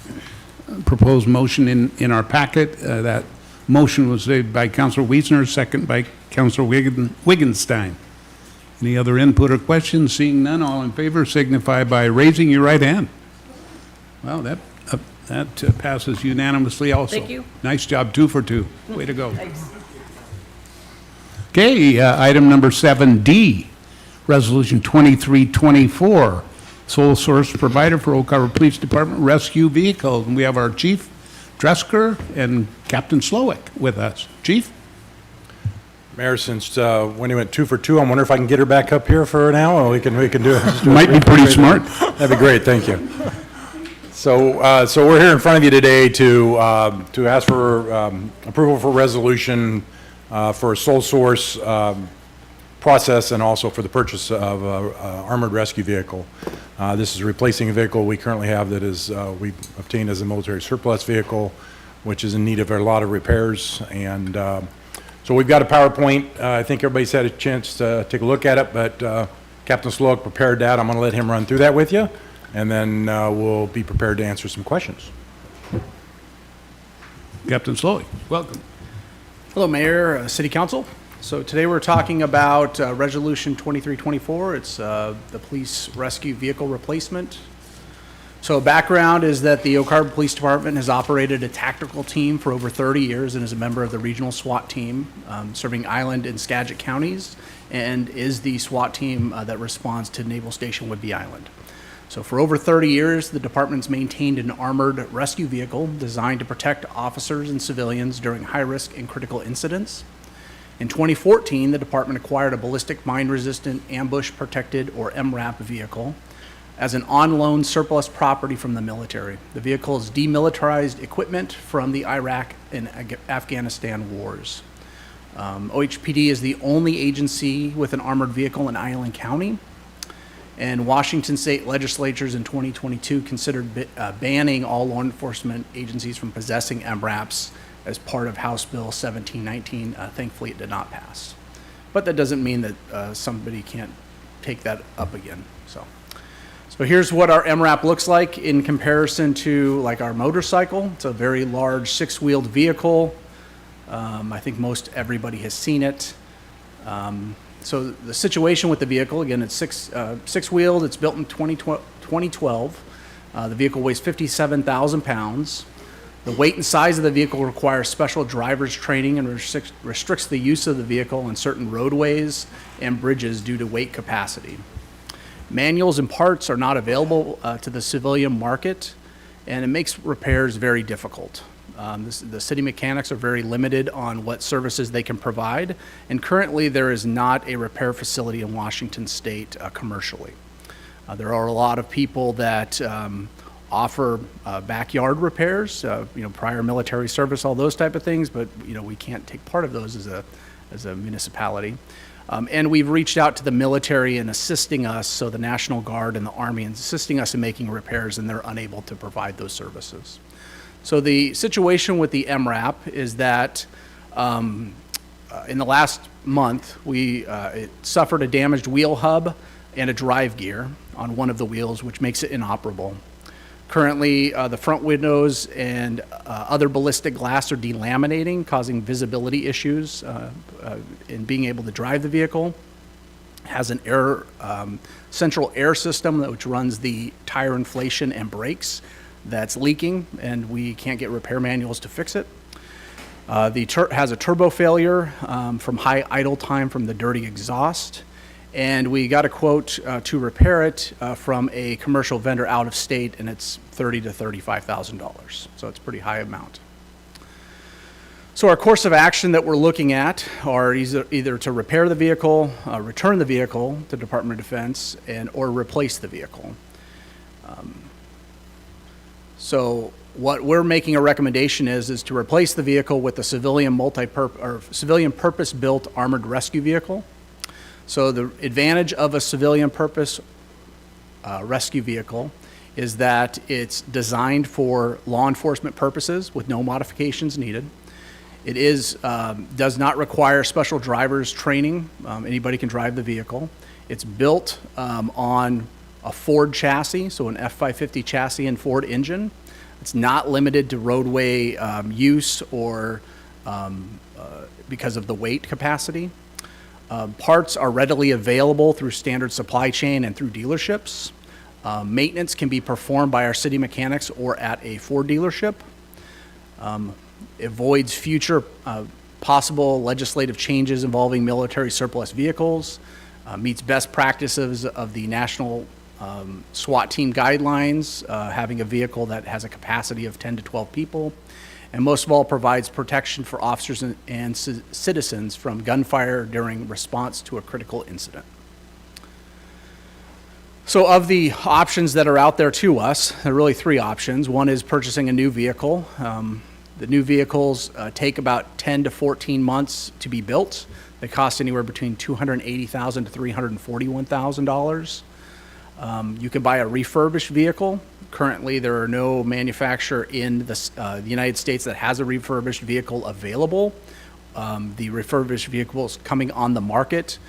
proposed motion in our packet. That motion was made by Councilor Wiesner, second by Councilor Wiggenstein. Any other input or questions? Seeing none, all in favor signify by raising your right hand. Well, that passes unanimously also.
Thank you.
Nice job, 2 for 2. Way to go. Okay, item number 7D, Resolution 2324, sole source provider for Oak Harbor Police Department rescue vehicle. And we have our Chief Dresker and Captain Slowick with us. Chief?
Mayor, since Wendy went 2 for 2, I wonder if I can get her back up here for now, and we can do it.
Might be pretty smart.
That'd be great, thank you. So we're here in front of you today to ask for approval for resolution for a sole source process and also for the purchase of an armored rescue vehicle. This is replacing a vehicle we currently have that is we obtained as a military surplus vehicle, which is in need of a lot of repairs. And so we've got a PowerPoint. I think everybody's had a chance to take a look at it, but Captain Slowick prepared that. I'm going to let him run through that with you, and then we'll be prepared to answer some questions.
Captain Slowick, welcome.
Hello, Mayor, City Council. So today we're talking about Resolution 2324. It's the police rescue vehicle replacement. So background is that the Oak Harbor Police Department has operated a tactical team for over 30 years and is a member of the regional SWAT team serving Island and Skagit counties, and is the SWAT team that responds to Naval Station Whidbey Island. So for over 30 years, the department's maintained an armored rescue vehicle designed to protect officers and civilians during high-risk and critical incidents. In 2014, the department acquired a ballistic mine-resistant ambush-protected, or MRAP, vehicle as an on-loan surplus property from the military. The vehicle is demilitarized equipment from the Iraq and Afghanistan wars. OHPD is the only agency with an armored vehicle in Island County, and Washington state legislatures in 2022 considered banning all law enforcement agencies from possessing MRAPs as part of House Bill 1719. Thankfully, it did not pass. But that doesn't mean that somebody can't take that up again. So here's what our MRAP looks like in comparison to like our motorcycle. It's a very large 6-wheeled vehicle. I think most everybody has seen it. So the situation with the vehicle, again, it's six-wheeled. It's built in 2012. The vehicle weighs 57,000 pounds. The weight and size of the vehicle requires special driver's training and restricts the use of the vehicle on certain roadways and bridges due to weight capacity. Manuals and parts are not available to the civilian market, and it makes repairs very difficult. The city mechanics are very limited on what services they can provide, and currently there is not a repair facility in Washington state commercially. There are a lot of people that offer backyard repairs, prior military service, all those type of things, but we can't take part of those as a municipality. And we've reached out to the military in assisting us, so the National Guard and the Army, in assisting us in making repairs, and they're unable to provide those services. So the situation with the MRAP is that in the last month, it suffered a damaged wheel hub and a drive gear on one of the wheels, which makes it inoperable. Currently, the front windows and other ballistic glass are delaminating, causing visibility issues in being able to drive the vehicle. It has an central air system which runs the tire inflation and brakes that's leaking, and we can't get repair manuals to fix it. Has a turbo failure from high idle time from the dirty exhaust. And we got a quote to repair it from a commercial vendor out of state, and it's $30,000 to $35,000. So it's a pretty high amount. So our course of action that we're looking at are either to repair the vehicle, return the vehicle to Department of Defense, or replace the vehicle. So what we're making a recommendation is to replace the vehicle with a civilian civilian purpose-built armored rescue vehicle. So the advantage of a civilian purpose rescue vehicle is that it's designed for law enforcement purposes with no modifications needed. It does not require special driver's training. Anybody can drive the vehicle. It's built on a Ford chassis, so an F-550 chassis and Ford engine. It's not limited to roadway use or because of the weight capacity. Parts are readily available through standard supply chain and through dealerships. Maintenance can be performed by our city mechanics or at a Ford dealership. Avoids future possible legislative changes involving military surplus vehicles, meets best practices of the National SWAT team guidelines, having a vehicle that has a capacity of 10 to 12 people, and most of all provides protection for officers and citizens from gunfire during response to a critical incident. So of the options that are out there to us, there are really three options. One is purchasing a new vehicle. The new vehicles take about 10 to 14 months to be built. They cost anywhere between $280,000 to $341,000. You can buy a refurbished vehicle. Currently, there are no manufacturer in the United States that has a refurbished vehicle available. The refurbished vehicles coming on the market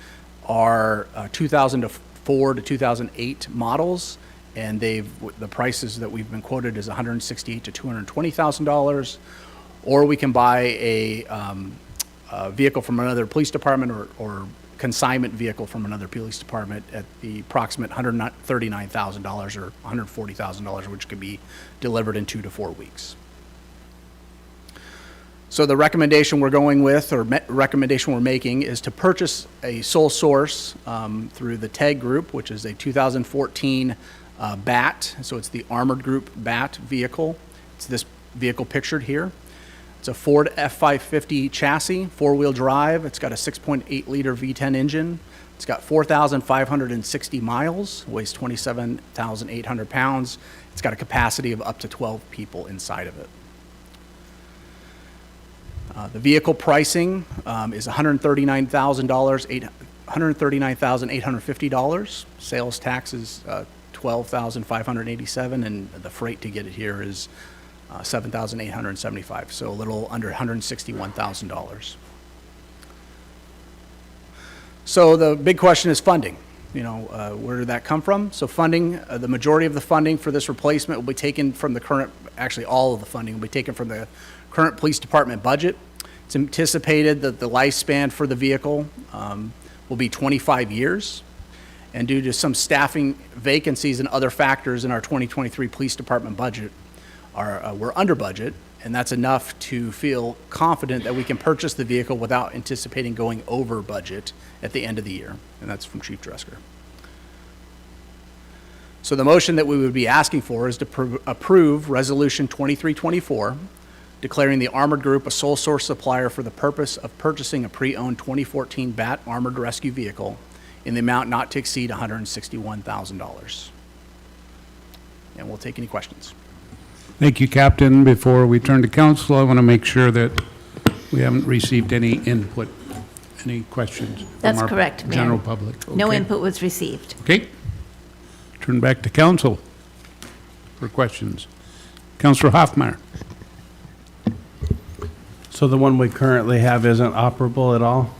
are 2004 to 2008 models, and the prices that we've been quoted is $168,000 to $220,000. Or we can buy a vehicle from another police department or consignment vehicle from another police department at the approximate $139,000 or $140,000, which could be delivered in 2 to 4 weeks. So the recommendation we're going with, or recommendation we're making, is to purchase a sole source through the TAG Group, which is a 2014 BAT. So it's the Armored Group BAT vehicle. It's this vehicle pictured here. It's a Ford F-550 chassis, four-wheel drive. It's got a 6.8-liter V10 engine. It's got 4,560 miles, weighs 27,800 pounds. It's got a capacity of up to 12 people inside of it. The vehicle pricing is $139,850. Sales tax is $12,587, and the freight to get it here is $7,875, so a little under $161,000. So the big question is funding. Where did that come from? So funding, the majority of the funding for this replacement will be taken from the current, actually all of the funding will be taken from the current police department budget. It's anticipated that the lifespan for the vehicle will be 25 years. And due to some staffing vacancies and other factors in our 2023 police department budget, we're under budget, and that's enough to feel confident that we can purchase the vehicle without anticipating going over budget at the end of the year. And that's from Chief Dresker. So the motion that we would be asking for is to approve Resolution 2324, declaring the Armored Group a sole source supplier for the purpose of purchasing a pre-owned 2014 BAT Armored Rescue Vehicle in the amount not to exceed $161,000. And we'll take any questions.
Thank you, Captain. Before we turn to council, I want to make sure that we haven't received any input, any questions from
That's
our
correct, Mayor.
general public.
No
Okay.
input was received.
Okay. Turn back to council for questions. Councilor Hoffmeyer.
So the one we currently have isn't operable at all?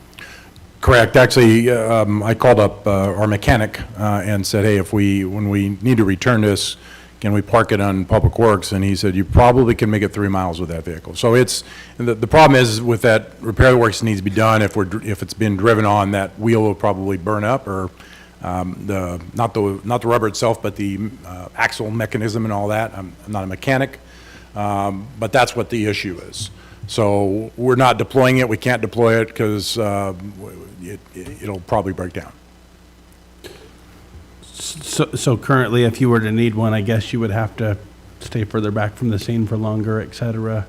Correct. Actually, I called up our mechanic and said, hey, when we need to return this, can we park it on Public Works? And he said, you probably can make it 3 miles with that vehicle. So the problem is with that repair works that needs to be done, if it's been driven on, that wheel will probably burn up, or not the rubber itself, but the axle mechanism and all that. I'm not a mechanic, but that's what the issue is. So we're not deploying it. We can't deploy it because it'll probably break down.
So currently, if you were to need one, I guess you would have to stay further back from the scene for longer, et cetera?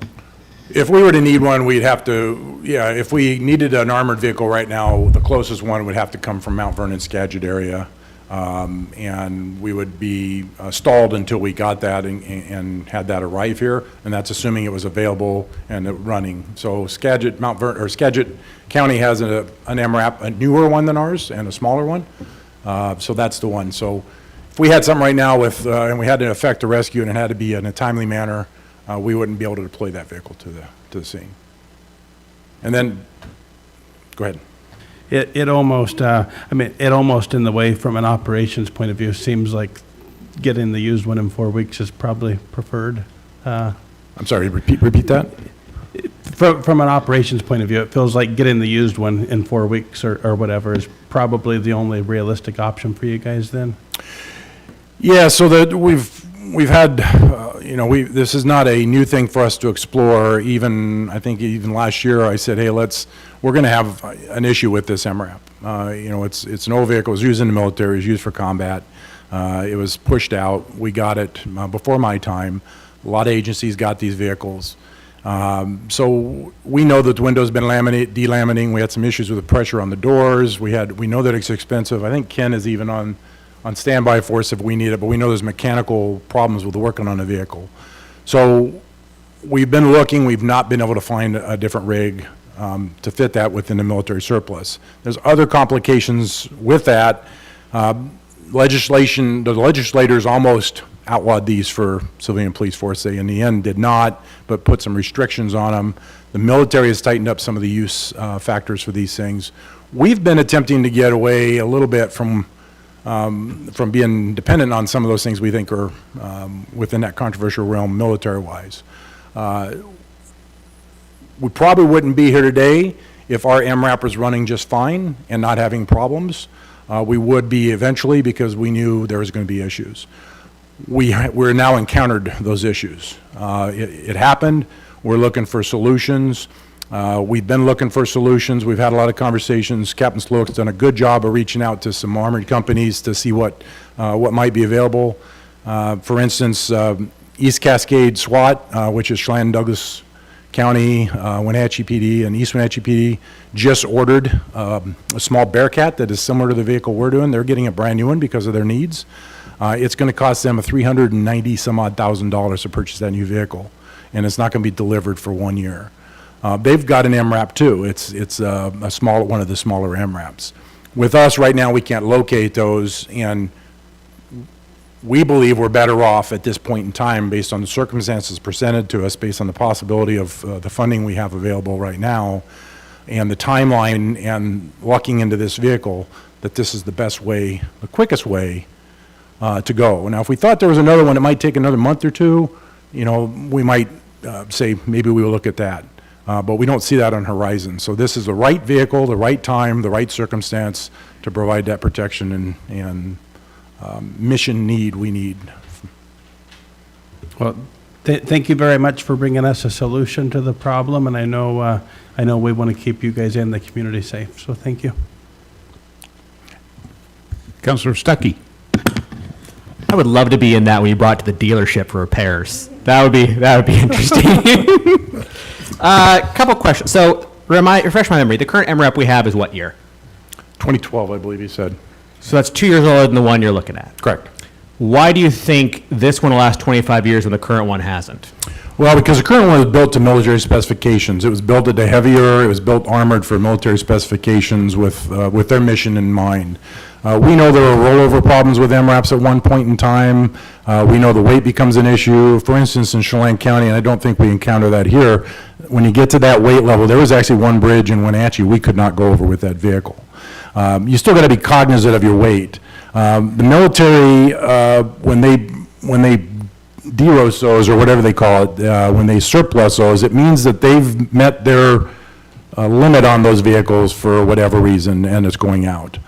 If we were to need one, we'd have to, if we needed an armored vehicle right now, the closest one would have to come from Mount Vernon, Skagit area. And we would be stalled until we got that and had that arrive here, and that's assuming it was available and running. So Skagit County has an MRAP, a newer one than ours, and a smaller one. So that's the one. So if we had something right now with, and we had to effect a rescue and it had to be in a timely manner, we wouldn't be able to deploy that vehicle to the scene. And then, go ahead.
It almost, it almost in the way from an operations point of view seems like getting the used one in 4 weeks is probably preferred.
I'm sorry, repeat that?
From an operations point of view, it feels like getting the used one in 4 weeks or whatever is probably the only realistic option for you guys then?
Yeah, so that we've had, this is not a new thing for us to explore. I think even last year I said, hey, we're going to have an issue with this MRAP. It's an old vehicle. It was used in the military. It was used for combat. It was pushed out. We got it before my time. A lot of agencies got these vehicles. So we know that the window's been delaminating. We had some issues with the pressure on the doors. We know that it's expensive. I think Ken is even on standby for us if we need it, but we know there's mechanical problems with working on a vehicle. So we've been looking. We've not been able to find a different rig to fit that within the military surplus. There's other complications with that. The legislators almost outlawed these for civilian police force. They, in the end, did not, but put some restrictions on them. The military has tightened up some of the use factors for these things. We've been attempting to get away a little bit from being dependent on some of those things we think are within that controversial realm military-wise. We probably wouldn't be here today if our MRAP was running just fine and not having problems. We would be eventually because we knew there was going to be issues. We're now encountered those issues. It happened. We're looking for solutions. We've been looking for solutions. We've had a lot of conversations. Captain Slowick's done a good job of reaching out to some armored companies to see what might be available. For instance, East Cascade SWAT, which is Chelan Douglas County, Wenatchee PD, and East Wenatchee PD, just ordered a small Bearcat that is similar to the vehicle we're doing. They're getting a brand new one because of their needs. It's going to cost them $390,000 to purchase that new vehicle, and it's not going to be delivered for 1 year. They've got an MRAP too. It's one of the smaller MRAPs. With us right now, we can't locate those, and we believe we're better off at this point in time based on the circumstances presented to us, based on the possibility of the funding we have available right now, and the timeline and locking into this vehicle, that this is the best way, the quickest way to go. Now, if we thought there was another one, it might take another month or two, we might say maybe we will look at that. But we don't see that on the horizon. So this is the right vehicle, the right time, the right circumstance to provide that protection and mission need we need.
Well, thank you very much for bringing us a solution to the problem, and I know we want to keep you guys and the community safe, so thank you.
Councilor Stuckey.
I would love to be in that when you brought it to the dealership for repairs. That would be interesting. Couple questions. So refresh my memory. The current MRAP we have is what year?
2012, I believe you said.
So that's 2 years older than the one you're looking at.
Correct.
Why do you think this one will last 25 years when the current one hasn't?
Well, because the current one was built to military specifications. It was built at a heavier, it was built armored for military specifications with their mission in mind. We know there were rollover problems with MRAPs at one point in time. We know the weight becomes an issue. For instance, in Chelan County, and I don't think we encounter that here, when you get to that weight level, there was actually one bridge in Wenatchee we could not go over with that vehicle. You still got to be cognizant of your weight. The military, when they DEROS those, or whatever they call it, when they surplus those, it means that they've met their limit on those vehicles for whatever reason, and it's going out.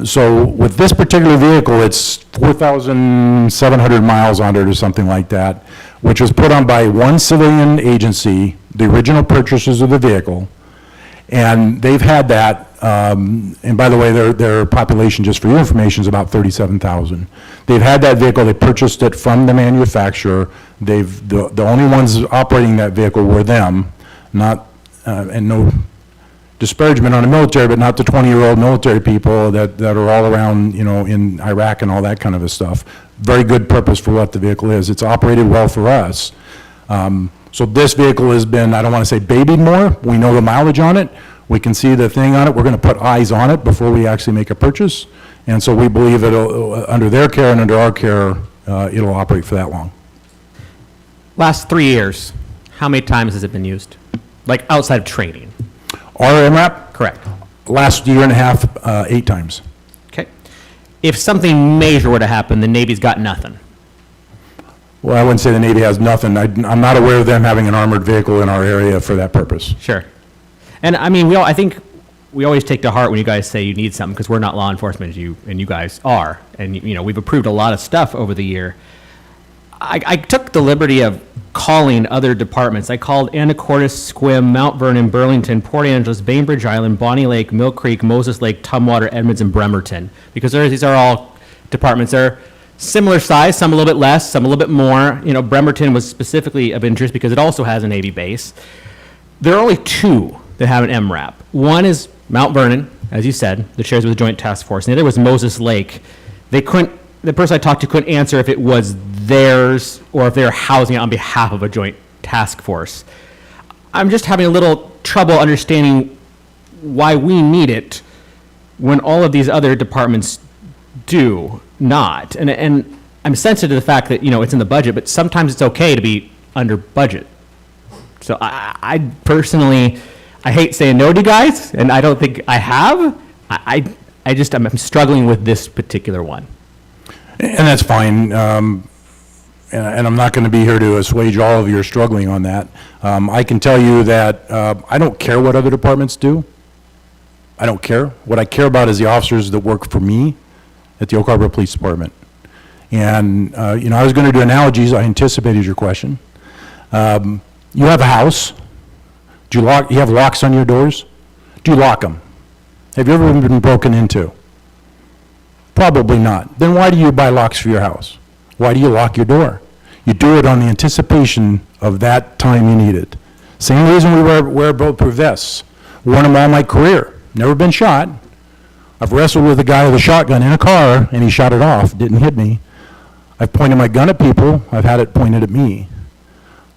So with this particular vehicle, it's 4,700 miles on it or something like that, which was put on by one civilian agency, the original purchasers of the vehicle, and they've had that, and by the way, their population, just for your information, is about 37,000. They've had that vehicle, they purchased it from the manufacturer. The only ones operating that vehicle were them, not, and no disparagement on the military, but not the 20-year-old military people that are all around, in Iraq and all that kind of a stuff. Very good purpose for what the vehicle is. It's operated well for us. So this vehicle has been, I don't want to say babied more. We know the mileage on it. We can see the thing on it. We're going to put eyes on it before we actually make a purchase. And so we believe that under their care and under our care, it'll operate for that long.
Last 3 years, how many times has it been used? Like outside of training?
Our MRAP?
Correct.
Last year and a half, 8 times.
Okay. If something major were to happen, the Navy's got nothing.
Well, I wouldn't say the Navy has nothing. I'm not aware of them having an armored vehicle in our area for that purpose.
Sure. And I mean, I think we always take to heart when you guys say you need something, because we're not law enforcement as you guys are. And, we've approved a lot of stuff over the year. I took the liberty of calling other departments. I called Anacortes, Sequim, Mount Vernon, Burlington, Port Angeles, Bainbridge Island, Bonnie Lake, Mill Creek, Moses Lake, Tumwater, Edmonds, and Bremerton, because these are all departments. They're similar size, some a little bit less, some a little bit more. Bremerton was specifically of interest because it also has a Navy base. There are only 2 that have an MRAP. One is Mount Vernon, as you said, that shares with the Joint Task Force. And the other was Moses Lake. The person I talked to couldn't answer if it was theirs or if they were housing it on behalf of a Joint Task Force. I'm just having a little trouble understanding why we need it when all of these other departments do not. And I'm sensitive to the fact that, it's in the budget, but sometimes it's okay to be under budget. So I personally, I hate saying no to you guys, and I don't think I have. I'm struggling with this particular one.
And that's fine. And I'm not going to be here to assuage all of your struggling on that. I can tell you that I don't care what other departments do. I don't care. What I care about is the officers that work for me at the Oak Harbor Police Department. And, I was going to do analogies. I anticipated your question. You have a house. You have locks on your doors? Do you lock them? Have you ever been broken into? Probably not. Then why do you buy locks for your house? Why do you lock your door? You do it on the anticipation of that time you need it. Same reason we wear bulletproof vests. Worn them all my career. Never been shot. I've wrestled with a guy with a shotgun in a car, and he shot it off. Didn't hit me. I've pointed my gun at people. I've had it pointed at me.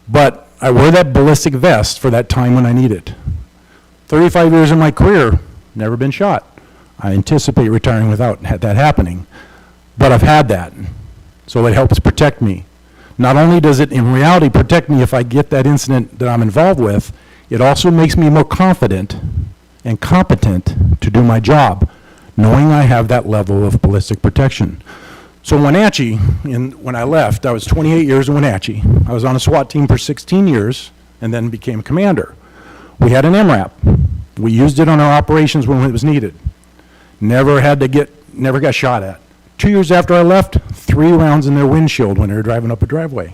But I wear that ballistic vest for that time when I need it. 35 years of my career, never been shot. I anticipate retiring without that happening. But I've had that. So it helps protect me. Not only does it in reality protect me if I get that incident that I'm involved with, it also makes me more confident and competent to do my job, knowing I have that level of ballistic protection. So in Wenatchee, when I left, I was 28 years in Wenatchee. I was on a SWAT team for 16 years and then became commander. We had an MRAP. We used it on our operations when it was needed. Never got shot at. 2 years after I left, 3 rounds in their windshield when they were driving up a driveway.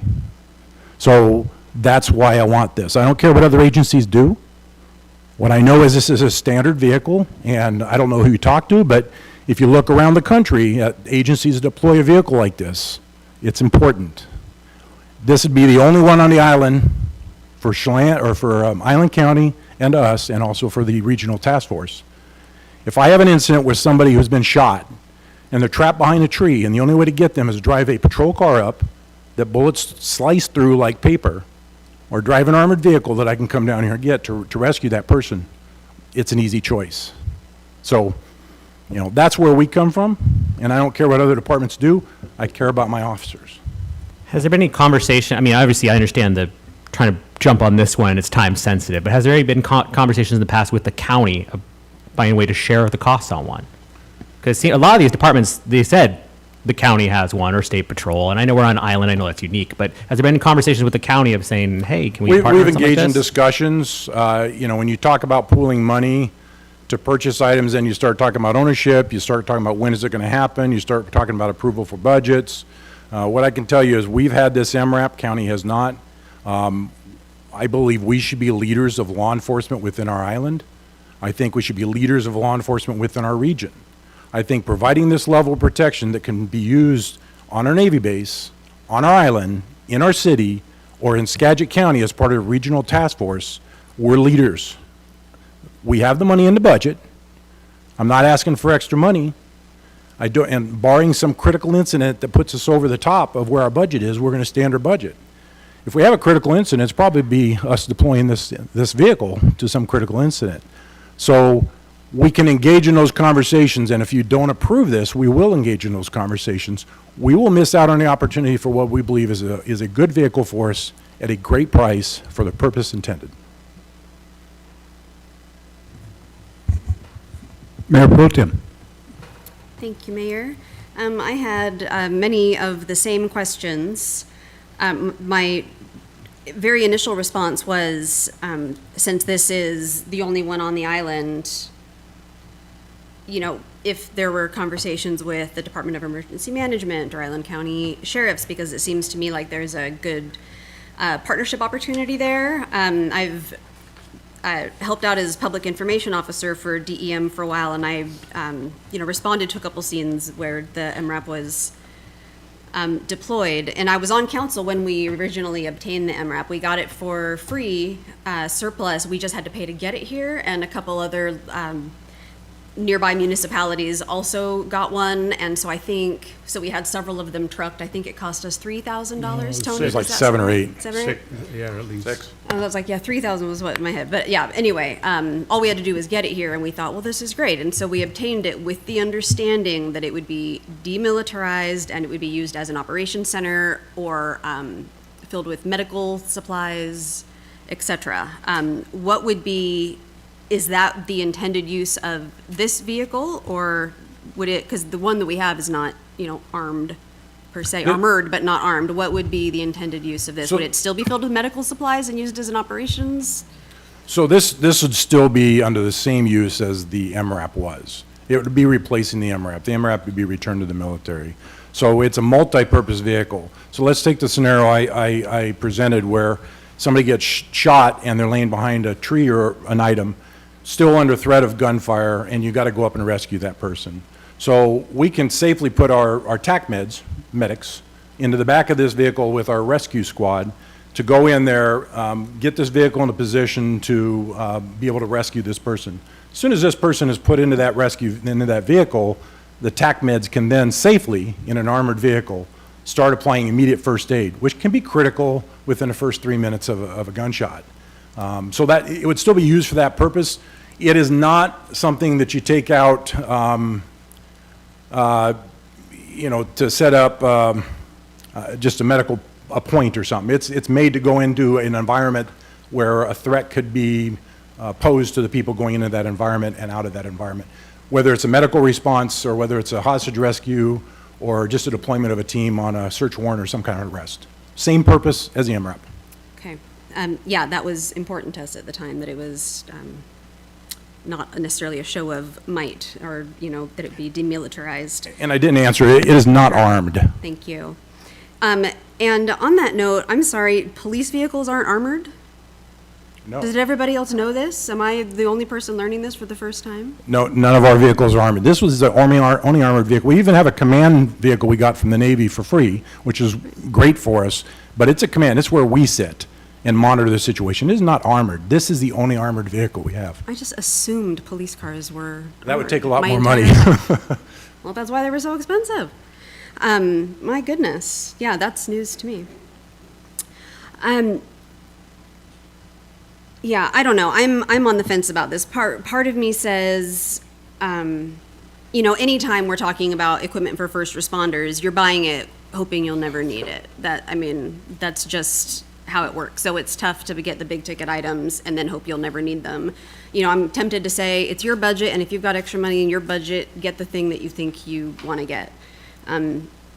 So that's why I want this. I don't care what other agencies do. What I know is this is a standard vehicle, and I don't know who you talk to, but if you look around the country at agencies that deploy a vehicle like this, it's important. This would be the only one on the island for Island County and us, and also for the regional task force. If I have an incident with somebody who's been shot and they're trapped behind a tree, and the only way to get them is to drive a patrol car up that bullets slice through like paper, or drive an armored vehicle that I can come down here and get to rescue that person, it's an easy choice. So, that's where we come from, and I don't care what other departments do. I care about my officers.
Has there been any conversation? I mean, obviously, I understand the trying to jump on this one, it's time sensitive, but has there been conversations in the past with the county finding a way to share the costs on one? Because a lot of these departments, they said the county has one, or state patrol, and I know we're on an island, I know that's unique, but has there been conversations with the county of saying, hey, can we partner
We've
on something like
engaged in
this?
discussions. When you talk about pooling money to purchase items, then you start talking about ownership, you start talking about when is it going to happen, you start talking about approval for budgets. What I can tell you is we've had this MRAP, county has not. I believe we should be leaders of law enforcement within our island. I think we should be leaders of law enforcement within our region. I think providing this level of protection that can be used on our Navy base, on our island, in our city, or in Skagit County as part of a regional task force, we're leaders. We have the money in the budget. I'm not asking for extra money. And barring some critical incident that puts us over the top of where our budget is, we're going to stay under budget. If we have a critical incident, it's probably be us deploying this vehicle to some critical incident. So we can engage in those conversations, and if you don't approve this, we will engage in those conversations. We will miss out on the opportunity for what we believe is a good vehicle for us at a great price for the purpose intended.
Mayor Pro Tem.
Thank you, Mayor. I had many of the same questions. My very initial response was, since this is the only one on the island, you know, if there were conversations with the Department of Emergency Management or Island County Sheriffs, because it seems to me like there's a good partnership opportunity there. I've helped out as public information officer for DEM for a while, and I, responded to a couple scenes where the MRAP was deployed. And I was on council when we originally obtained the MRAP. We got it for free surplus. We just had to pay to get it here, and a couple other nearby municipalities also got one, and so we had several of them trucked. I think it cost us $3,000, Tony?
It was like 7 or 8.
7 or 8?
Yeah, at least.
6.
I was like, yeah, 3,000 was what in my head. But yeah, anyway, all we had to do was get it here, and we thought, well, this is great. And so we obtained it with the understanding that it would be demilitarized and it would be used as an operations center or filled with medical supplies, etc. What would be, is that the intended use of this vehicle, or would it, because the one that we have is not, armed per se, armored but not armed, what would be the intended use of this? Would it still be filled with medical supplies and used as an operations?
So this would still be under the same use as the MRAP was. It would be replacing the MRAP. The MRAP would be returned to the military. So it's a multi-purpose vehicle. So let's take the scenario I presented where somebody gets shot and they're laying behind a tree or an item, still under threat of gunfire, and you got to go up and rescue that person. So we can safely put our TAC medics, into the back of this vehicle with our rescue squad to go in there, get this vehicle in a position to be able to rescue this person. As soon as this person is put into that vehicle, the TAC meds can then safely, in an armored vehicle, start applying immediate first aid, which can be critical within the first 3 minutes of a gunshot. So that it would still be used for that purpose. It is not something that you take out, to set up just a medical point or something. It's made to go into an environment where a threat could be posed to the people going into that environment and out of that environment. Whether it's a medical response or whether it's a hostage rescue or just a deployment of a team on a search warrant or some kind of arrest. Same purpose as the MRAP.
Okay. Yeah, that was important to us at the time, that it was not necessarily a show of might, or, that it be demilitarized.
And I didn't answer it. It is not armed.
Thank you. And on that note, I'm sorry, police vehicles aren't armored?
No.
Did everybody else know this? Am I the only person learning this for the first time?
No, none of our vehicles are armored. This was the only armored vehicle. We even have a command vehicle we got from the Navy for free, which is great for us, but it's a command. It's where we sit and monitor the situation. It is not armored. This is the only armored vehicle we have.
I just assumed police cars were
That would
armored
take a lot
my
more
entire
money.
life. Well, that's why they were so expensive. My goodness. Yeah, that's news to me. Yeah, I don't know. I'm on the fence about this. Part of me says, anytime we're talking about equipment for first responders, you're buying it hoping you'll never need it. That's just how it works. So it's tough to get the big ticket items and then hope you'll never need them. I'm tempted to say it's your budget, and if you've got extra money in your budget, get the thing that you think you want to get.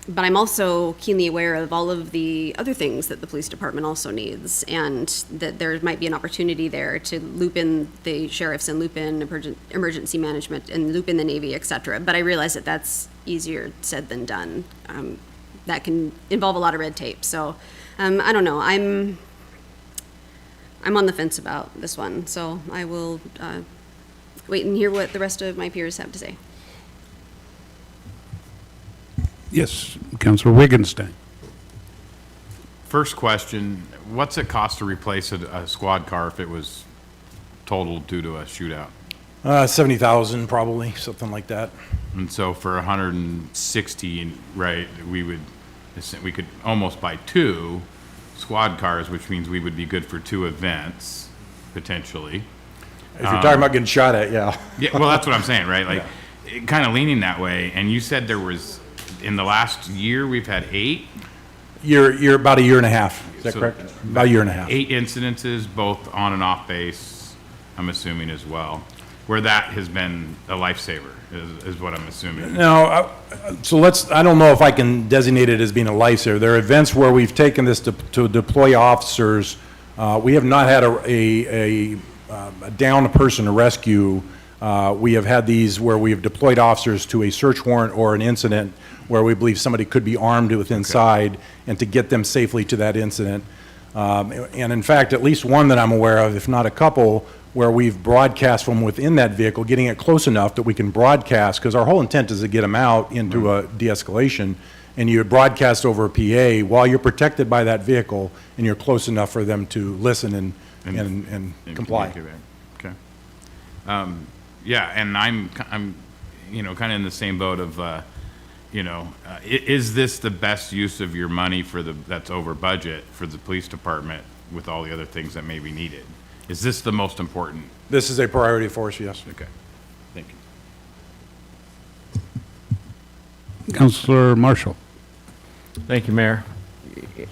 But I'm also keenly aware of all of the other things that the police department also needs, and that there might be an opportunity there to loop in the sheriffs and loop in emergency management and loop in the Navy, et cetera. But I realize that that's easier said than done. That can involve a lot of red tape. So I don't know. I'm on the fence about this one. So I will wait and hear what the rest of my peers have to say.
Yes, Councilor Wittgenstein.
First question, what's it cost to replace a squad car if it was totaled due to a shootout?
70,000 probably, something like that.
And so for 160, right, we could almost buy 2 squad cars, which means we would be good for 2 events, potentially.
If you're talking about getting shot at, yeah.
Yeah, well, that's what I'm saying, right? Like, kind of leaning that way. And you said there was, in the last year, we've had 8?
You're about a year and a half, is that
So
correct? About a year and a half.
8 incidences, both on and off base, I'm assuming as well, where that has been a lifesaver, is what I'm assuming.
No, so I don't know if I can designate it as being a lifesaver. There are events where we've taken this to deploy officers. We have not had a downed person to rescue. We have had these where we have deployed officers to a search warrant or an incident where we believe somebody could be armed with inside, and to get them safely to that incident. And in fact, at least one that I'm aware of, if not a couple, where we've broadcast from within that vehicle, getting it close enough that we can broadcast, because our whole intent is to get them out into a de-escalation, and you broadcast over a PA while you're protected by that vehicle, and you're close enough for them to listen and comply.
Okay. Yeah, and I'm kind of in the same boat of, is this the best use of your money that's over budget for the police department with all the other things that may be needed? Is this the most important?
This is a priority for us, yes.
Okay, thank you.
Councilor Marshall.
Thank you, Mayor.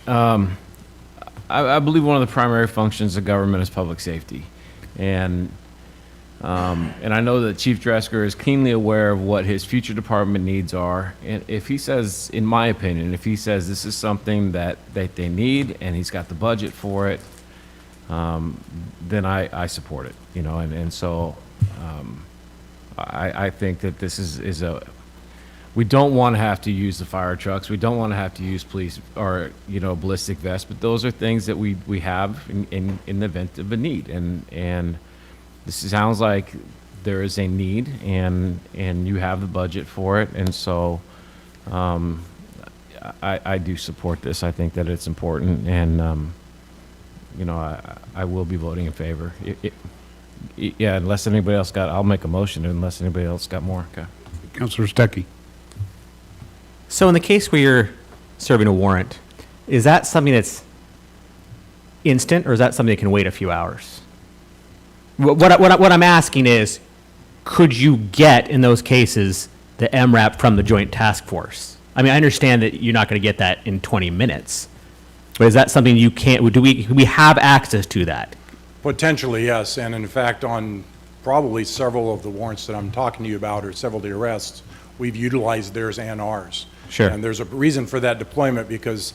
I believe one of the primary functions of government is public safety. And I know that Chief Dresker is keenly aware of what his future department needs are. And if he says, in my opinion, if he says this is something that they need and he's got the budget for it, then I support it, and so I think that this is we don't want to have to use the fire trucks. We don't want to have to use police or, ballistic vests, but those are things that we have in the event of a need. And this sounds like there is a need and you have the budget for it. And so I do support this. I think that it's important, and I will be voting in favor. Yeah, unless anybody else I'll make a motion unless anybody else got more. Okay.
Councilor Stuckey.
So in the case where you're serving a warrant, is that something that's instant, or is that something that can wait a few hours? What I'm asking is, could you get, in those cases, the MRAP from the Joint Task Force? I mean, I understand that you're not going to get that in 20 minutes. But is that something you can't, do we have access to that?
Potentially, yes, and in fact, on probably several of the warrants that I'm talking to you about, or several of the arrests, we've utilized theirs and ours.
Sure.
And there's a reason for that deployment, because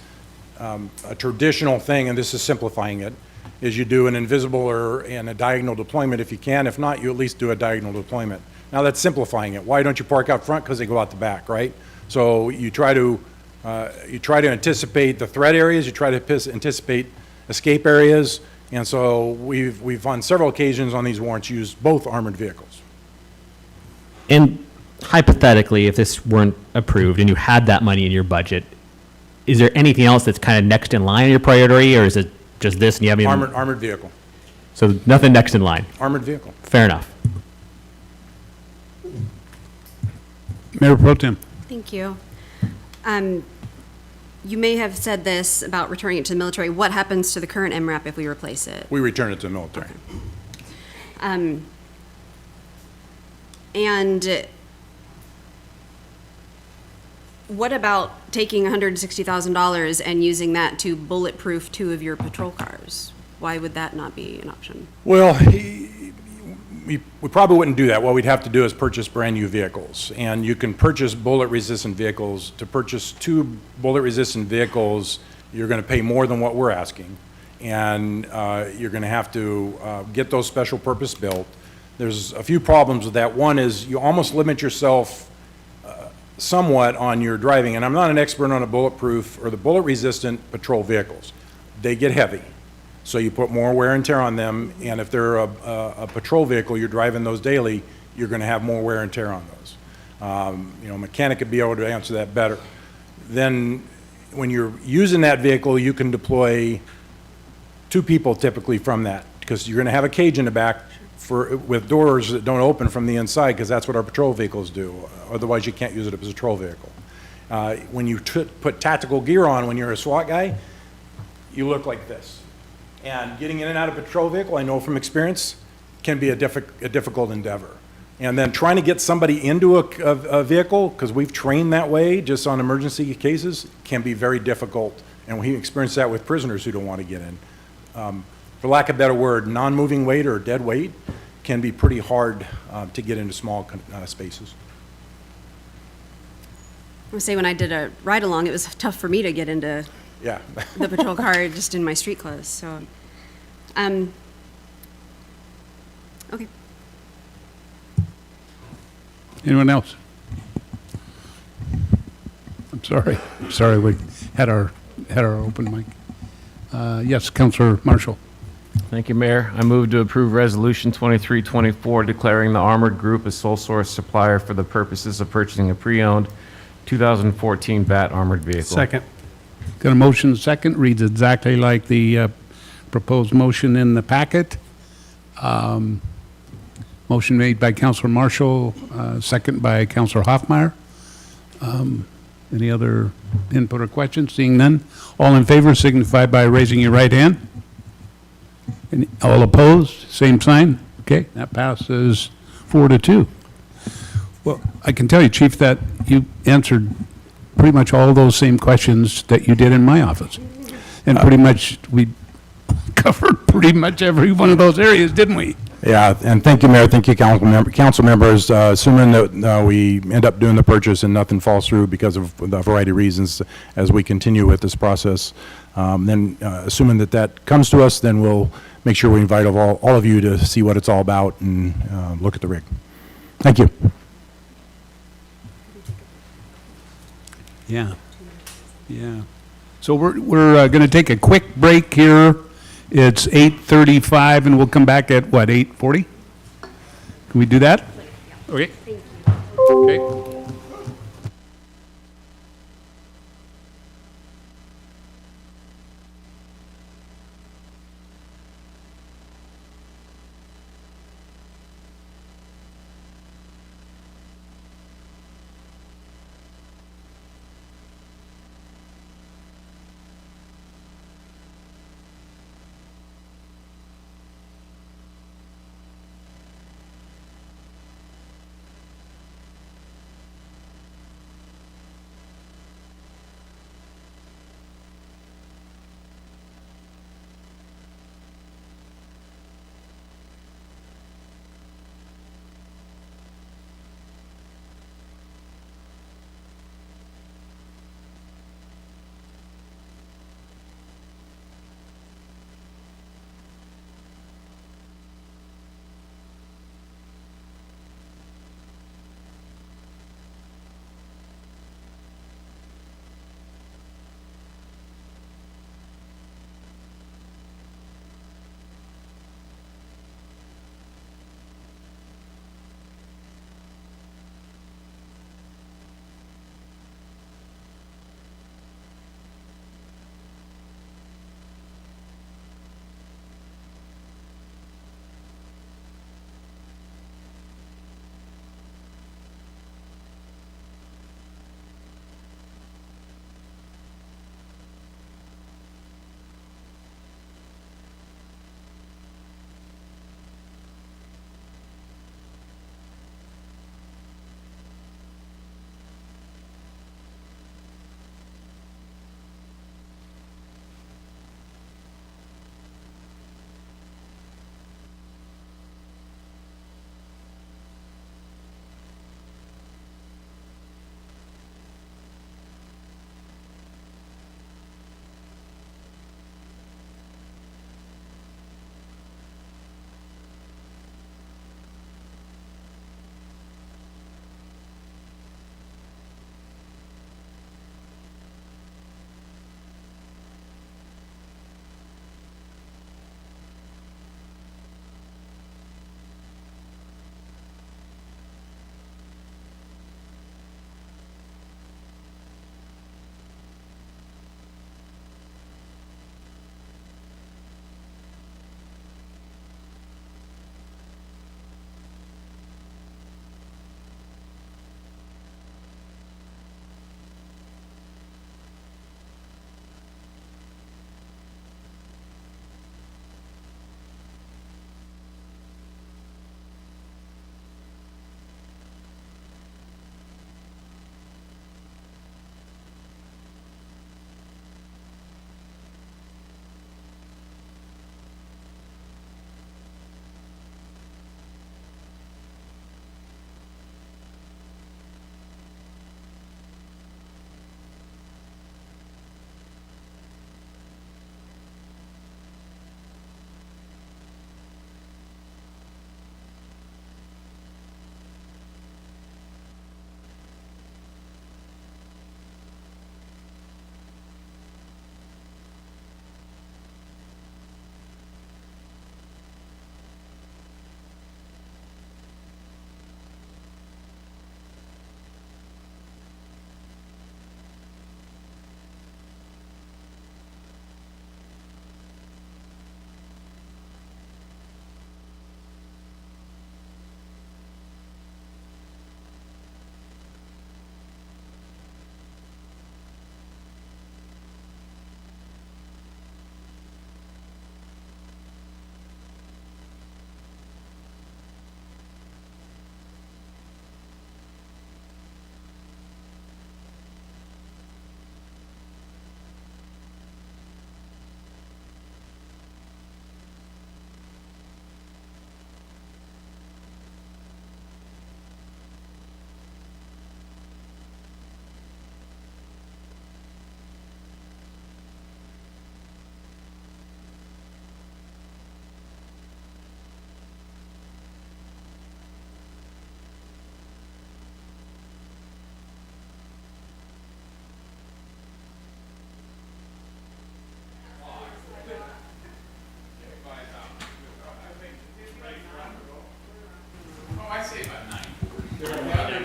a traditional thing, and this is simplifying it, is you do an invisible and a diagonal deployment if you can. If not, you at least do a diagonal deployment. Now that's simplifying it. Why don't you park out front? Because they go out the back, right? So you try to anticipate the threat areas, you try to anticipate escape areas, and so we've on several occasions on these warrants used both armored vehicles.
And hypothetically, if this weren't approved and you had that money in your budget, is there anything else that's kind of next in line in your priority, or is it just this and you haven't even...
Armored vehicle.
So nothing next in line?
Armored vehicle.
Fair enough.
Mayor Pro Tem.
Thank you. You may have said this about returning it to the military. What happens to the current MRAP if we replace it?
We return it to the military.
And what about taking $160,000 and using that to bulletproof 2 of your patrol cars? Why would that not be an option?
Well, we probably wouldn't do that. What we'd have to do is purchase brand-new vehicles. And you can purchase bullet-resistant vehicles. To purchase 2 bullet-resistant vehicles, you're going to pay more than what we're asking. And you're going to have to get those special purpose built. There's a few problems with that. One is you almost limit yourself somewhat on your driving. And I'm not an expert on a bulletproof or the bullet-resistant patrol vehicles. They get heavy. So you put more wear and tear on them, and if they're a patrol vehicle, you're driving those daily, you're going to have more wear and tear on those. A mechanic could be able to answer that better. Then when you're using that vehicle, you can deploy 2 people typically from that, because you're going to have a cage in the back with doors that don't open from the inside, because that's what our patrol vehicles do. Otherwise, you can't use it as a patrol vehicle. When you put tactical gear on when you're a SWAT guy, you look like this. And getting in and out of a patrol vehicle, I know from experience, can be a difficult endeavor. And then trying to get somebody into a vehicle, because we've trained that way just on emergency cases, can be very difficult. And we experience that with prisoners who don't want to get in. For lack of a better word, non-moving weight or dead weight can be pretty hard to get into small spaces.
I would say when I did a ride-along, it was tough for me to get into
Yeah.
the patrol car just in my street clothes, so. Okay.
Anyone else? I'm sorry, we had our open mic. Yes, Councilor Marshall.
Thank you, Mayor. I move to approve Resolution 2324, declaring the Armored Group a sole source supplier for the purposes of purchasing a pre-owned 2014 BAT armored vehicle.
Second.
Got a motion second, reads exactly like the proposed motion in the packet. Motion made by Councilor Marshall, second by Councilor Hoffmeyer. Any other input or questions? Seeing none. All in favor signify by raising your right hand. And all opposed, same sign. Okay, that passes 4-2. Well, I can tell you, Chief, that you answered pretty much all those same questions that you did in my office. And pretty much, we covered pretty much every one of those areas, didn't we?
Yeah, and thank you, Mayor, thank you, council members. Assuming that we end up doing the purchase and nothing falls through because of a variety of reasons as we continue with this process, then assuming that comes to us, then we'll make sure we invite all of you to see what it's all about and look at the rig. Thank you.
Yeah, yeah. So we're going to take a quick break here. It's 8:35, and we'll come back at, what, 8:40? Can we do that? Okay. Okay.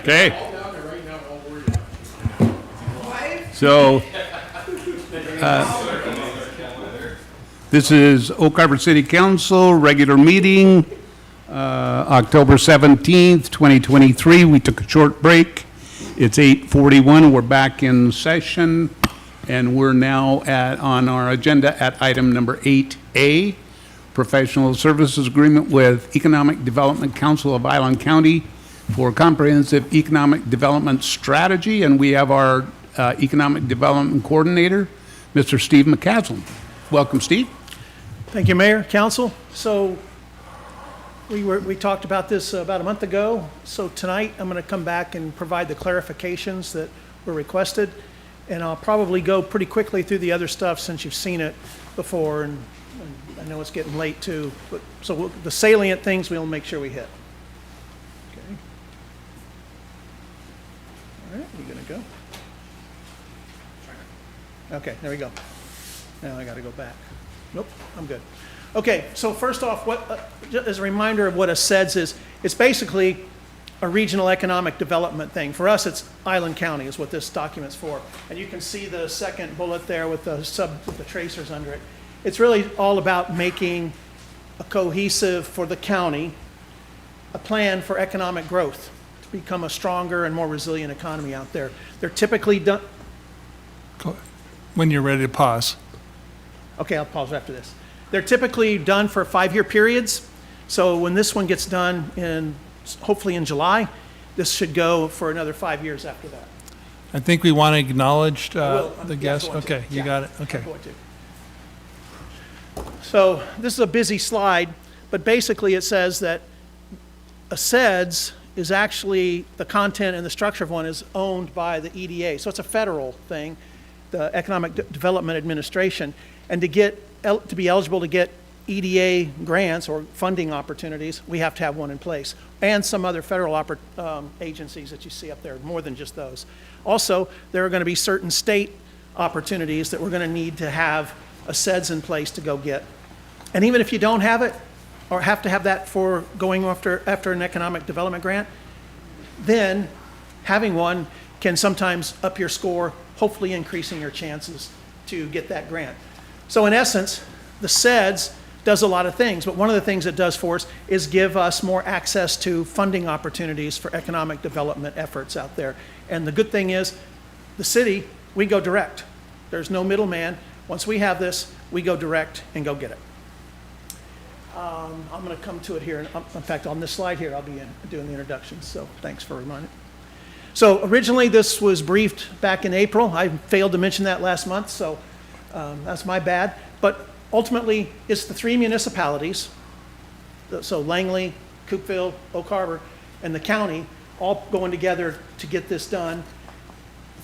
Okay. So, this is Oak Harbor City Council, regular meeting, October 17th, 2023. We took a short break. It's 8:41. We're back in session, and we're now on our agenda at item number 8A, Professional Services Agreement with Economic Development Council of Island County for Comprehensive Economic Development Strategy, and we have our Economic Development Coordinator, Mr. Steve McCaslin. Welcome, Steve.
Thank you, Mayor, Council. So we talked about this about a month ago. So tonight, I'm going to come back and provide the clarifications that were requested. And I'll probably go pretty quickly through the other stuff since you've seen it before. And I know it's getting late too. But so the salient things we'll make sure we hit. Okay. All right, you going to go? Okay, there we go. Now I got to go back. Nope, I'm good. Okay, so first off, just as a reminder of what a SCIDEU is, it's basically a regional economic development thing. For us, it's Island County is what this document's for. And you can see the second bullet there with the tracers under it. It's really all about making a cohesive, for the county, a plan for economic growth to become a stronger and more resilient economy out there. They're typically done.
When you're ready to pause.
Okay, I'll pause after this. They're typically done for 5-year periods. So when this one gets done hopefully in July, this should go for another 5 years after that.
I think we want to acknowledge the
Yes,
guest.
going to.
Okay, you
Yeah,
got it. Okay.
I'm going to. So this is a busy slide, but basically it says that a SCIDEU is actually, the content and the structure of one is owned by the EDA. So it's a federal thing, the Economic Development Administration. And to be eligible to get EDA grants or funding opportunities, we have to have one in place. And some other federal agencies that you see up there, more than just those. Also, there are going to be certain state opportunities that we're going to need to have a SCIDEU in place to go get. And even if you don't have it, or have to have that for going after an economic development grant, then having one can sometimes up your score, hopefully increasing your chances to get that grant. So in essence, the SCIDEU does a lot of things, but one of the things it does for us is give us more access to funding opportunities for economic development efforts out there. And the good thing is, the city, we go direct. There's no middleman. Once we have this, we go direct and go get it. I'm going to come to it here. In fact, on this slide here, I'll be doing the introduction, so thanks for reminding. So originally, this was briefed back in April. I failed to mention that last month, so that's my bad. But ultimately, it's the 3 municipalities, so Langley, Coopville, Oak Harbor, and the county, all going together to get this done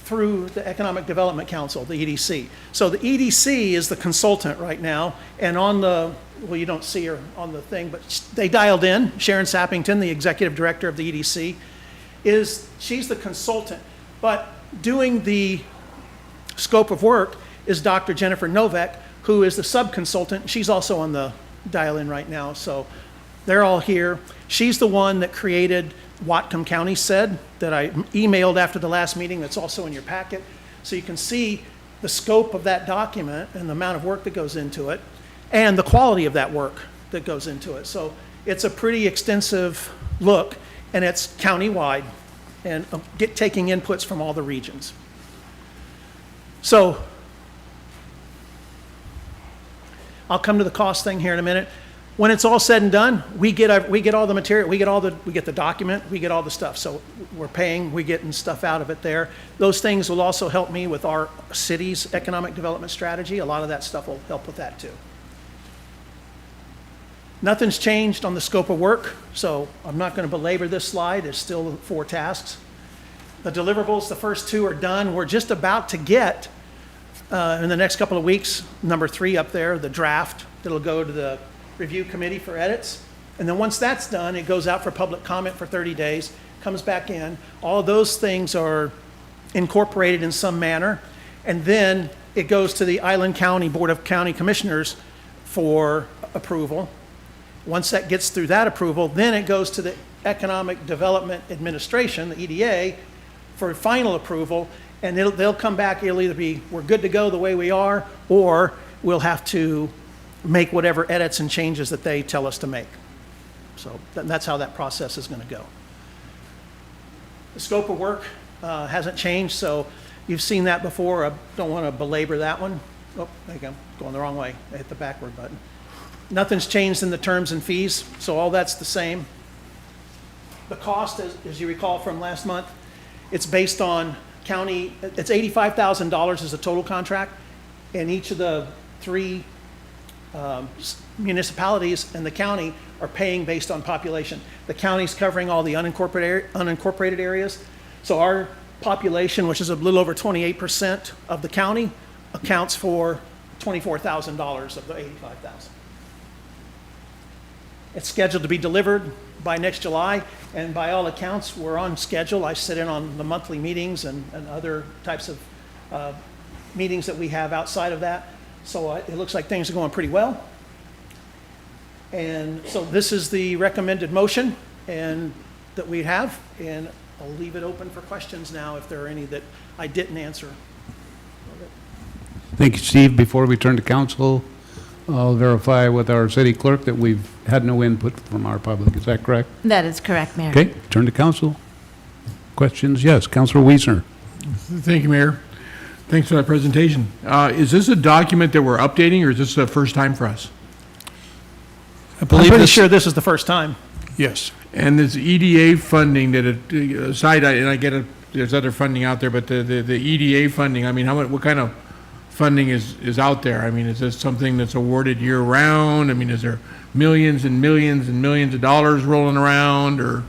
through the Economic Development Council, the EDC. So the EDC is the consultant right now, and well, you don't see her on the thing, but they dialed in. Sharon Sappington, the executive director of the EDC, she's the consultant, but doing the scope of work is Dr. Jennifer Novak, who is the sub-consultant. She's also on the dial-in right now, so they're all here. She's the one that created Whatcom County SCIDEU that I emailed after the last meeting. That's also in your packet. So you can see the scope of that document and the amount of work that goes into it and the quality of that work that goes into it. So it's a pretty extensive look, and it's county-wide and taking inputs from all the regions. So I'll come to the cost thing here in a minute. When it's all said and done, we get all the material, we get the document, we get all the stuff. So we're paying, we're getting stuff out of it there. Those things will also help me with our city's economic development strategy. A lot of that stuff will help with that too. Nothing's changed on the scope of work, so I'm not going to belabor this slide. There's still 4 tasks. The deliverables, the first 2 are done. We're just about to get, in the next couple of weeks, number 3 up there, the draft that'll go to the review committee for edits. And then once that's done, it goes out for public comment for 30 days, comes back in. All of those things are incorporated in some manner. And then it goes to the Island County Board of County Commissioners for approval. Once that gets through that approval, then it goes to the Economic Development Administration, the EDA, for final approval, and they'll come back, it'll either be, we're good to go the way we are, or we'll have to make whatever edits and changes that they tell us to make. So that's how that process is going to go. The scope of work hasn't changed, so you've seen that before. I don't want to belabor that one. Oh, there you go, going the wrong way. I hit the backward button. Nothing's changed in the terms and fees, so all that's the same. The cost, as you recall from last month, it's based on county, it's $85,000 is the total contract, and each of the three municipalities and the county are paying based on population. The county's covering all the unincorporated areas, so our population, which is a little over 28% of the county, accounts for $24,000 of the $85,000. It's scheduled to be delivered by next July, and by all accounts, we're on schedule. I sit in on the monthly meetings and other types of meetings that we have outside of that. So it looks like things are going pretty well. And so this is the recommended motion and that we have, and I'll leave it open for questions now if there are any that I didn't answer.
Thank you, Steve. Before we turn to council, I'll verify with our city clerk that we've had no input from our public. Is that correct?
That is correct, Mayor.
Okay, turn to council. Questions? Yes, Councilor Wiesner.
Thank you, Mayor. Thanks for that presentation. Is this a document that we're updating, or is this the first time for us?
I'm pretty sure this is the first time.
Yes. And this EDA funding that aside, and I get it, there's other funding out there, but the EDA funding, I mean, what kind of funding is out there? I mean, is this something that's awarded year round? I mean, is there millions and millions and millions of dollars rolling around, or?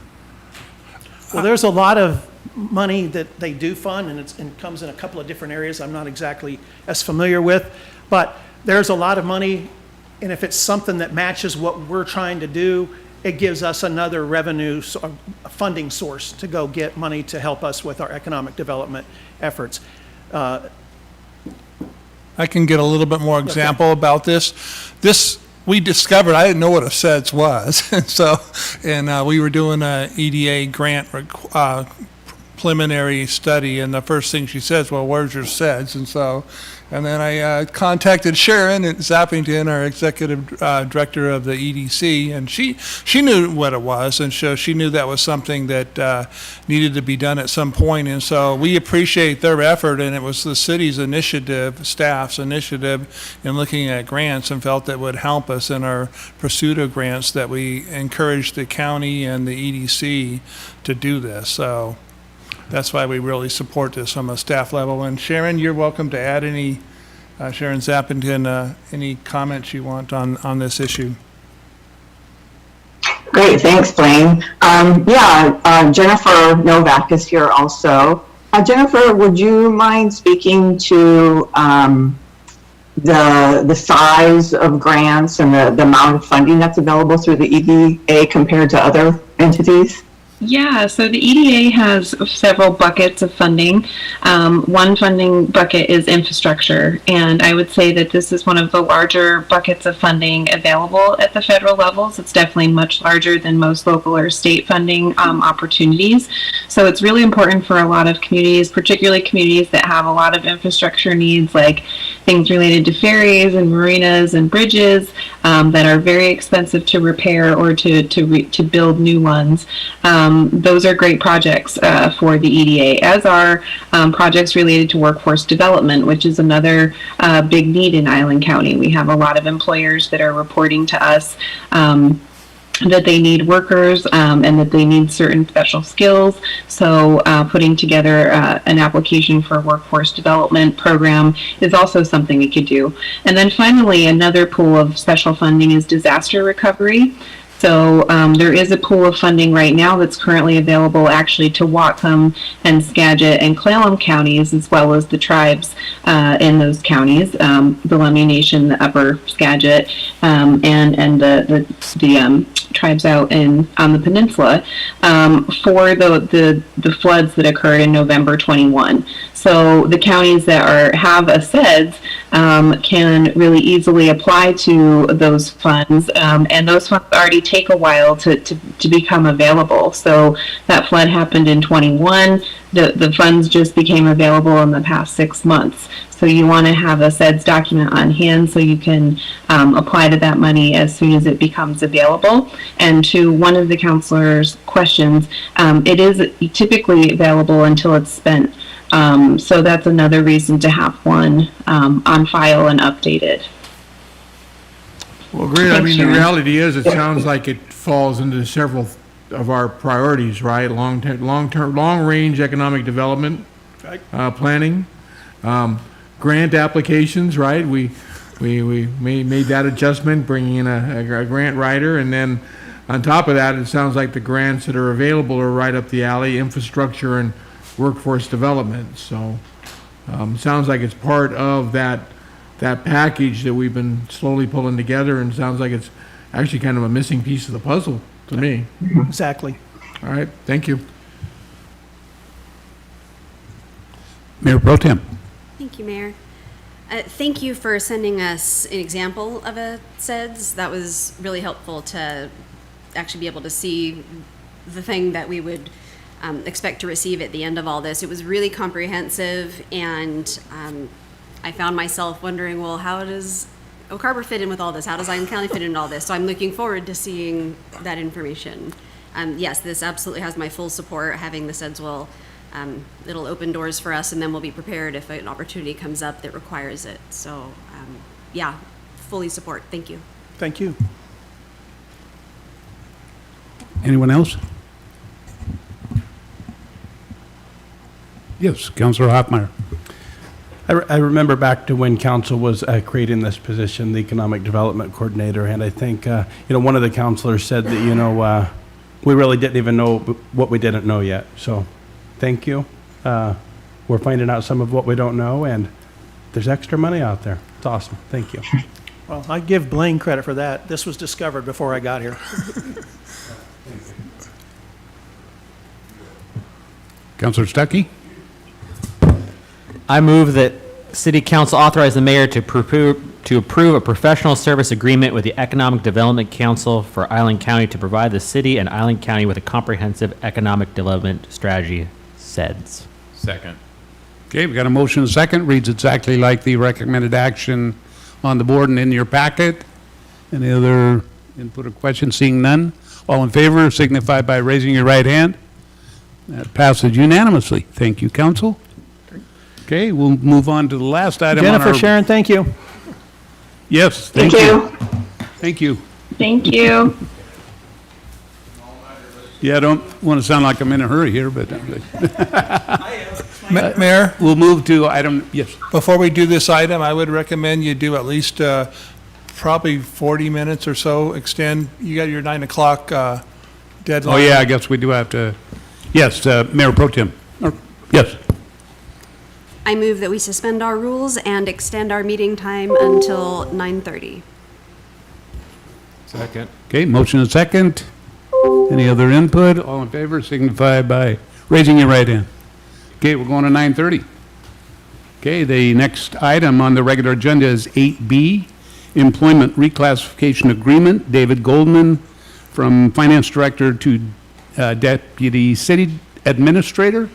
Well, there's a lot of money that they do fund, and it comes in a couple of different areas I'm not exactly as familiar with, but there's a lot of money, and if it's something that matches what we're trying to do, it gives us another revenue funding source to go get money to help us with our economic development efforts.
I can get a little bit more example about this. This, we discovered, I didn't know what a SCIDEU was. And we were doing a EDA grant preliminary study, and the first thing she says, well, where's your SCIDEUs? And then I contacted Sharon Zappington, our executive director of the EDC, and she knew what it was, and so she knew that was something that needed to be done at some point. And so we appreciate their effort, and it was the city's initiative, staff's initiative in looking at grants, and felt that would help us in our pursuit of grants, that we encouraged the county and the EDC to do this. So that's why we really support this on a staff level. And Sharon, you're welcome to add any, Sharon Zappington, any comments you want on this issue.
Great, thanks, Blaine. Jennifer Novak is here also. Jennifer, would you mind speaking to the size of grants and the amount of funding that's available through the EDA compared to other entities?
Yeah, so the EDA has several buckets of funding. One funding bucket is infrastructure, and I would say that this is one of the larger buckets of funding available at the federal levels. It's definitely much larger than most local or state funding opportunities. So it's really important for a lot of communities, particularly communities that have a lot of infrastructure needs, like things related to ferries and marinas and bridges that are very expensive to repair or to build new ones. Those are great projects for the EDA, as are projects related to workforce development, which is another big need in Island County. We have a lot of employers that are reporting to us that they need workers and that they need certain special skills. So putting together an application for a workforce development program is also something we could do. And then finally, another pool of special funding is disaster recovery. So there is a pool of funding right now that's currently available actually to Whatcom and Skagit and Clallam counties, as well as the tribes in those counties, the Lummi Nation, the Upper Skagit, and the tribes out on the peninsula for the floods that occurred in November 21. So the counties that have a SCIDEU can really easily apply to those funds. And those funds already take a while to become available. So that flood happened in 21. The funds just became available in the past 6 months. So you want to have a SCIDEU document on hand so you can apply to that money as soon as it becomes available. And to one of the counselor's questions, it is typically available until it's spent. So that's another reason to have one on file and updated.
Well, great. I
Thanks,
mean, the
Sharon.
reality is, it sounds like it falls into several of our priorities, right? Long-range economic development planning, grant applications, right? We made that adjustment, bringing in a grant writer, and then on top of that, it sounds like the grants that are available are right up the alley, infrastructure and workforce development. So, sounds like it's part of that package that we've been slowly pulling together, and sounds like it's actually kind of a missing piece of the puzzle to me.
Exactly.
All right, thank you.
Mayor Pro Tem.
Thank you, Mayor. Thank you for sending us an example of a SCIDEU. That was really helpful to actually be able to see the thing that we would expect to receive at the end of all this. It was really comprehensive, and I found myself wondering, well, how does Oak Harbor fit in with all this? How does Island County fit in all this? So I'm looking forward to seeing that information. Yes, this absolutely has my full support. Having the SCIDEU will it'll open doors for us, and then we'll be prepared if an opportunity comes up that requires it. So, yeah, fully support. Thank you.
Thank you.
Anyone else? Yes, Councilor Hoffmeyer.
I remember back to when council was creating this position, the economic development coordinator, and I think, one of the counselors said that, we really didn't even know what we didn't know yet. So, thank you. We're finding out some of what we don't know, and there's extra money out there. It's awesome. Thank you.
Well, I give Blaine credit for that. This was discovered before I got here.
Councilor Stuckey?
I move that City Council authorize the mayor to approve a professional service agreement with the Economic Development Council for Island County to provide the city and Island County with a comprehensive economic development strategy, SCIDEU.
Second.
Okay, we got a motion and a second. Reads exactly like the recommended action on the board and in your packet. Any other input or questions? Seeing none. All in favor signify by raising your right hand. That passes unanimously. Thank you, council. Okay, we'll move on to the last item on our...
Jennifer, Sharon, thank you.
Yes,
Thank you.
Thank you.
Thank you.
Yeah, I don't want to sound like I'm in a hurry here, but...
Mayor,
We'll move to item, yes.
before we do this item, I would recommend you do at least probably 40 minutes or so, extend. You got your 9 o'clock deadline.
Oh, yeah, I guess we do have to... Yes, Mayor Pro Tem. Yes.
I move that we suspend our rules and extend our meeting time until 9:30.
Second.
Okay, motion and second. Any other input? All in favor signify by raising your right hand. Okay, we're going to 9:30. Okay, the next item on the regular agenda is 8B, Employment Reclassification Agreement. David Goldman, from Finance Director to Deputy City Administrator.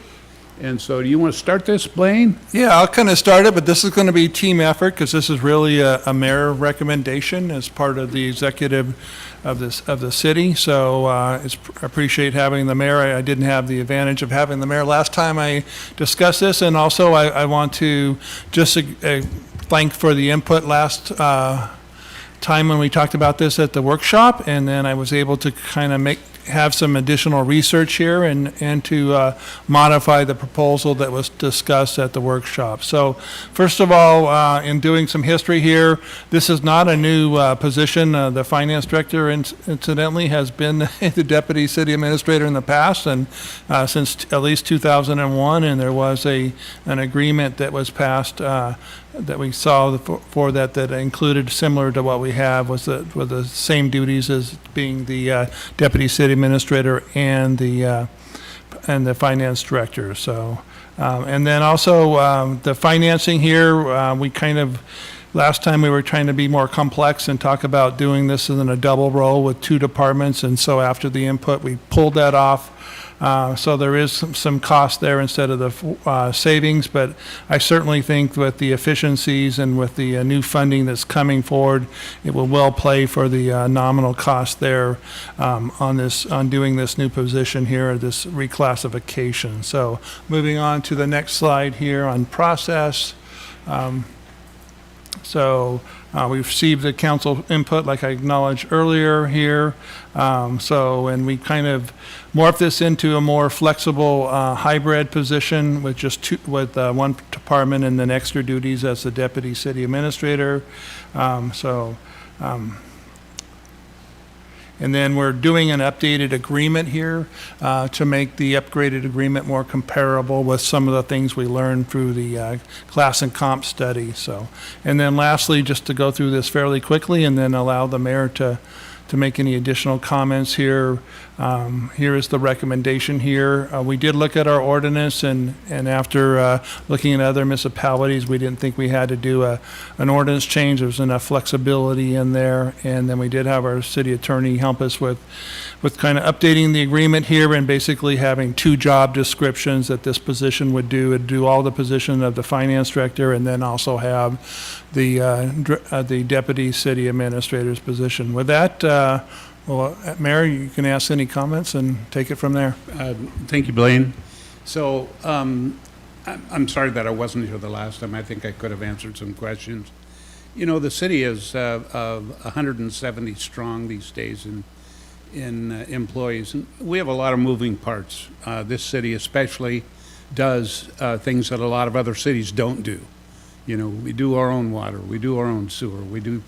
And so do you want to start this, Blaine?
Yeah, I'll kind of start it, but this is going to be a team effort because this is really a mayor recommendation as part of the executive of the city. So I appreciate having the mayor. I didn't have the advantage of having the mayor last time I discussed this, and also I want to just thank for the input last time when we talked about this at the workshop, and then I was able to kind of have some additional research here and to modify the proposal that was discussed at the workshop. So first of all, in doing some history here, this is not a new position. The finance director incidentally has been the deputy city administrator in the past and since at least 2001, and there was an agreement that was passed that we saw for that included, similar to what we have, was the same duties as being the deputy city administrator and the and the finance director. So, and then also the financing here, we kind of, last time we were trying to be more complex and talk about doing this in a double roll with 2 departments, and so after the input, we pulled that off. So there is some cost there instead of the savings, but I certainly think with the efficiencies and with the new funding that's coming forward, it will well play for the nominal cost there on doing this new position here, this reclassification. So moving on to the next slide here on process. We've received the council input, like I acknowledged earlier here. And we kind of morphed this into a more flexible hybrid position with just one department and then extra duties as the deputy city administrator. And then we're doing an updated agreement here to make the upgraded agreement more comparable with some of the things we learned through the class and comp study. So, and then lastly, just to go through this fairly quickly and then allow the mayor to make any additional comments here. Here is the recommendation here. We did look at our ordinance, and after looking at other municipalities, we didn't think we had to do an ordinance change. There was enough flexibility in there, and then we did have our city attorney help us with kind of updating the agreement here and basically having 2 job descriptions that this position would do. It'd do all the position of the finance director, and then also have the deputy city administrator's position. With that, Mayor, you can ask any comments and take it from there.
Thank you, Blaine. So I'm sorry that I wasn't here the last time. I think I could have answered some questions. You know, the city is 170 strong these days in employees. And we have a lot of moving parts. This city especially does things that a lot of other cities don't do. You know, we do our own water, we do our own sewer, we do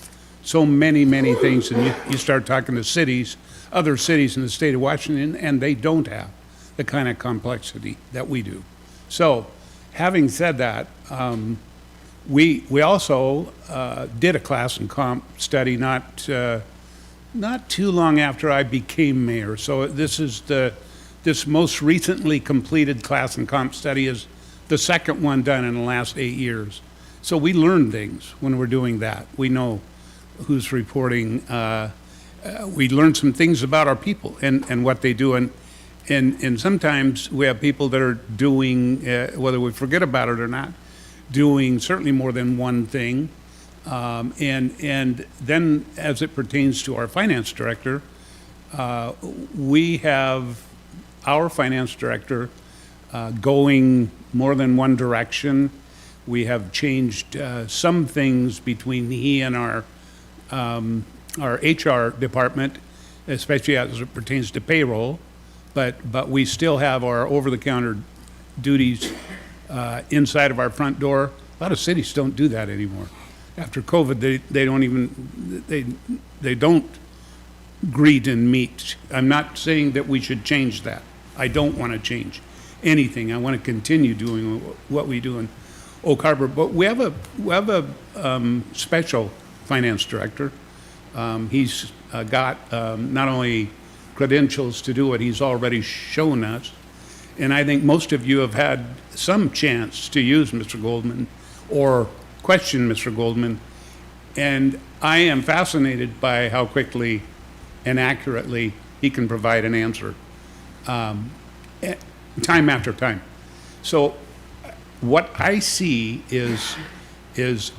so many things, and you start talking to cities, other cities in the state of Washington, and they don't have the kind of complexity that we do. So, having said that, we also did a class and comp study not too long after I became mayor. So this most recently completed class and comp study is the second one done in the last 8 years. So we learn things when we're doing that. We know who's reporting. We learn some things about our people and what they do. And sometimes we have people that are doing, whether we forget about it or not, doing certainly more than one thing. And then as it pertains to our finance director, we have our finance director going more than one direction. We have changed some things between he and our HR department, especially as it pertains to payroll, but we still have our over-the-counter duties inside of our front door. A lot of cities don't do that anymore. After COVID, they don't greet and meet. I'm not saying that we should change that. I don't want to change anything. I want to continue doing what we do in Oak Harbor, but we have a special finance director. He's got not only credentials to do what he's already shown us, and I think most of you have had some chance to use Mr. Goldman or question Mr. Goldman, and I am fascinated by how quickly and accurately he can provide an answer time after time. So what I see is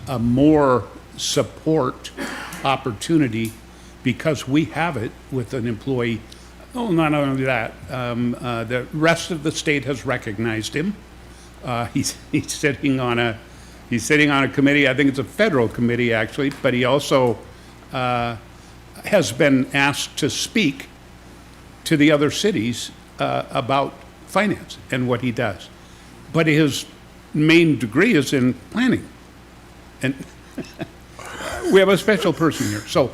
a more support opportunity because we have it with an employee. Oh, not only that, the rest of the state has recognized him. He's sitting on a committee. I think it's a federal committee actually, but he also has been asked to speak to the other cities about finance and what he does. But his main degree is in planning. And we have a special person here. So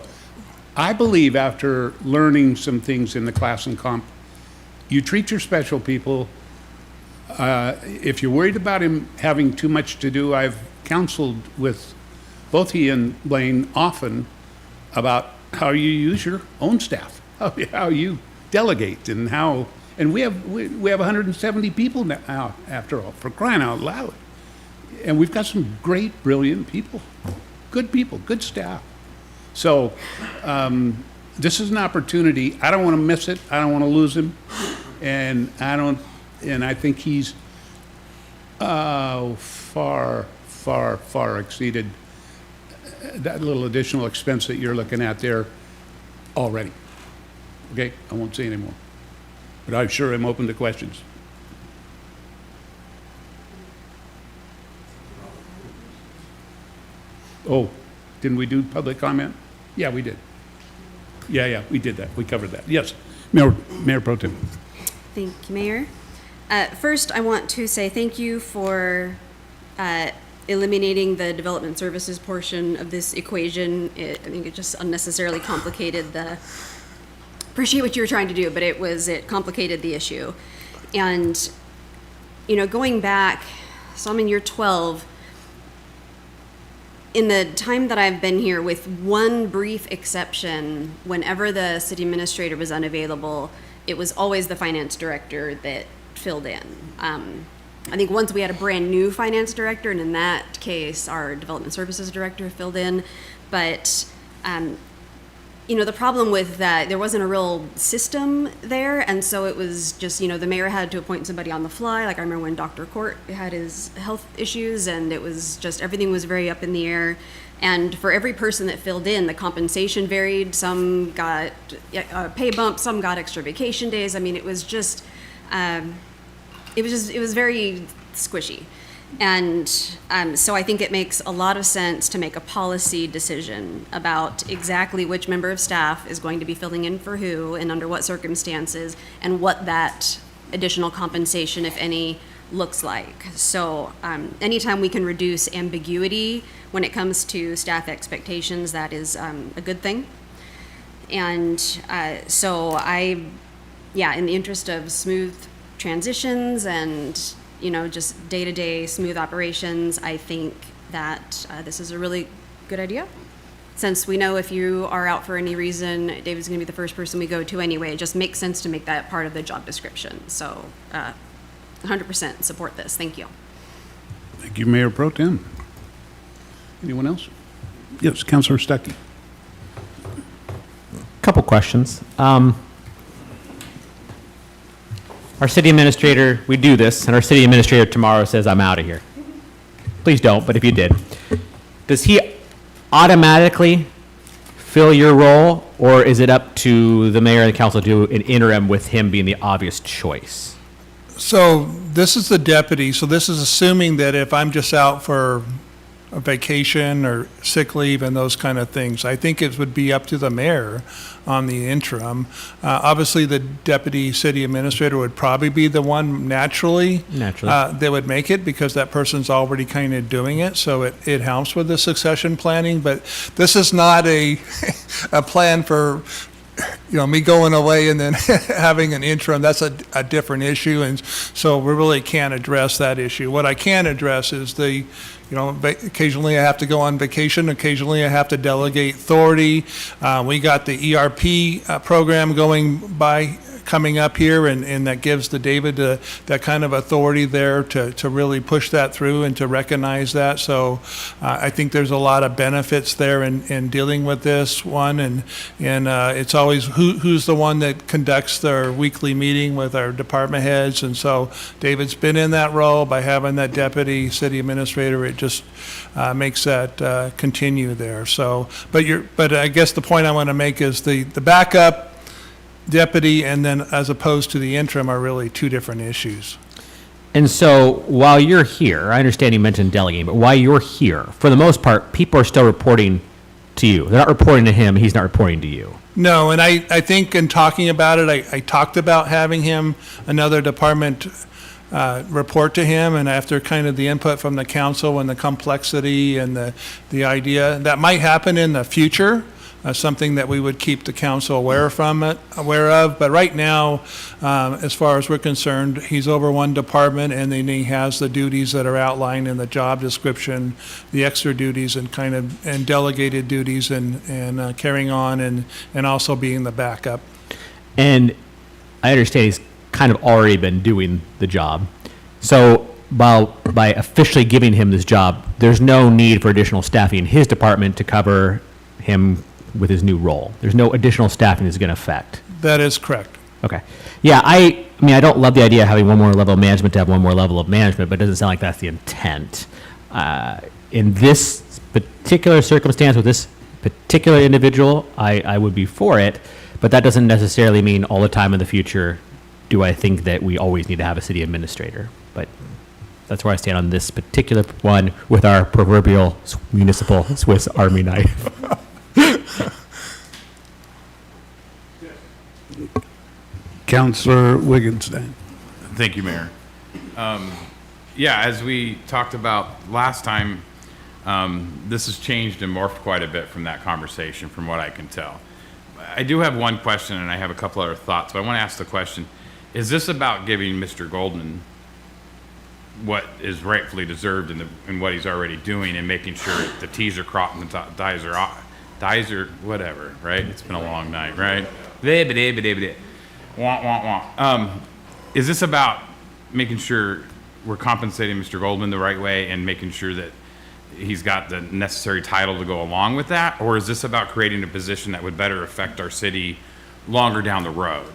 I believe after learning some things in the class and comp, you treat your special people. If you're worried about him having too much to do, I've counseled with both he and Blaine often about how you use your own staff, how you delegate and how And we have 170 people now, after all, for crying out loud. And we've got some great, brilliant people, good staff. So this is an opportunity. I don't want to miss it. I don't want to lose him. And I think he's far exceeded that little additional expense that you're looking at there already. Okay, I won't say any more. But I'm sure I'm open to questions. Oh, didn't we do public comment? Yeah, we did. Yeah, we did that. We covered that. Yes, Mayor Pro Tem.
Thank you, Mayor. First, I want to say thank you for eliminating the development services portion of this equation. I think it just unnecessarily complicated appreciate what you were trying to do, but it complicated the issue. And, going back, so I'm in year 12, in the time that I've been here, with one brief exception, whenever the city administrator was unavailable, it was always the finance director that filled in. I think once we had a brand new finance director, and in that case, our development services director filled in. But, the problem with that, there wasn't a real system there. And so it was just, the mayor had to appoint somebody on the fly. Like I remember when Dr. Court had his health issues, and it was just, everything was very up in the air. And for every person that filled in, the compensation varied. Some got a pay bump, some got extra vacation days. I mean, it was very squishy. And so I think it makes a lot of sense to make a policy decision about exactly which member of staff is going to be filling in for who and under what circumstances, and what that additional compensation, if any, looks like. So anytime we can reduce ambiguity when it comes to staff expectations, that is a good thing. And so in the interest of smooth transitions and just day-to-day smooth operations, I think that this is a really good idea. Since we know if you are out for any reason, David's going to be the first person we go to anyway. It just makes sense to make that part of the job description. So 100% support this. Thank you.
Thank you, Mayor Pro Tem. Anyone else? Yes, Councilor Stuckey.
Couple questions. Our city administrator, we do this, and our city administrator tomorrow says, I'm out of here. Please don't, but if you did. Does he automatically fill your role, or is it up to the mayor and the council to do an interim with him being the obvious choice?
So this is the deputy, so this is assuming that if I'm just out for a vacation or sick leave and those kind of things, I think it would be up to the mayor on the interim. Obviously, the deputy city administrator would probably be the one naturally that would make it, because that person's already kind of doing it, so it helps with the succession planning. But this is not a plan for me going away and then having an interim. That's a different issue, and so we really can't address that issue. What I can address is occasionally I have to go on vacation, occasionally I have to delegate authority. We got the ERP program coming up here, and that gives David that kind of authority there to really push that through and to recognize that. So I think there's a lot of benefits there in dealing with this one, and it's always who's the one that conducts their weekly meeting with our department heads, and so David's been in that role. By having that deputy city administrator, it just makes that continue there. So, but I guess the point I want to make is the backup deputy and then as opposed to the interim are really two different issues.
And so while you're here, I understand you mentioned delegating, but while you're here, for the most part, people are still reporting to you. They're not reporting to him, he's not reporting to you.
No, and I think in talking about it, I talked about having him, another department report to him, and after kind of the input from the council and the complexity and the idea, that might happen in the future. Something that we would keep the council aware of. But right now, as far as we're concerned, he's over one department, and then he has the duties that are outlined in the job description, the extra duties and delegated duties and carrying on and also being the backup.
And I understand he's kind of already been doing the job. So by officially giving him this job, there's no need for additional staffing in his department to cover him with his new role. There's no additional staffing that's going to affect.
That is correct.
Okay. Yeah, I mean, I don't love the idea of having one more level of management to have one more level of management, but it doesn't sound like that's the intent. In this particular circumstance with this particular individual, I would be for it, but that doesn't necessarily mean all the time in the future do I think that we always need to have a city administrator. But that's where I stand on this particular one with our proverbial municipal Swiss Army knife.
Councilor Wigginstein.
Thank you, Mayor. Yeah, as we talked about last time, this has changed and morphed quite a bit from that conversation, from what I can tell. I do have one question, and I have a couple other thoughts, but I want to ask the question, is this about giving Mr. Goldman what is rightfully deserved in what he's already doing and making sure the T's are crossed and the I's are whatever, right? It's been a long night, right? Is this about making sure we're compensating Mr. Goldman the right way and making sure that he's got the necessary title to go along with that? Or is this about creating a position that would better affect our city longer down the road?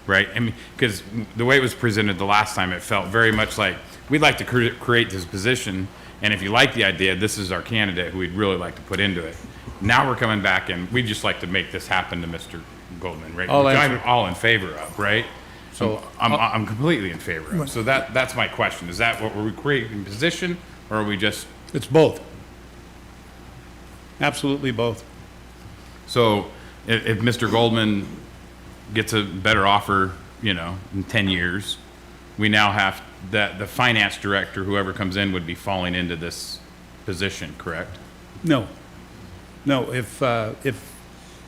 Right? I mean, because the way it was presented the last time, it felt very much like we'd like to create this position, and if you like the idea, this is our candidate who we'd really like to put into it. Now we're coming back and we'd just like to make this happen to Mr. Goldman, right? Which I'm all in favor of, right? So I'm completely in favor of. So that's my question. Is that what we're creating a position, or are we just?
It's both. Absolutely both.
So if Mr. Goldman gets a better offer, in 10 years, we now have that the finance director, whoever comes in, would be falling into this position, correct?
No. If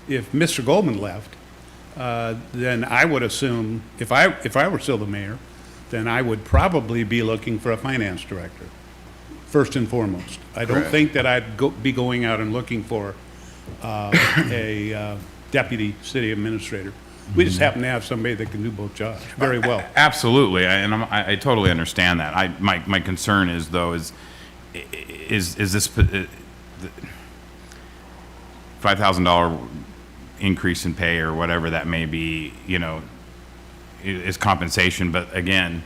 Mr. Goldman left, then I would assume, if I were still the mayor, then I would probably be looking for a finance director, first and foremost. I don't
Correct.
think that I'd be going out and looking for a deputy city administrator. We just happen to have somebody that can do both jobs very well.
Absolutely, I totally understand that. My concern is though is this $5,000 increase in pay or whatever that may be, is compensation. But again,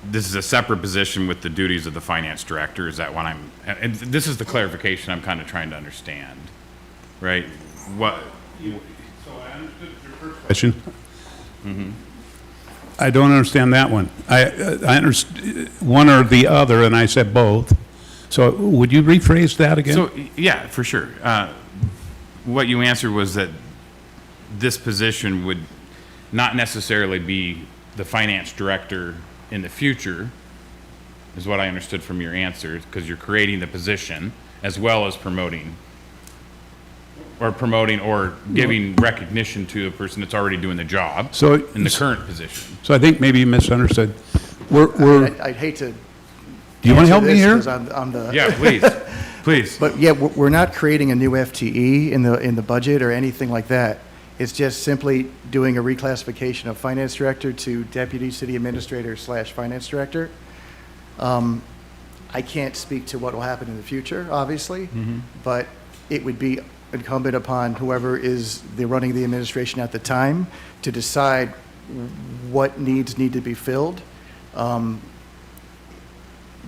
this is a separate position with the duties of the finance director. Is that what and this is the clarification I'm kind of trying to understand, right? What?
So I understood your first question. Mm-hmm. I don't understand that one. I understand one or the other, and I said both. So would you rephrase that again?
So, yeah, for sure. What you answered was that this position would not necessarily be the finance director in the future, is what I understood from your answer, because you're creating the position as well as promoting or giving recognition to a person that's already doing the job in the current position.
So I think maybe you misunderstood.
I'd hate to.
Do you want to help me here?
Because I'm the.
Yeah, please, please.
But yeah, we're not creating a new FTE in the budget or anything like that. It's just simply doing a reclassification of finance director to deputy city administrator / finance director. I can't speak to what will happen in the future, obviously, but it would be incumbent upon whoever is running the administration at the time to decide what needs need to be filled.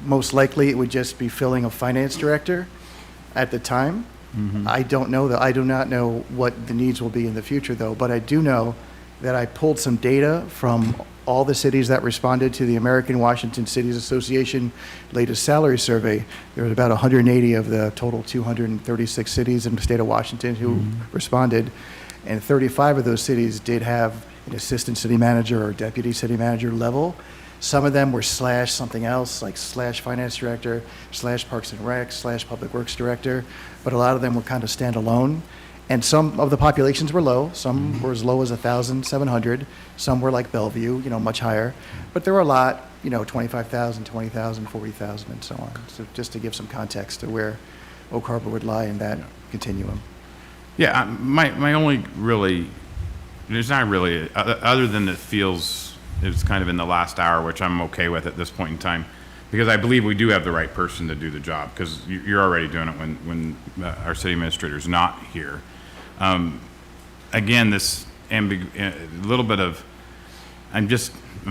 Most likely, it would just be filling a finance director at the time. I don't know that. I do not know what the needs will be in the future, though. But I do know that I pulled some data from all the cities that responded to the American Washington Cities Association latest salary survey. There was about 180 of the total 236 cities in the state of Washington who responded, and 35 of those cities did have an assistant city manager or deputy city manager level. Some of them were / something else, like / finance director, / parks and rec, / public works director, but a lot of them were kind of standalone. And some of the populations were low. Some were as low as 1,700. Some were like Bellevue, much higher. But there were a lot, 25,000, 20,000, 40,000, and so on. So just to give some context to where Oak Harbor would lie in that continuum.
Yeah, my only really there's not really, other than it feels, it's kind of in the last hour, which I'm okay with at this point in time, because I believe we do have the right person to do the job, because you're already doing it when our city administrator's not here. Again, this a little bit of, I'm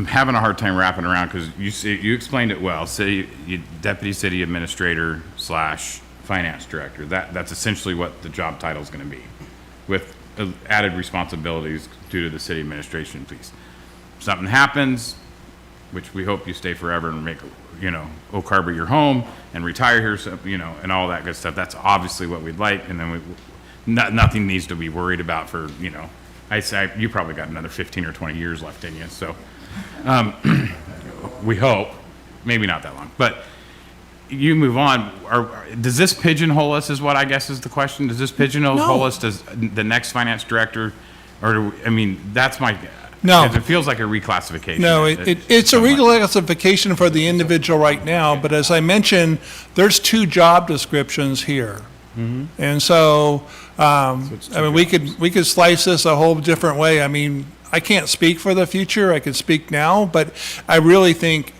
having a hard time wrapping around, because you explained it well. Deputy City Administrator / Finance Director. That's essentially what the job title is going to be, with added responsibilities due to the city administration piece. If something happens, which we hope you stay forever and make, Oak Harbor your home and retire here, so, and all that good stuff. That's obviously what we'd like, and then nothing needs to be worried about for, I say you probably got another 15 or 20 years left in you. So we hope, maybe not that long, but you move on. Does this pigeonhole us is what I guess is the question. Does this pigeonhole us as the next finance director? Or, that's my,
No.
it feels like a reclassification.
No, it's a reclassification for the individual right now, but as I mentioned, there's 2 job descriptions here. And so, we could slice this a whole different way. I can't speak for the future, I can speak now, but I really think,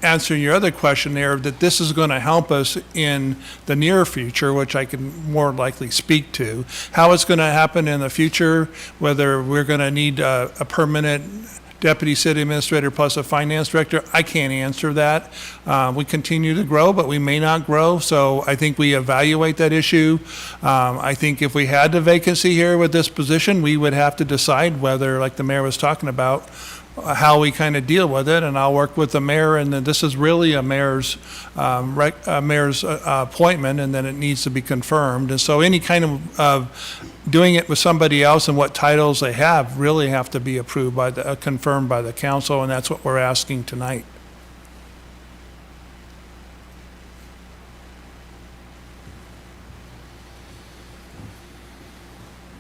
answering your other question there, that this is going to help us in the near future, which I can more likely speak to. How it's going to happen in the future, whether we're going to need a permanent deputy city administrator plus a finance director, I can't answer that. We continue to grow, but we may not grow, so I think we evaluate that issue. I think if we had the vacancy here with this position, we would have to decide whether, like the mayor was talking about, how we kind of deal with it, and I'll work with the mayor, and then this is really a mayor's appointment, and then it needs to be confirmed. And so any kind of doing it with somebody else and what titles they have really have to be approved by confirmed by the council, and that's what we're asking tonight.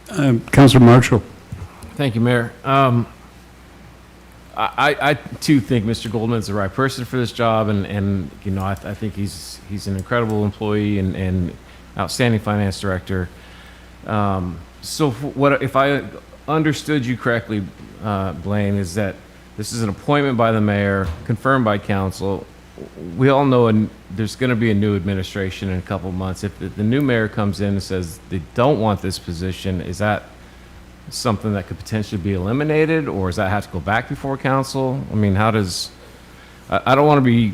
Councilor Marshall.
Thank you, Mayor. I too think Mr. Goldman's the right person for this job, and I think he's an incredible employee and outstanding finance director. So what if I understood you correctly, Blaine, is that this is an appointment by the mayor, confirmed by council. We all know there's going to be a new administration in a couple of months. If the new mayor comes in and says they don't want this position, is that something that could potentially be eliminated, or does that have to go back before council? I don't want to be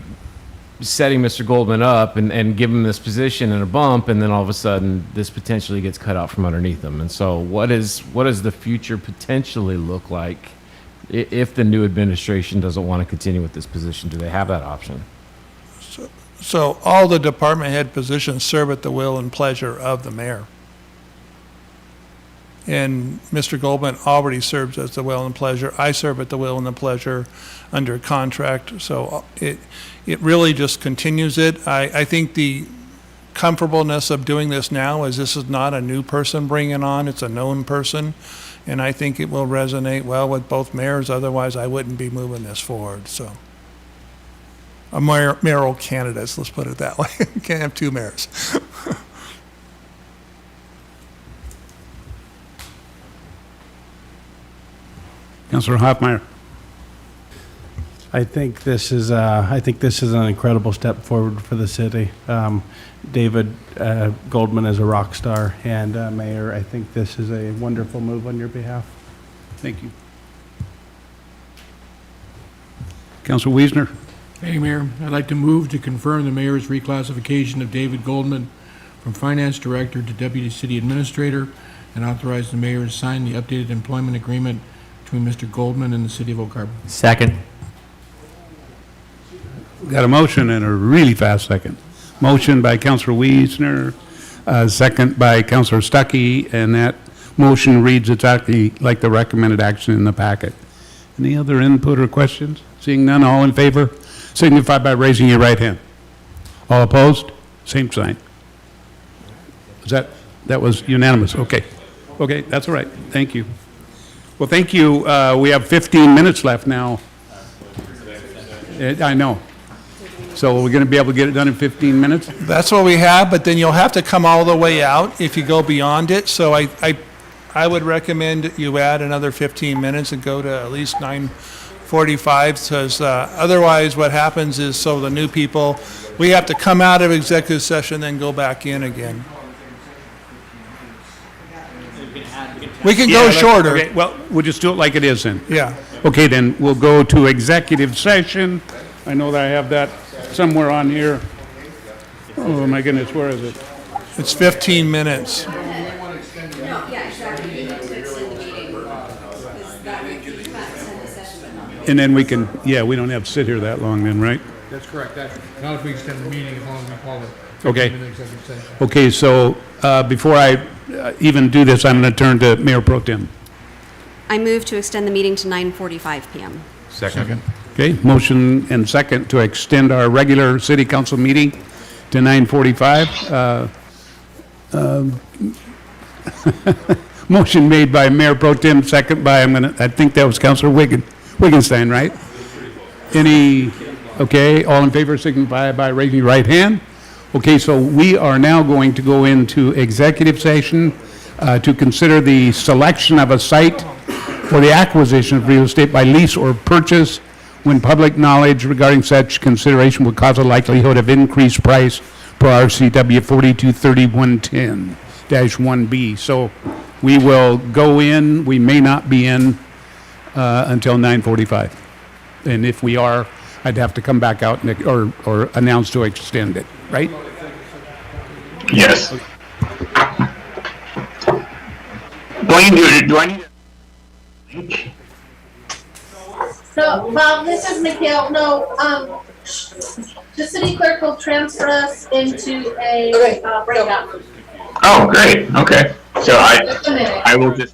setting Mr. Goldman up and give him this position and a bump, and then all of a sudden this potentially gets cut out from underneath him. And so what does the future potentially look like if the new administration doesn't want to continue with this position? Do they have that option?
So all the department head positions serve at the will and pleasure of the mayor. And Mr. Goldman already serves at the will and pleasure. I serve at the will and the pleasure under contract. So it really just continues it. I think the comfortableness of doing this now is this is not a new person bringing on, it's a known person. And I think it will resonate well with both mayors. Otherwise, I wouldn't be moving this forward. So a mayoral candidates, let's put it that way. Can't have 2 mayors.
Councilor Hoffmeyer.
I think this is an incredible step forward for the city. David Goldman is a rock star, and Mayor, I think this is a wonderful move on your behalf.
Thank you. Councilor Wiesner.
Thank you, Mayor. I'd like to move to confirm the mayor's reclassification of David Goldman from Finance Director to Deputy City Administrator, and authorize the mayor to sign the updated employment agreement between Mr. Goldman and the City of Oak Harbor.
Second.
Got a motion and a really fast second. Motion by Councilor Wiesner, second by Councilor Stuckey, and that motion reads exactly like the recommended action in the packet. Any other input or questions? Seeing none, all in favor, signify by raising your right hand. All opposed? Same sign. That was unanimous, okay. Okay, that's all right, thank you. Well, thank you. We have 15 minutes left now. I know. So we're going to be able to get it done in 15 minutes?
That's what we have, but then you'll have to come all the way out if you go beyond it. So I I would recommend you add another 15 minutes and go to at least 9:45, because otherwise what happens is, so the new people, we have to come out of executive session, then go back in again. We can go shorter.
Okay, well, we'll just do it like it is then.
Yeah.
Okay, then we'll go to executive session. I know that I have that somewhere on here. Oh, my goodness, where is it?
It's 15 minutes.
And then we can, yeah, we don't have to sit here that long then, right?
That's correct. Not if we extend the meeting, as long as we call it.
Okay.
15-minute executive session.
Okay, so before I even do this, I'm going to turn to Mayor Pro Tem.
I move to extend the meeting to 9:45 PM.
Second.
Okay, motion and second to extend our regular city council meeting to 9:45. Motion made by Mayor Pro Tem, second by, I think that was Councilor Wigginstein, right? Any, okay, all in favor signify by raising your right hand. Okay, so we are now going to go into executive session to consider the selection of a site for the acquisition of real estate by lease or purchase when public knowledge regarding such consideration would cause a likelihood of increased price per RCW 423110-1B. So we will go in, we may not be in until 9:45. And if we are, I'd have to come back out and, or announce to extend it, right?
Yes. Do I need
So, Bob, this is Mikhail. No, the city clerk will transfer us into a breakout.
Oh, great. Okay. So I will just.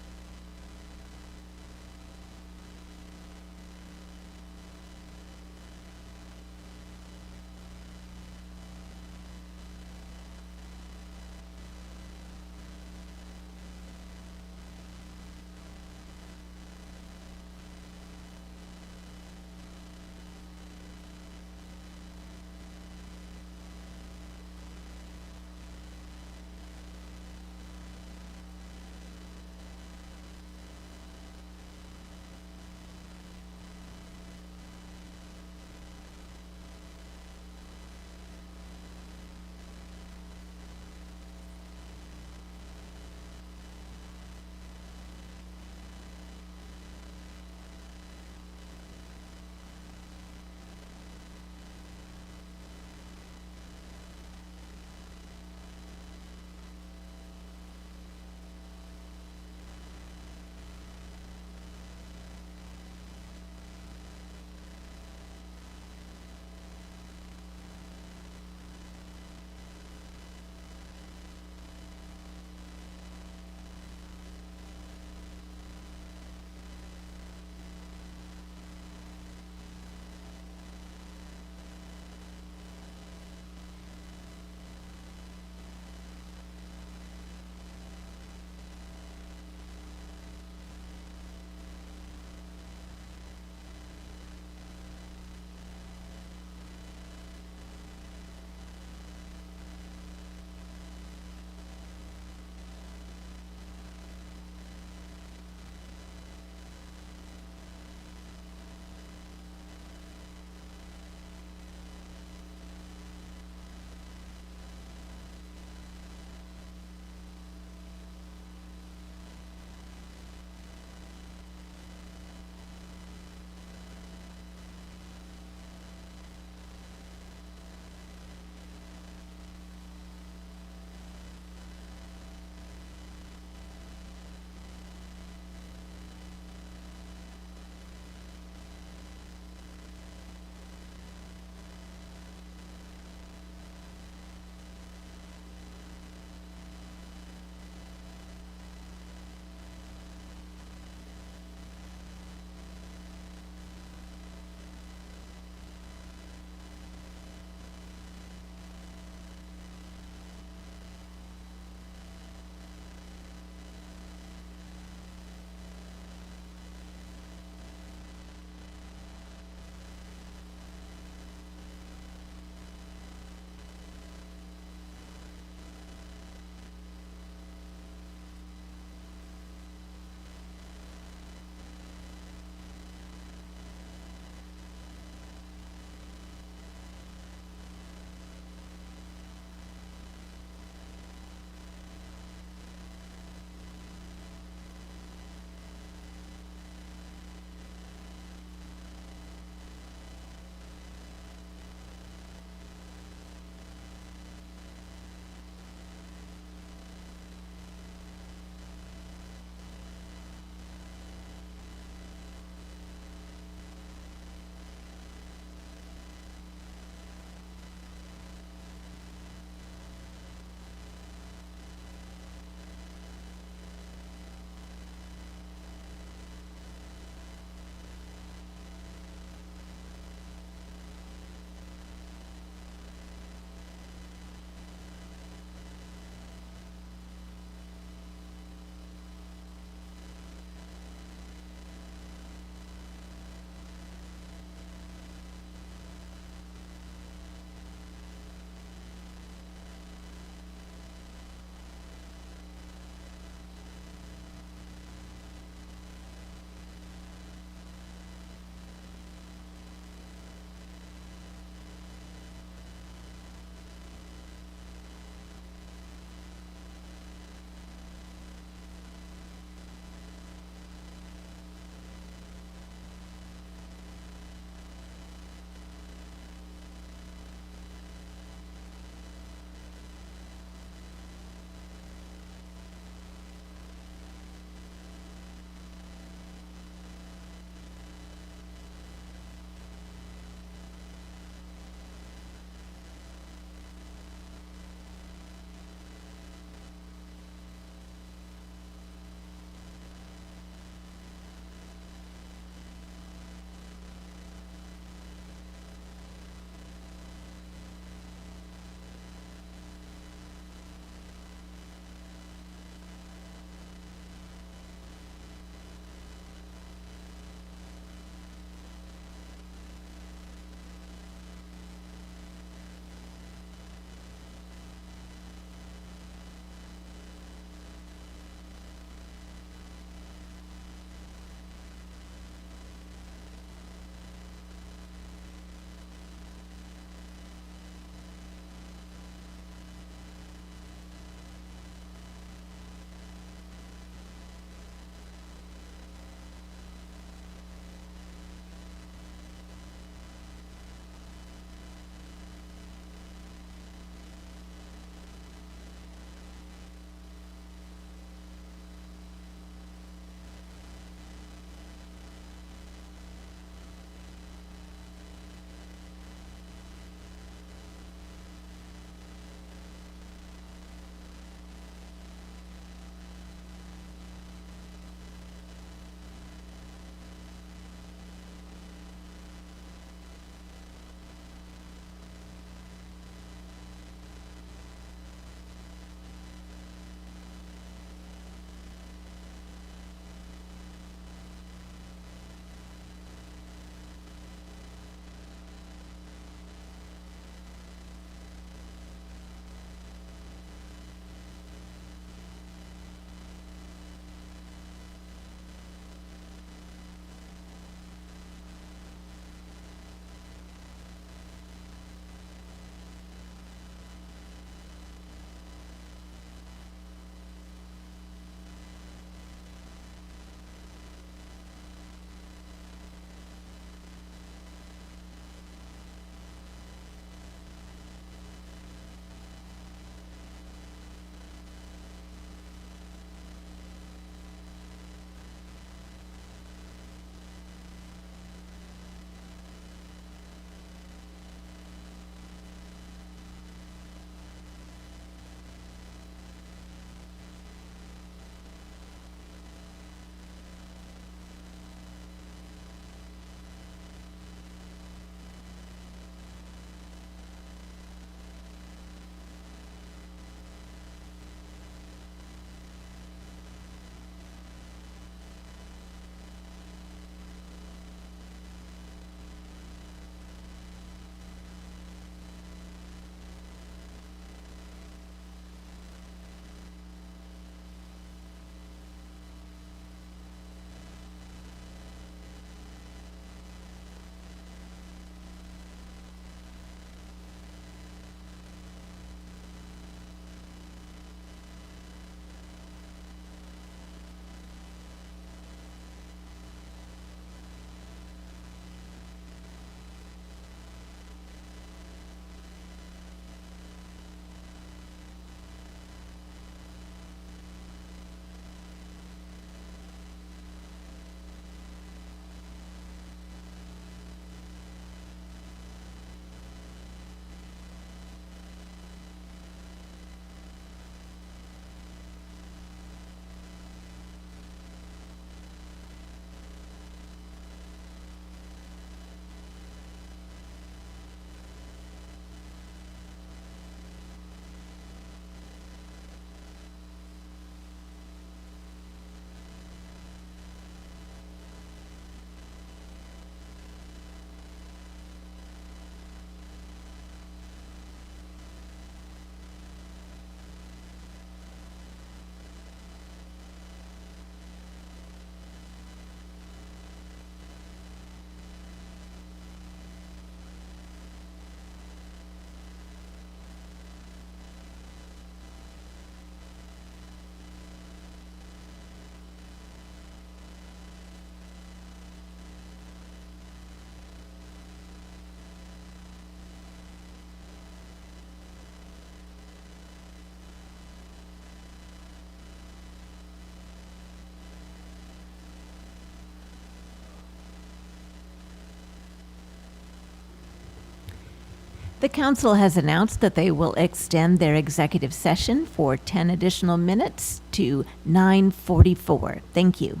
The council has announced that they will extend their executive session for 10 additional minutes to 9:44. Thank you.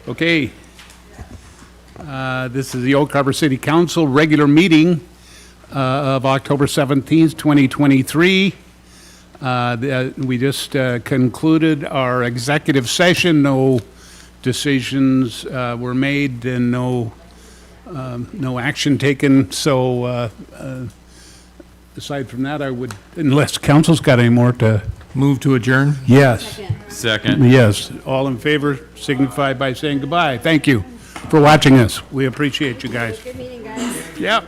Okay. This is the Oak Harbor City Council regular meeting of October 17th, 2023. We just concluded our executive session. No decisions were made and no action taken. So aside from that, I would, unless council's got any more to...
Move to adjourn?
Yes.
Second.
Yes. All in favor signify by saying goodbye. Thank you for watching us. We appreciate you guys.
Good meeting, guys.
Yep.